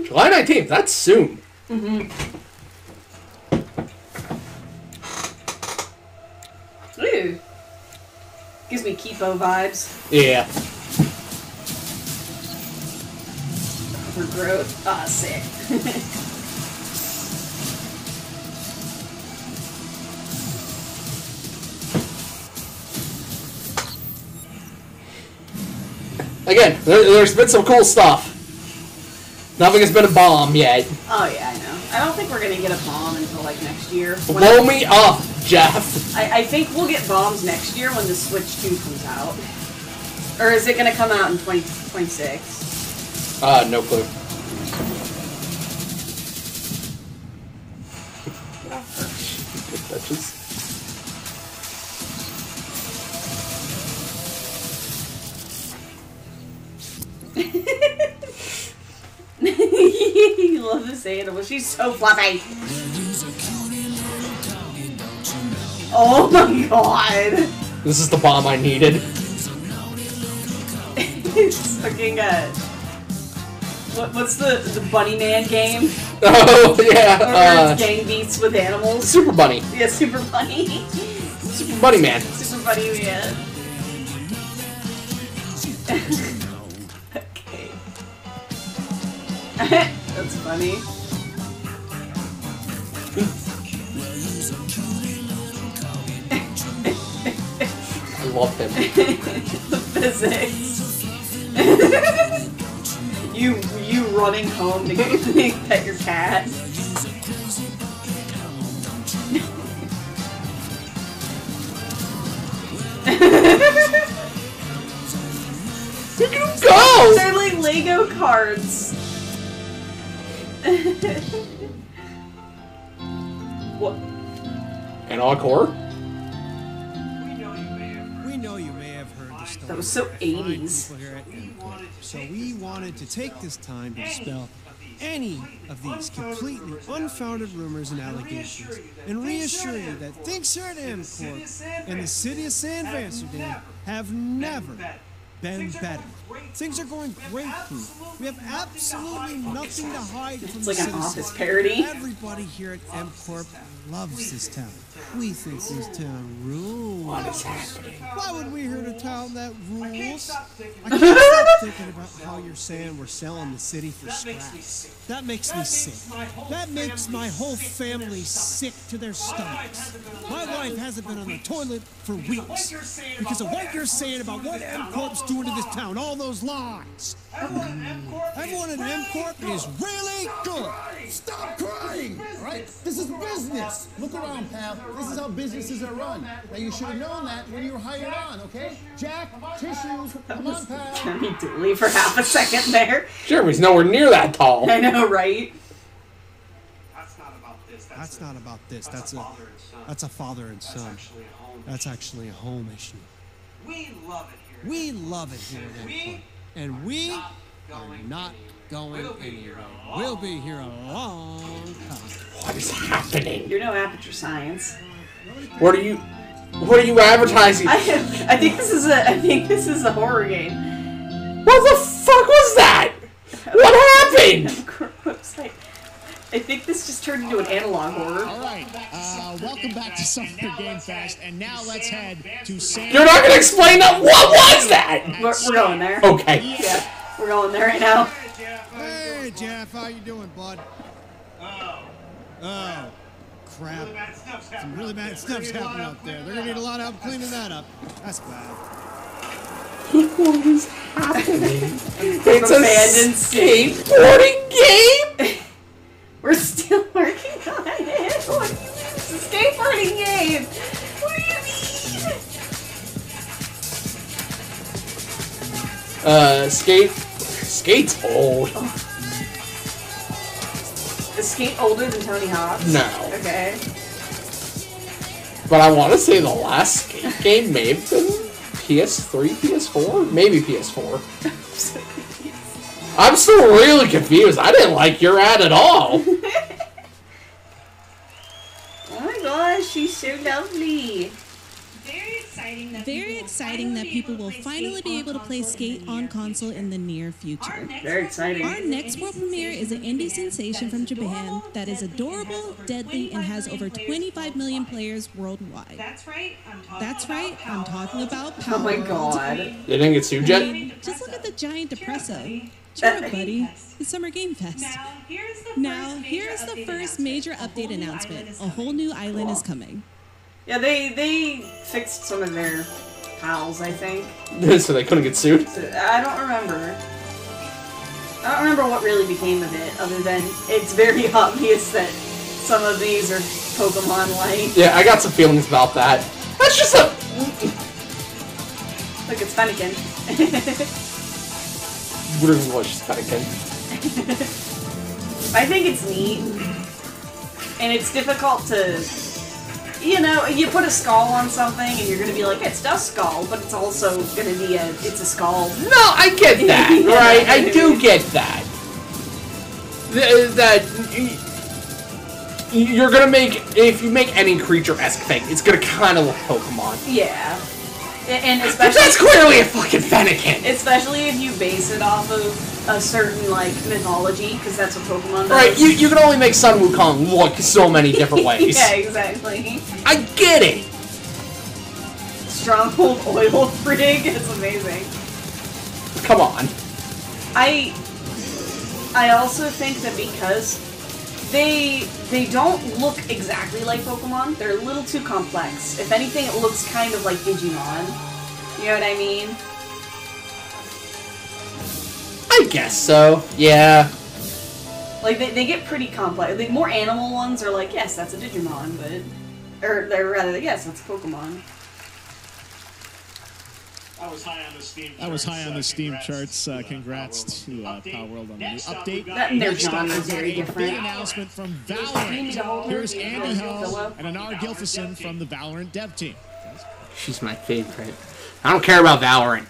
S3: July 19th. That's soon.
S2: Mm-hmm. Ooh. Gives me Kipo vibes.
S3: Yeah.
S2: For growth. Ah, sick.
S3: Again, there's been some cool stuff. Nothing has been a bomb yet.
S2: Oh yeah, I know. I don't think we're gonna get a bomb until like next year.
S3: Blow me up, Jeff.
S2: I think we'll get bombs next year when the Switch 2 comes out. Or is it gonna come out in 2026?
S3: No clue.
S2: Get off her.
S3: Good touches.
S2: You love this animal. She's so fluffy. Oh my god.
S3: This is the bomb I needed.
S2: It's fucking what's the Bunny Man game?
S3: Oh yeah.
S2: Where it's gang beats with animals.
S3: Super Bunny.
S2: Yeah, Super Bunny.
S3: Super Bunny Man.
S2: Super Bunny Man. Okay. That's funny.
S3: I love him.
S2: Physics. you running home to pet your cat.
S3: Look at him go!
S2: They're like Lego cards. What?
S3: Analog horror?
S2: That was so 80s.
S10: So we wanted to take this time to dispel any of these completely unfounded rumors and allegations and reassure you that things here at M-Corp and the city of San Amsterdam have never been better. Things are going great here. We have absolutely nothing to hide from the
S2: like an
S10: citizens.
S2: Office parody.
S10: Everybody here at M-Corp loves this town. We think this town rules. What is happening? Why would we here in a town that rules? I can't stop thinking about how you're saying we're selling the city for scraps. That makes me sick. That makes my whole family sick to their stomachs. My wife hasn't been on the toilet for weeks because of what you're saying about what M-Corp's doing to this town. All those lies. Everyone at M-Corp is really good.
S12: Stop crying, all right? This is business. Look around, pal. This is how businesses are run. Now, you should have known that when you were hired on, okay? Jack, tissues, come on, pal.
S2: Jeremy Dooley for half a second there.
S3: Jeremy's nowhere near that tall.
S2: I know, right?
S10: That's not about this. That's a father and son. That's actually a home issue.
S13: We love it here.
S10: We love it here at M-Corp. And we are not going anywhere. We'll be here a long time.
S3: What is happening?
S2: You're no Aperture Science.
S3: What are you advertising?
S2: I think this is a horror game.
S3: What the fuck was that? What happened?
S2: Website. I think this just turned into an analog horror.
S4: All right, welcome back to Summer Game Fest, and now let's head to San.
S3: You're not gonna explain that. What was that?
S2: We're going there.
S3: Okay.
S2: Yeah, we're going there right now.
S10: Hey, Jeff, how you doing, bud? Oh, crap. Some really bad stuff's happening up there. They're gonna need a lot of help cleaning that up. That's bad.
S3: What is happening? It's
S2: Abandoned
S3: skateboarding game?
S2: We're still working on it. What do you mean? It's a skateboarding game. What do you mean?
S3: Skate's old.
S2: Is Skate older than Tony Hawk's?
S3: No.
S2: Okay.
S3: But I want to say the last Skate game may have been PS3, PS4? Maybe PS4. I'm still really confused. I didn't like your ad at all.
S2: Oh my gosh, she's so lovely.
S8: Very exciting that people will finally be able to play Skate on console in the near future.
S2: Very exciting.
S8: Our next world premiere is an indie sensation from Japan that is adorable, deadly, and has over 25 million players worldwide.
S18: That's right.
S8: I'm talking about Power
S2: Oh my
S8: World.
S2: god.
S3: They didn't get sued yet?
S8: I mean, just look at the giant depresso. Cheer up, buddy. It's Summer Game Fest. Now, here's the first major update announcement. A whole new island is coming.
S2: Yeah, they fixed some of their pals, I think.
S3: So they couldn't get sued?
S2: I don't remember. I don't remember what really became of it, other than it's very obvious that some of these are Pokemon-like.
S3: Yeah, I got some feelings about that. That's just a...
S2: Look, it's Fennekin.
S3: Literally was just Fennekin.
S2: I think it's neat. And it's difficult to... You know, you put a skull on something and you're gonna be like, it's a skull, but it's also gonna be it's a skull.
S3: No, I get that,
S2: Yeah.
S3: right? I do get that. That you're gonna make, if you make any creature-esque thing, it's gonna kind of look Pokemon.
S2: Yeah. And
S3: But
S2: especially...
S3: that's clearly a fucking Fennekin!
S2: Especially if you base it off of a certain, like, mythology, because that's what Pokemon does.
S3: Right, you can only make Sun Wukong look so many different ways.
S2: Yeah, exactly.
S3: I get it!
S2: Stronghold Oil Frig, it's amazing.
S3: Come on.
S2: I also think that because they don't look exactly like Pokemon, they're a little too complex. If anything, it looks kind of like Digimon. You know what I mean?
S3: I guess so, yeah.
S2: Like, they get pretty complex. The more animal ones are like, yes, that's a Digimon, but... Or, they're rather, yes, that's a Pokemon.
S13: That was high on the Steam charts.
S4: That was high on the Steam charts. Congrats to Power World on the new update.
S2: That and their
S4: Next up,
S2: genre
S4: we've
S2: is
S4: got
S2: very
S4: a
S2: different.
S4: big announcement from Valorant. Here's Andy Ho and Anar Gilfison from the Valorant dev team.
S3: She's my favorite. I don't care about Valorant.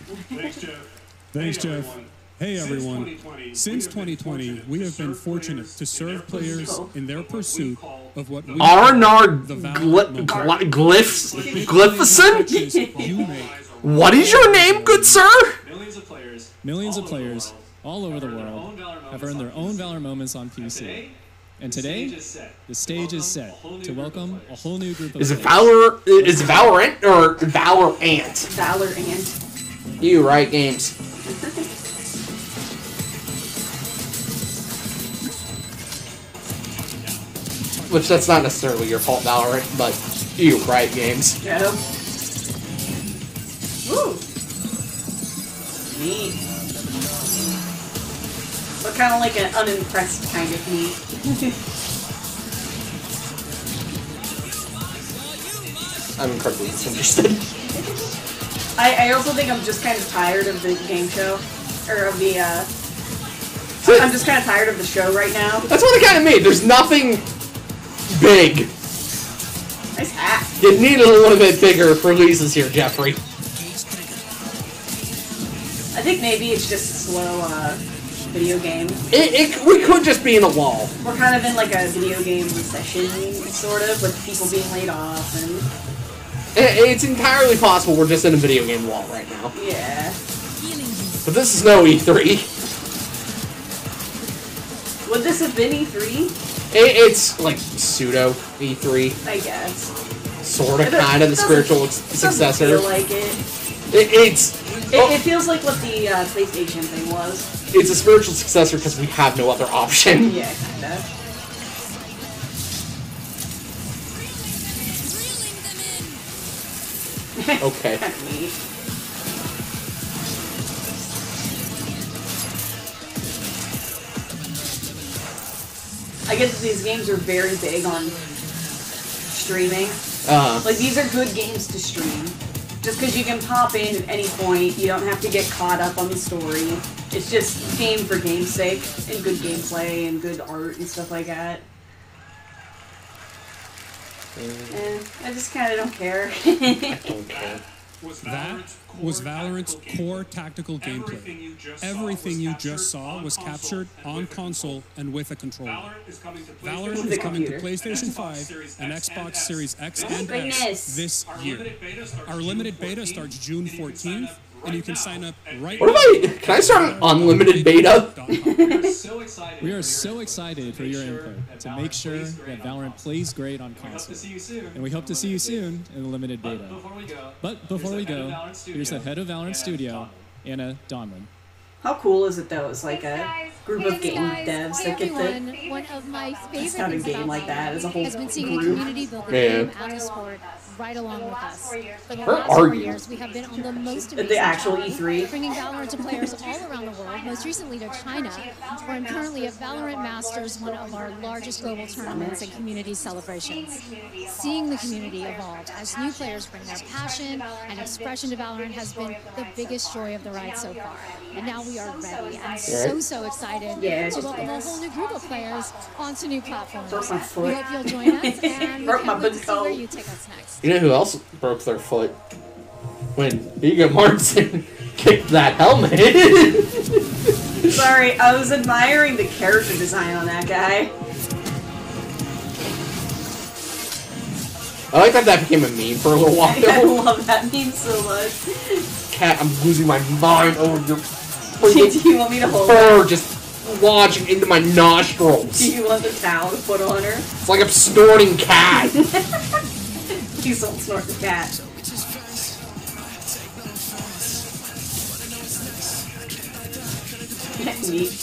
S19: Thanks, Jeff. Hey, everyone. Since 2020, we have been fortunate to serve players in their pursuit of what we
S3: Arnar Glyphison? What is your name, good sir?
S9: Millions of players all over the world have earned their own Valor moments on PC. And today, the stage is set to welcome a whole new group of
S3: Is it
S9: players.
S3: Is Valorant or Valorant?
S2: Valorant.
S3: You right games. Which that's not necessarily your fault, Valorant, but you right games.
S2: Yeah. Ooh. Neat. But kind of like an unimpressed kind of neat.
S3: I'm incredibly disinterested.
S2: I also think I'm just kind of tired of the game show. Or of the, I'm just kind of tired of the show right now.
S3: That's what it kind of made. There's nothing big.
S2: Nice hat.
S3: You need a little bit bigger for releases here, Jeffrey.
S2: I think maybe it's just a slow, video game.
S3: We could just be in a lull.
S2: We're kind of in like a video game recession, sort of, with people being laid off and...
S3: It's entirely possible we're just in a video game wall right now.
S2: Yeah.
S3: But this is no E3.
S2: Would this have been E3?
S3: It's like pseudo E3.
S2: I guess.
S3: Sort of, kind of the spiritual successor.
S2: It doesn't feel like it. It feels like what the PlayStation thing was.
S3: It's a spiritual successor because we have no other option.
S2: Yeah, kinda.
S3: Okay.
S2: Neat. I guess these games are very big on streaming. Like, these are good games to stream. Just because you can pop in at any point, you don't have to get caught up on the story. It's just game for game's sake, and good gameplay, and good art, and stuff like that. I just kind of don't care.
S3: I don't care.
S19: That was Valorant's core tactical gameplay. Everything you just saw was captured on console and with a controller. Valorant is coming to PlayStation 5 and Xbox Series X and S this year. Our limited beta starts June 14th, and you can sign up right now.
S3: Can I start an unlimited beta?
S9: We are so excited for your input to make sure that Valorant plays great on console. And we hope to see you soon in the limited beta. But before we go, here's the head of Valorant Studio, Anna Donlin.
S2: How cool is it though? It's like a group of game devs that get the
S15: one of my favorite
S2: kind of
S15: things
S2: game like that as a whole
S15: has been seeing
S2: group.
S15: the community build the game and the sport right along with us. For the
S2: Where
S15: last
S2: are
S15: 4
S2: you?
S15: years, we have been on the most
S2: At the
S15: amazing
S2: actual
S15: journey,
S2: E3?
S15: bringing Valorant to players all around the world, most recently to China, where I'm currently at Valorant Masters, one of our largest global tournaments and community celebrations. Seeing the community evolve as new players bring their passion and expression to Valorant has been the biggest joy of the ride so far. And now we are ready and so excited to welcome a whole new group of players onto new platforms.
S2: Broke my foot.
S15: We hope you'll join us, and we
S2: Broke my
S15: can't wait to see
S2: toe.
S15: where you take us next.
S3: You know who else broke their foot? When Viggo Mortensen kicked that helmet.
S2: Sorry, I was admiring the character design on that guy.
S3: I like that became a meme for a little while.
S2: I love that meme so much.
S3: Cat, I'm losing my mind over your
S2: Do you want me to hold
S3: fur
S2: it?
S3: just lodging into my nostrils.
S2: Do you want the towel to put on her?
S3: It's like I'm snorting cat.
S2: Please don't snort the cat. Neat.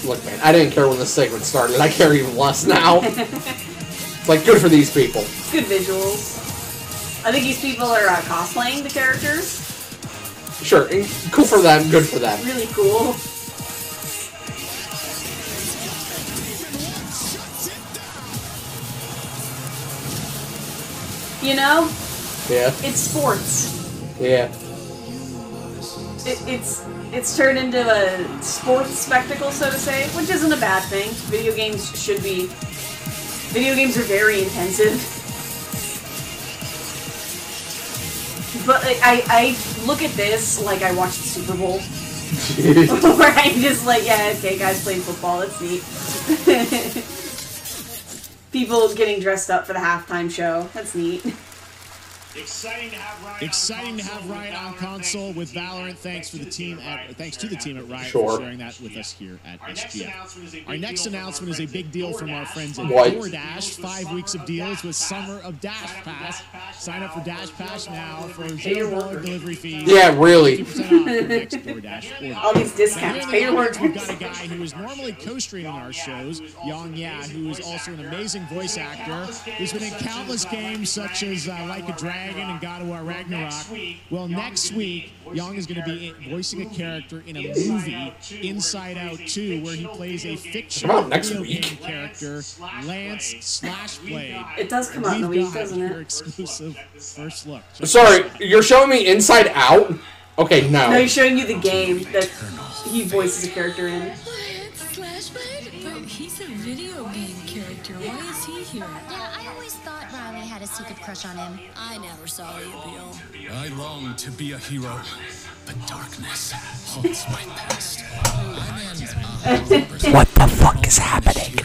S3: Look, man, I didn't care when this segment started. I care even less now. It's like, good for these people.
S2: Good visuals. I think these people are cosplaying the characters.
S3: Sure, and cool for them, good for them.
S2: Really cool. You know?
S3: Yeah.
S2: It's sports.
S3: Yeah.
S2: It's turned into a sports spectacle, so to say, which isn't a bad thing. Video games should be... Video games are very intensive. But I look at this like I watch the Super Bowl. Where I'm just like, yeah, okay, guys playing football, that's neat. People getting dressed up for the halftime show, that's neat.
S4: Exciting to have Riot on console with Valorant. Thanks to the team at Riot for sharing that with us here at SGF. Our next announcement is a big deal from our friends at DoorDash. 5 weeks of deals with Summer of Dash Pass. Sign up for Dash Pass now for $0 delivery fees.
S3: Yeah, really.
S4: 50% off your next DoorDash order.
S2: All these discounts.
S4: Pay your words. We've got a guy who is normally co-streaming our shows, Yang Ya, who is also an amazing voice actor. He's been in countless games such as Like a Dragon and God of War Ragnarok. Well, next week, Young is going to be voicing a character in a movie, Inside Out 2, where he plays a fictional video game character, Lance Slashblade.
S2: It does come out in a week, doesn't it?
S4: Your exclusive first look.
S3: Sorry, you're showing me Inside Out? Okay, no.
S2: No, he's showing you the game that he voices a character in.
S14: Slashblade? But he's a video game character. Why is he here?
S20: Yeah, I always thought Riley had a secret crush on him. I never saw the appeal.
S6: I long to be a hero, but darkness haunts my past.
S3: What the fuck is happening?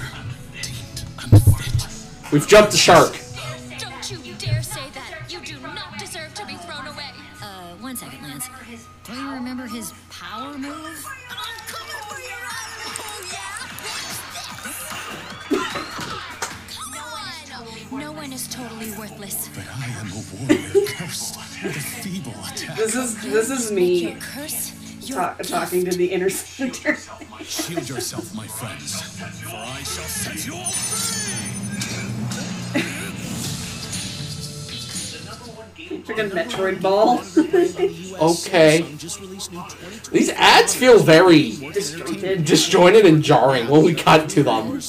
S3: We've jumped the shark.
S20: Don't you dare say that. You do not deserve to be thrown away. 1 second, Lance. Don't you remember his power move? No one is totally worthless.
S6: But I am a warrior cursed with a feeble attack.
S2: This is me talking to the inner center.
S6: Shield yourself, my friends, for I shall set you all free.
S2: Freaking Metroid Ball.
S3: Okay. These ads feel very disjointed and jarring when we cut to them.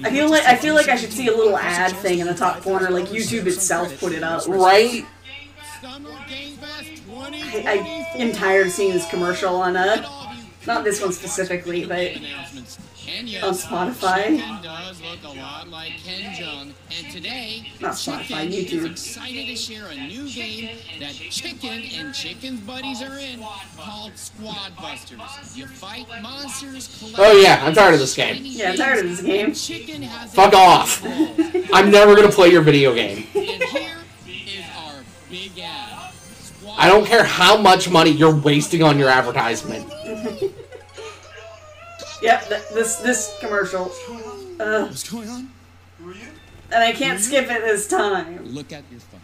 S2: I feel like I should see a little ad thing in the top corner, like YouTube itself put it up.
S3: Right?
S2: I am tired of seeing this commercial on not this one specifically, but on Spotify.
S1: Does look a lot like Ken Jeong, and today
S2: Not Spotify,
S1: Chicken
S2: YouTube.
S1: is excited to share a new game that Chicken and Chicken's buddies are in called Squad Busters. You fight monsters.
S3: Oh yeah, I'm tired of this game.
S2: Yeah, I'm tired of this game.
S3: Fuck off. I'm never gonna play your video game.
S1: And here is our big ad.
S3: I don't care how much money you're wasting on your advertisement.
S2: Yep, this commercial.
S7: What's going on?
S2: And I can't skip it this time.
S7: Look at your phone.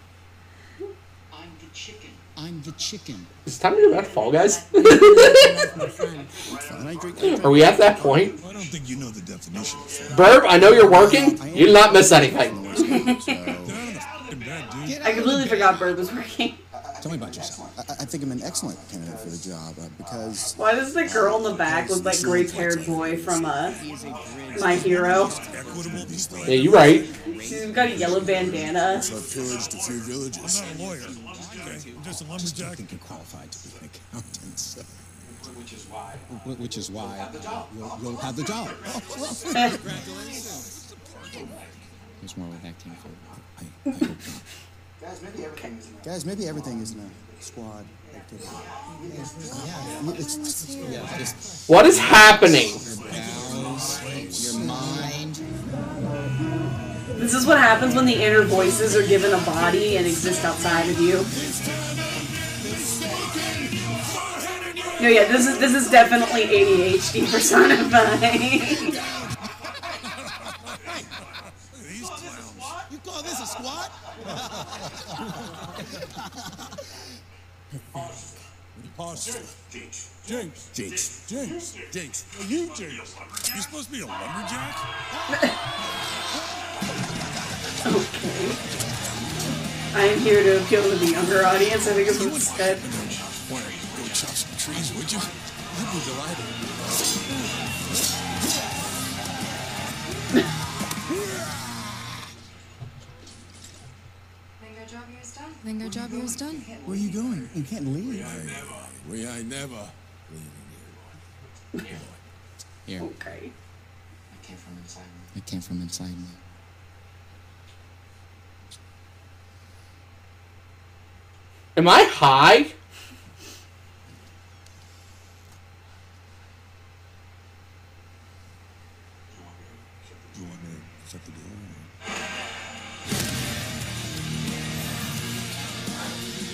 S7: I'm the chicken. I'm the chicken.
S3: Is it time to go back to Fall Guys? Are we at that point?
S6: I don't think you know the definition.
S3: Burb, I know you're working. You did not miss anything.
S2: I completely forgot Bird was working.
S11: Tell me about yourself. I think I'm an excellent candidate for the job because...
S2: Why does the girl in the back look like grape-haired boy from My Hero?
S3: Yeah, you're right.
S2: She's got a yellow bandana.
S6: I've pillaged a few villages. I'm not a lawyer. Okay, I'm just a lumberjack.
S11: I think you're qualified to be an accountant. So.
S7: Which is why
S11: you'll have the job.
S7: Congratulations.
S11: There's more where that came from. I hope not. Guys, maybe everything isn't a squad activity.
S3: What is happening?
S11: Your mind.
S2: This is what happens when the inner voices are given a body and exist outside of you. No, yeah, this is definitely ADHD personified.
S6: You call this a squad? Imposter. Jinx. Well, you Jinx. You supposed to be a lumberjack?
S2: Okay. I am here to appeal to the younger audience. I think it's what's said.
S6: Why don't you go chop some trees, would you? I'd be delighted.
S14: Bingo job here is done.
S11: Where are you going? You can't leave.
S6: We ain't never leaving you.
S11: Here.
S2: Okay.
S11: It came from inside me.
S3: Am I high?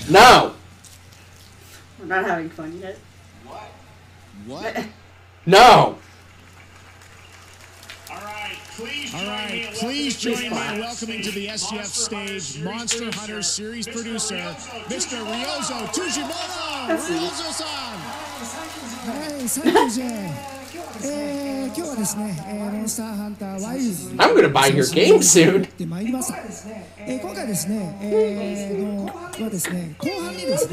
S3: No.
S2: We're not having fun yet.
S5: What?
S3: No.
S4: All right, please join me in welcoming to the SGF stage Monster Hunter series producer, Mr. Ryozo Tujimoto. Ryozo-san.
S10: はい、最後じゃ今日はですね、モンスターハンターワイルズ
S3: I'm gonna buy your game soon.
S10: で参ります。今回ですね、はですね、後半にです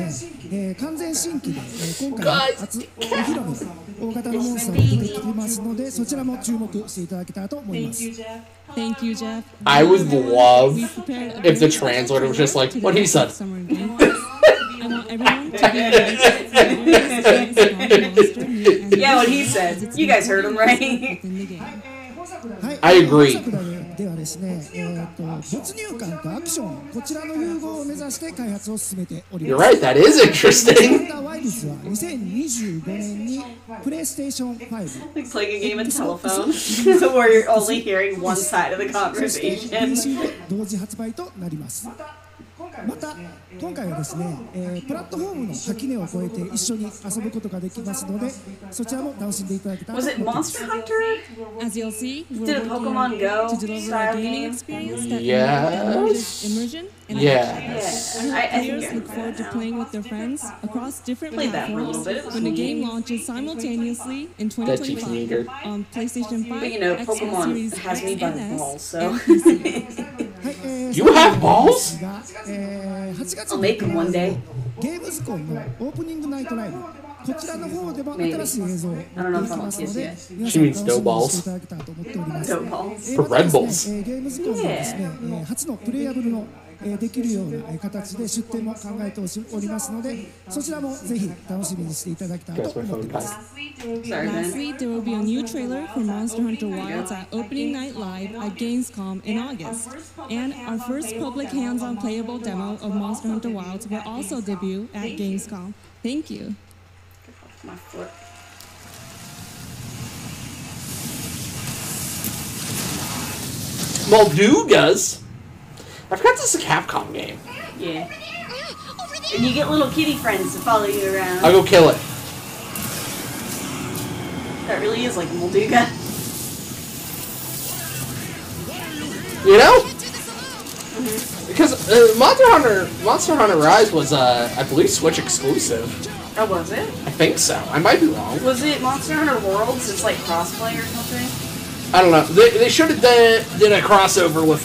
S10: ね、完全新規で、今回初お披露目大型のモンスターが出てきますので、そちらも注目していただけたらと思います。
S8: Thank you, Jeff.
S3: I would love if the translator was just like what he said.
S8: I want everyone to be
S2: Yeah, what he said. You guys heard him, right?
S3: I agree.
S10: ではですね、没入感とアクション、こちらの融合を目指して開発を進めております。
S3: You're right, that is interesting.
S10: ワイルズは2025年にプレイステーション5
S2: Like playing a game of telephone, so where you're only hearing one side of the conversation.
S10: 同時発売となります。また今回はですね、プラットフォームの垣根を越えて一緒に遊ぶことができますので、そちらも楽しんでいただけたらと
S2: Was
S10: 思い
S2: it
S10: ます。
S2: Monster Hunter?
S8: As you'll see, we're
S2: Did a Pokemon Go
S8: to deliver a
S2: style
S8: gaming
S2: game?
S8: experience that
S3: Yes.
S8: immersion and
S3: Yes.
S8: I hope
S2: I think
S8: players
S2: I
S8: look forward to playing with their friends across different
S2: Played that for a little
S8: platforms
S2: bit. It was
S8: when the
S2: neat.
S8: game launches simultaneously in
S3: That cheeks
S8: 2025 on PlayStation 5,
S2: But you know,
S8: Xbox
S2: Pokemon
S8: Series
S2: has
S8: X
S2: me by
S8: and
S2: the
S8: S,
S2: balls, so.
S8: and PC.
S3: You have balls?
S10: 8月
S2: I'll make them one day.
S10: ゲームズコンのオープニングナイトライブ、こちらの方でも新しい映像を持っていきますので、皆さん楽しみにしていただけたらと思っております。
S2: Dope balls.
S3: For Red Bulls.
S10: ゲームズコンではですね、初のプレイヤブルのできるような形で出展も考えておりますので、そちらもぜひ楽しみにしていただきたいと思っています。
S8: Lastly, there will be a new trailer for Monster Hunter Wilds at Opening Night Live at Gamescom in August. And our first public hands-on playable demo of Monster Hunter Wilds will also debut at Gamescom. Thank you.
S2: My foot.
S3: Moldugas? I forgot this is a Capcom game.
S2: Yeah. And you get little kitty friends to follow you around.
S3: I'll go kill it.
S2: That really is like Molduga.
S3: You know? Because Monster Hunter Rise was, I believe, Switch exclusive.
S2: Oh, was it?
S3: I think so. I might be wrong.
S2: Was it Monster Hunter Worlds? It's like crossplay or something?
S3: I don't know. They should have did a crossover with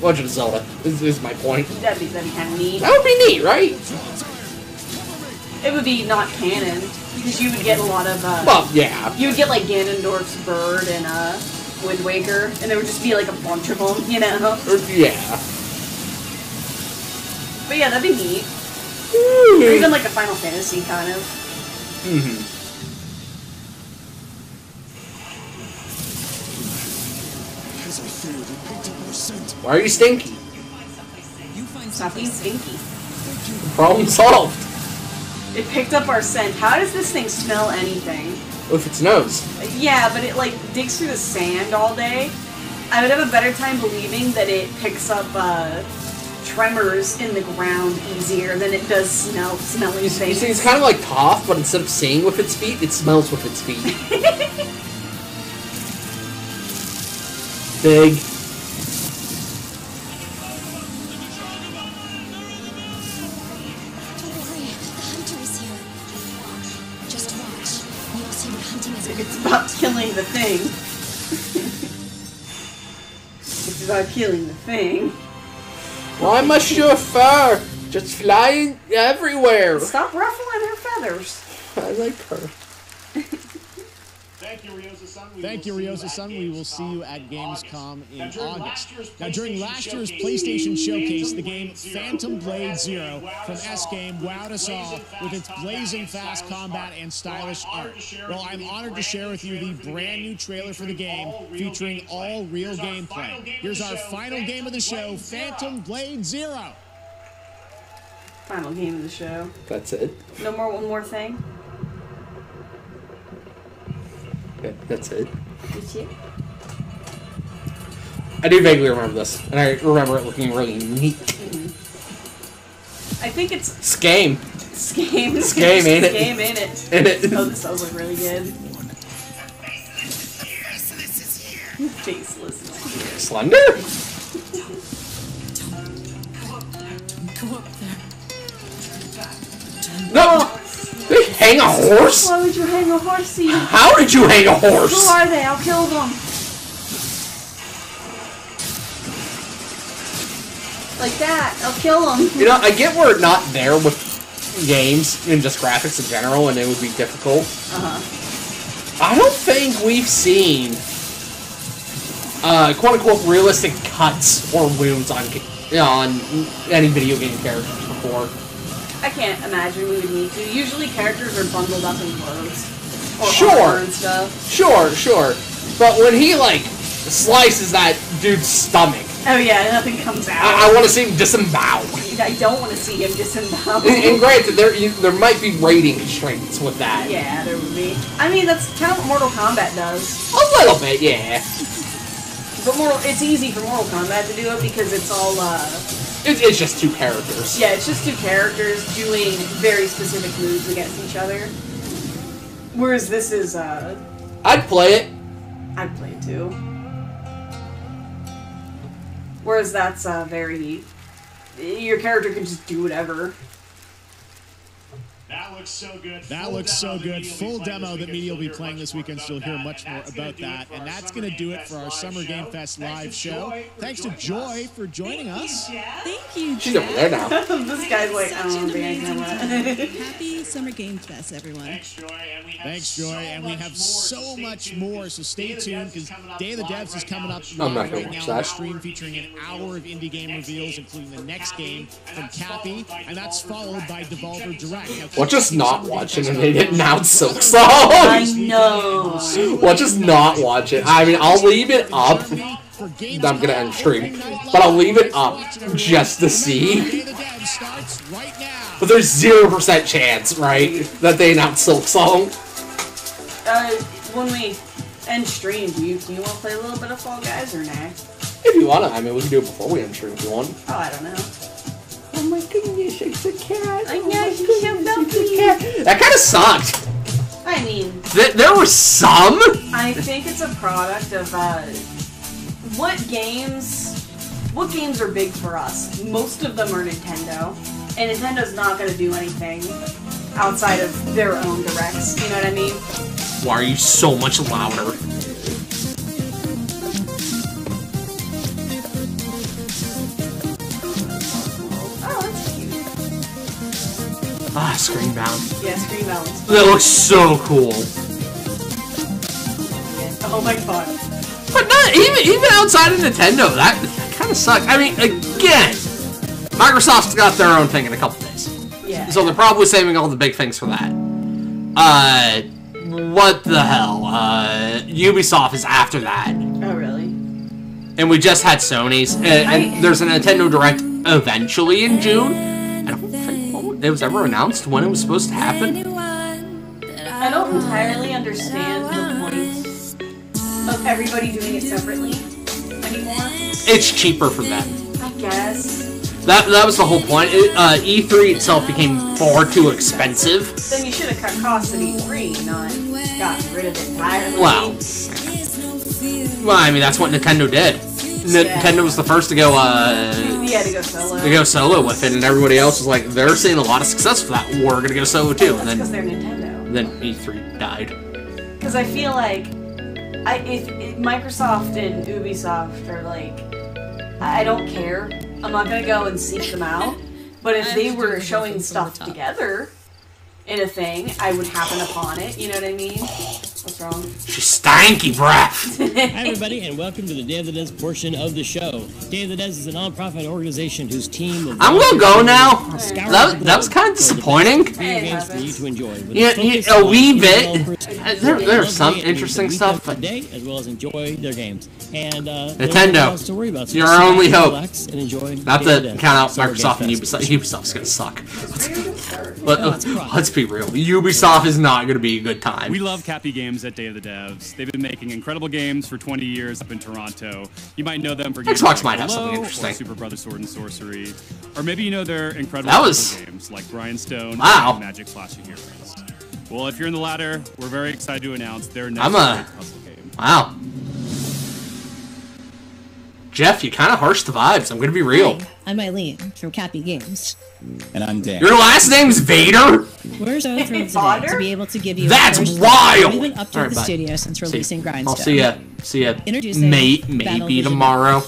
S3: Legend of Zelda. Is my point.
S2: That'd be kind of neat.
S3: That would be neat, right?
S2: It would be not canon because you would get a lot of.
S3: Well, yeah.
S2: You would get like Ganondorf's bird and Wind Waker, and there would just be like a bunch of them, you know.
S3: Yeah.
S2: But yeah, that'd be neat. Or even like a Final Fantasy kind of.
S3: Why are you stinky?
S2: Stop being stinky.
S3: Problem solved.
S2: It picked up our scent. How does this thing smell anything?
S3: With its nose.
S2: Yeah, but it like digs through the sand all day. I would have a better time believing that it picks up tremors in the ground easier than it does smelling things.
S3: You see, it's kind of like Toph, but instead of seeing with its feet, it smells with its feet. Big.
S2: It's about killing the thing. It's about killing the thing.
S3: Why must your fur just flying everywhere?
S2: Stop ruffling her feathers.
S3: I like her.
S4: Thank you, Ryozo-san. We will see you at Gamescom in August. Now, during last year's PlayStation Showcase, the game Phantom Blade Zero from S-Game wowed us all with its blazing fast combat and stylish art. Well, I'm honored to share with you the brand new trailer for the game featuring all real gameplay. Here's our final game of the show, Phantom Blade Zero.
S2: Final game of the show.
S3: That's it.
S2: No more one more thing?
S3: Yeah, that's it.
S2: That's it?
S3: I do vaguely remember this, and I remember it looking really neat.
S2: I think it's...
S3: Skame.
S2: Skame.
S3: Skame, ain't it?
S2: Skame, ain't it?
S3: Ain't it?
S2: Oh, this does look really good. Faceless.
S3: Slender?
S14: Go up there.
S3: No! They hang a horse?
S2: Why would you hang a horsey?
S3: How did you hang a horse?
S2: Who are they? I'll kill them. Like that. I'll kill them.
S3: You know, I get we're not there with games and just graphics in general, and it would be difficult.
S2: Uh-huh.
S3: I don't think we've seen quote-unquote realistic cuts or wounds on any video game characters before.
S2: I can't imagine we would need to. Usually characters are bundled up in clothes. Or
S3: Sure.
S2: armor and stuff.
S3: Sure. But when he, like, slices that dude's stomach...
S2: Oh yeah, nothing comes out.
S3: I want to see him disembowel.
S2: I don't want to see him disembowel.
S3: And granted, there might be rating constraints with that.
S2: Yeah, there would be. I mean, that's kind of what Mortal Kombat does.
S3: A little bit, yeah.
S2: But it's easy for Mortal Kombat to do it because it's all,
S3: It's just two characters.
S2: Yeah, it's just two characters doing very specific moves against each other. Whereas this is,
S3: I'd play it.
S2: I'd play it too. Whereas that's, very... Your character can just do whatever.
S13: That looks so good.
S4: That looks so good. Full demo that media will be playing this weekend. So you'll hear much more about that. And that's going to do it for our Summer Game Fest live show. Thanks to Joy for joining us.
S8: Thank you,
S3: She's over there now.
S2: This guy's like, I don't know,
S8: Happy Summer Game Fest, everyone.
S13: Thanks, Joy.
S4: Thanks, Joy. And we have so much more. So stay tuned because Day of the Devs is coming up
S3: I'm not
S4: right
S3: gonna
S4: now
S3: watch
S4: on
S3: that.
S4: the stream featuring an hour of indie game reveals, including the next game from Cappy. And that's followed by Devolver Direct. Now,
S3: We're just not watching and they didn't announce Silk Song.
S2: I know.
S3: We'll just not watch it. I mean, I'll leave it up. I'm gonna end stream, but I'll leave it up just to see. But there's 0% chance, right, that they announce Silk Song.
S2: When we end stream, do you want to play a little bit of Fall Guys or nah?
S3: If you wanna, I mean, we can do it before we end stream if you want.
S2: Oh, I don't know.
S3: Oh my goodness, it's a cat.
S2: I know, she's so lovely.
S3: That kind of sucked.
S2: I mean...
S3: There were some?
S2: I think it's a product of, what games are big for us? Most of them are Nintendo. And Nintendo's not going to do anything outside of their own directs. You know what I mean?
S3: Why are you so much louder? Ah, Screenbound.
S2: Yeah, Screenbound.
S3: That looks so cool.
S2: Oh my god.
S3: But not even outside of Nintendo, that kind of sucks. I mean, again, Microsoft's got their own thing in a couple days.
S2: Yeah.
S3: So they're probably saving all the big things for that. What the hell? Ubisoft is after that.
S2: Oh, really?
S3: And we just had Sony's. And there's a Nintendo Direct eventually in June. I don't think it was ever announced when it was supposed to happen.
S2: I don't entirely understand the point of everybody doing it separately anymore.
S3: It's cheaper for them.
S2: I guess.
S3: That was the whole point. E3 itself became far too expensive.
S2: Then you should have cut costs at E3, not gotten rid of it entirely.
S3: Well, I mean, that's what Nintendo did. Nintendo was the first to go,
S2: yeah, to go solo.
S3: To go solo with it, and everybody else was like, they're seeing a lot of success for that. We're gonna go solo too.
S2: That's because they're Nintendo.
S3: Then E3 died.
S2: Because I feel like, if Microsoft and Ubisoft are like, I don't care. I'm not gonna go and seek them out. But if they were showing stuff together in a thing, I would happen upon it. You know what I mean? What's wrong?
S3: She's stanky breath.
S16: Hi, everybody, and welcome to the Day of the Des portion of the show. Day of the Des is a non-profit organization whose team of
S3: I'm gonna go now. That was kind of disappointing.
S16: Video games for you to enjoy.
S3: Yeah, a wee bit. There's some interesting stuff, but
S16: today, as well as enjoy their games. And
S3: Nintendo,
S16: to worry about, so
S3: your only hope.
S16: And enjoy
S3: Not to count out Microsoft and Ubisoft. Ubisoft's gonna suck. But let's be real. Ubisoft is not gonna be a good time.
S17: We love Cappy Games at Day of the Devs. They've been making incredible games for 20 years up in Toronto. You might know them for games
S3: Xbox
S17: like
S3: might have
S17: Hello
S3: something interesting.
S17: or Super Brothers Sword and Sorcery, or maybe you know their incredible games like Grindstone and Magic Flashing Heroes. Well, if you're in the latter, we're very excited to announce their next great puzzle game.
S3: Wow. Jeff, you kind of harsh the vibes. I'm gonna be real.
S21: Hi, I'm Eileen from Cappy Games.
S11: And I'm Dan.
S3: Your last name's Vader?
S21: We're so thrilled today to be able to give you
S3: That's
S21: a first
S3: wild!
S21: We've been up to
S3: All right,
S21: the
S3: bye.
S21: studio since releasing Grindstone.
S3: I'll see ya. See ya.
S21: Introducing
S3: Maybe tomorrow.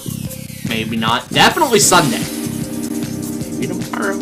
S3: Maybe not. Definitely Sunday. Maybe tomorrow.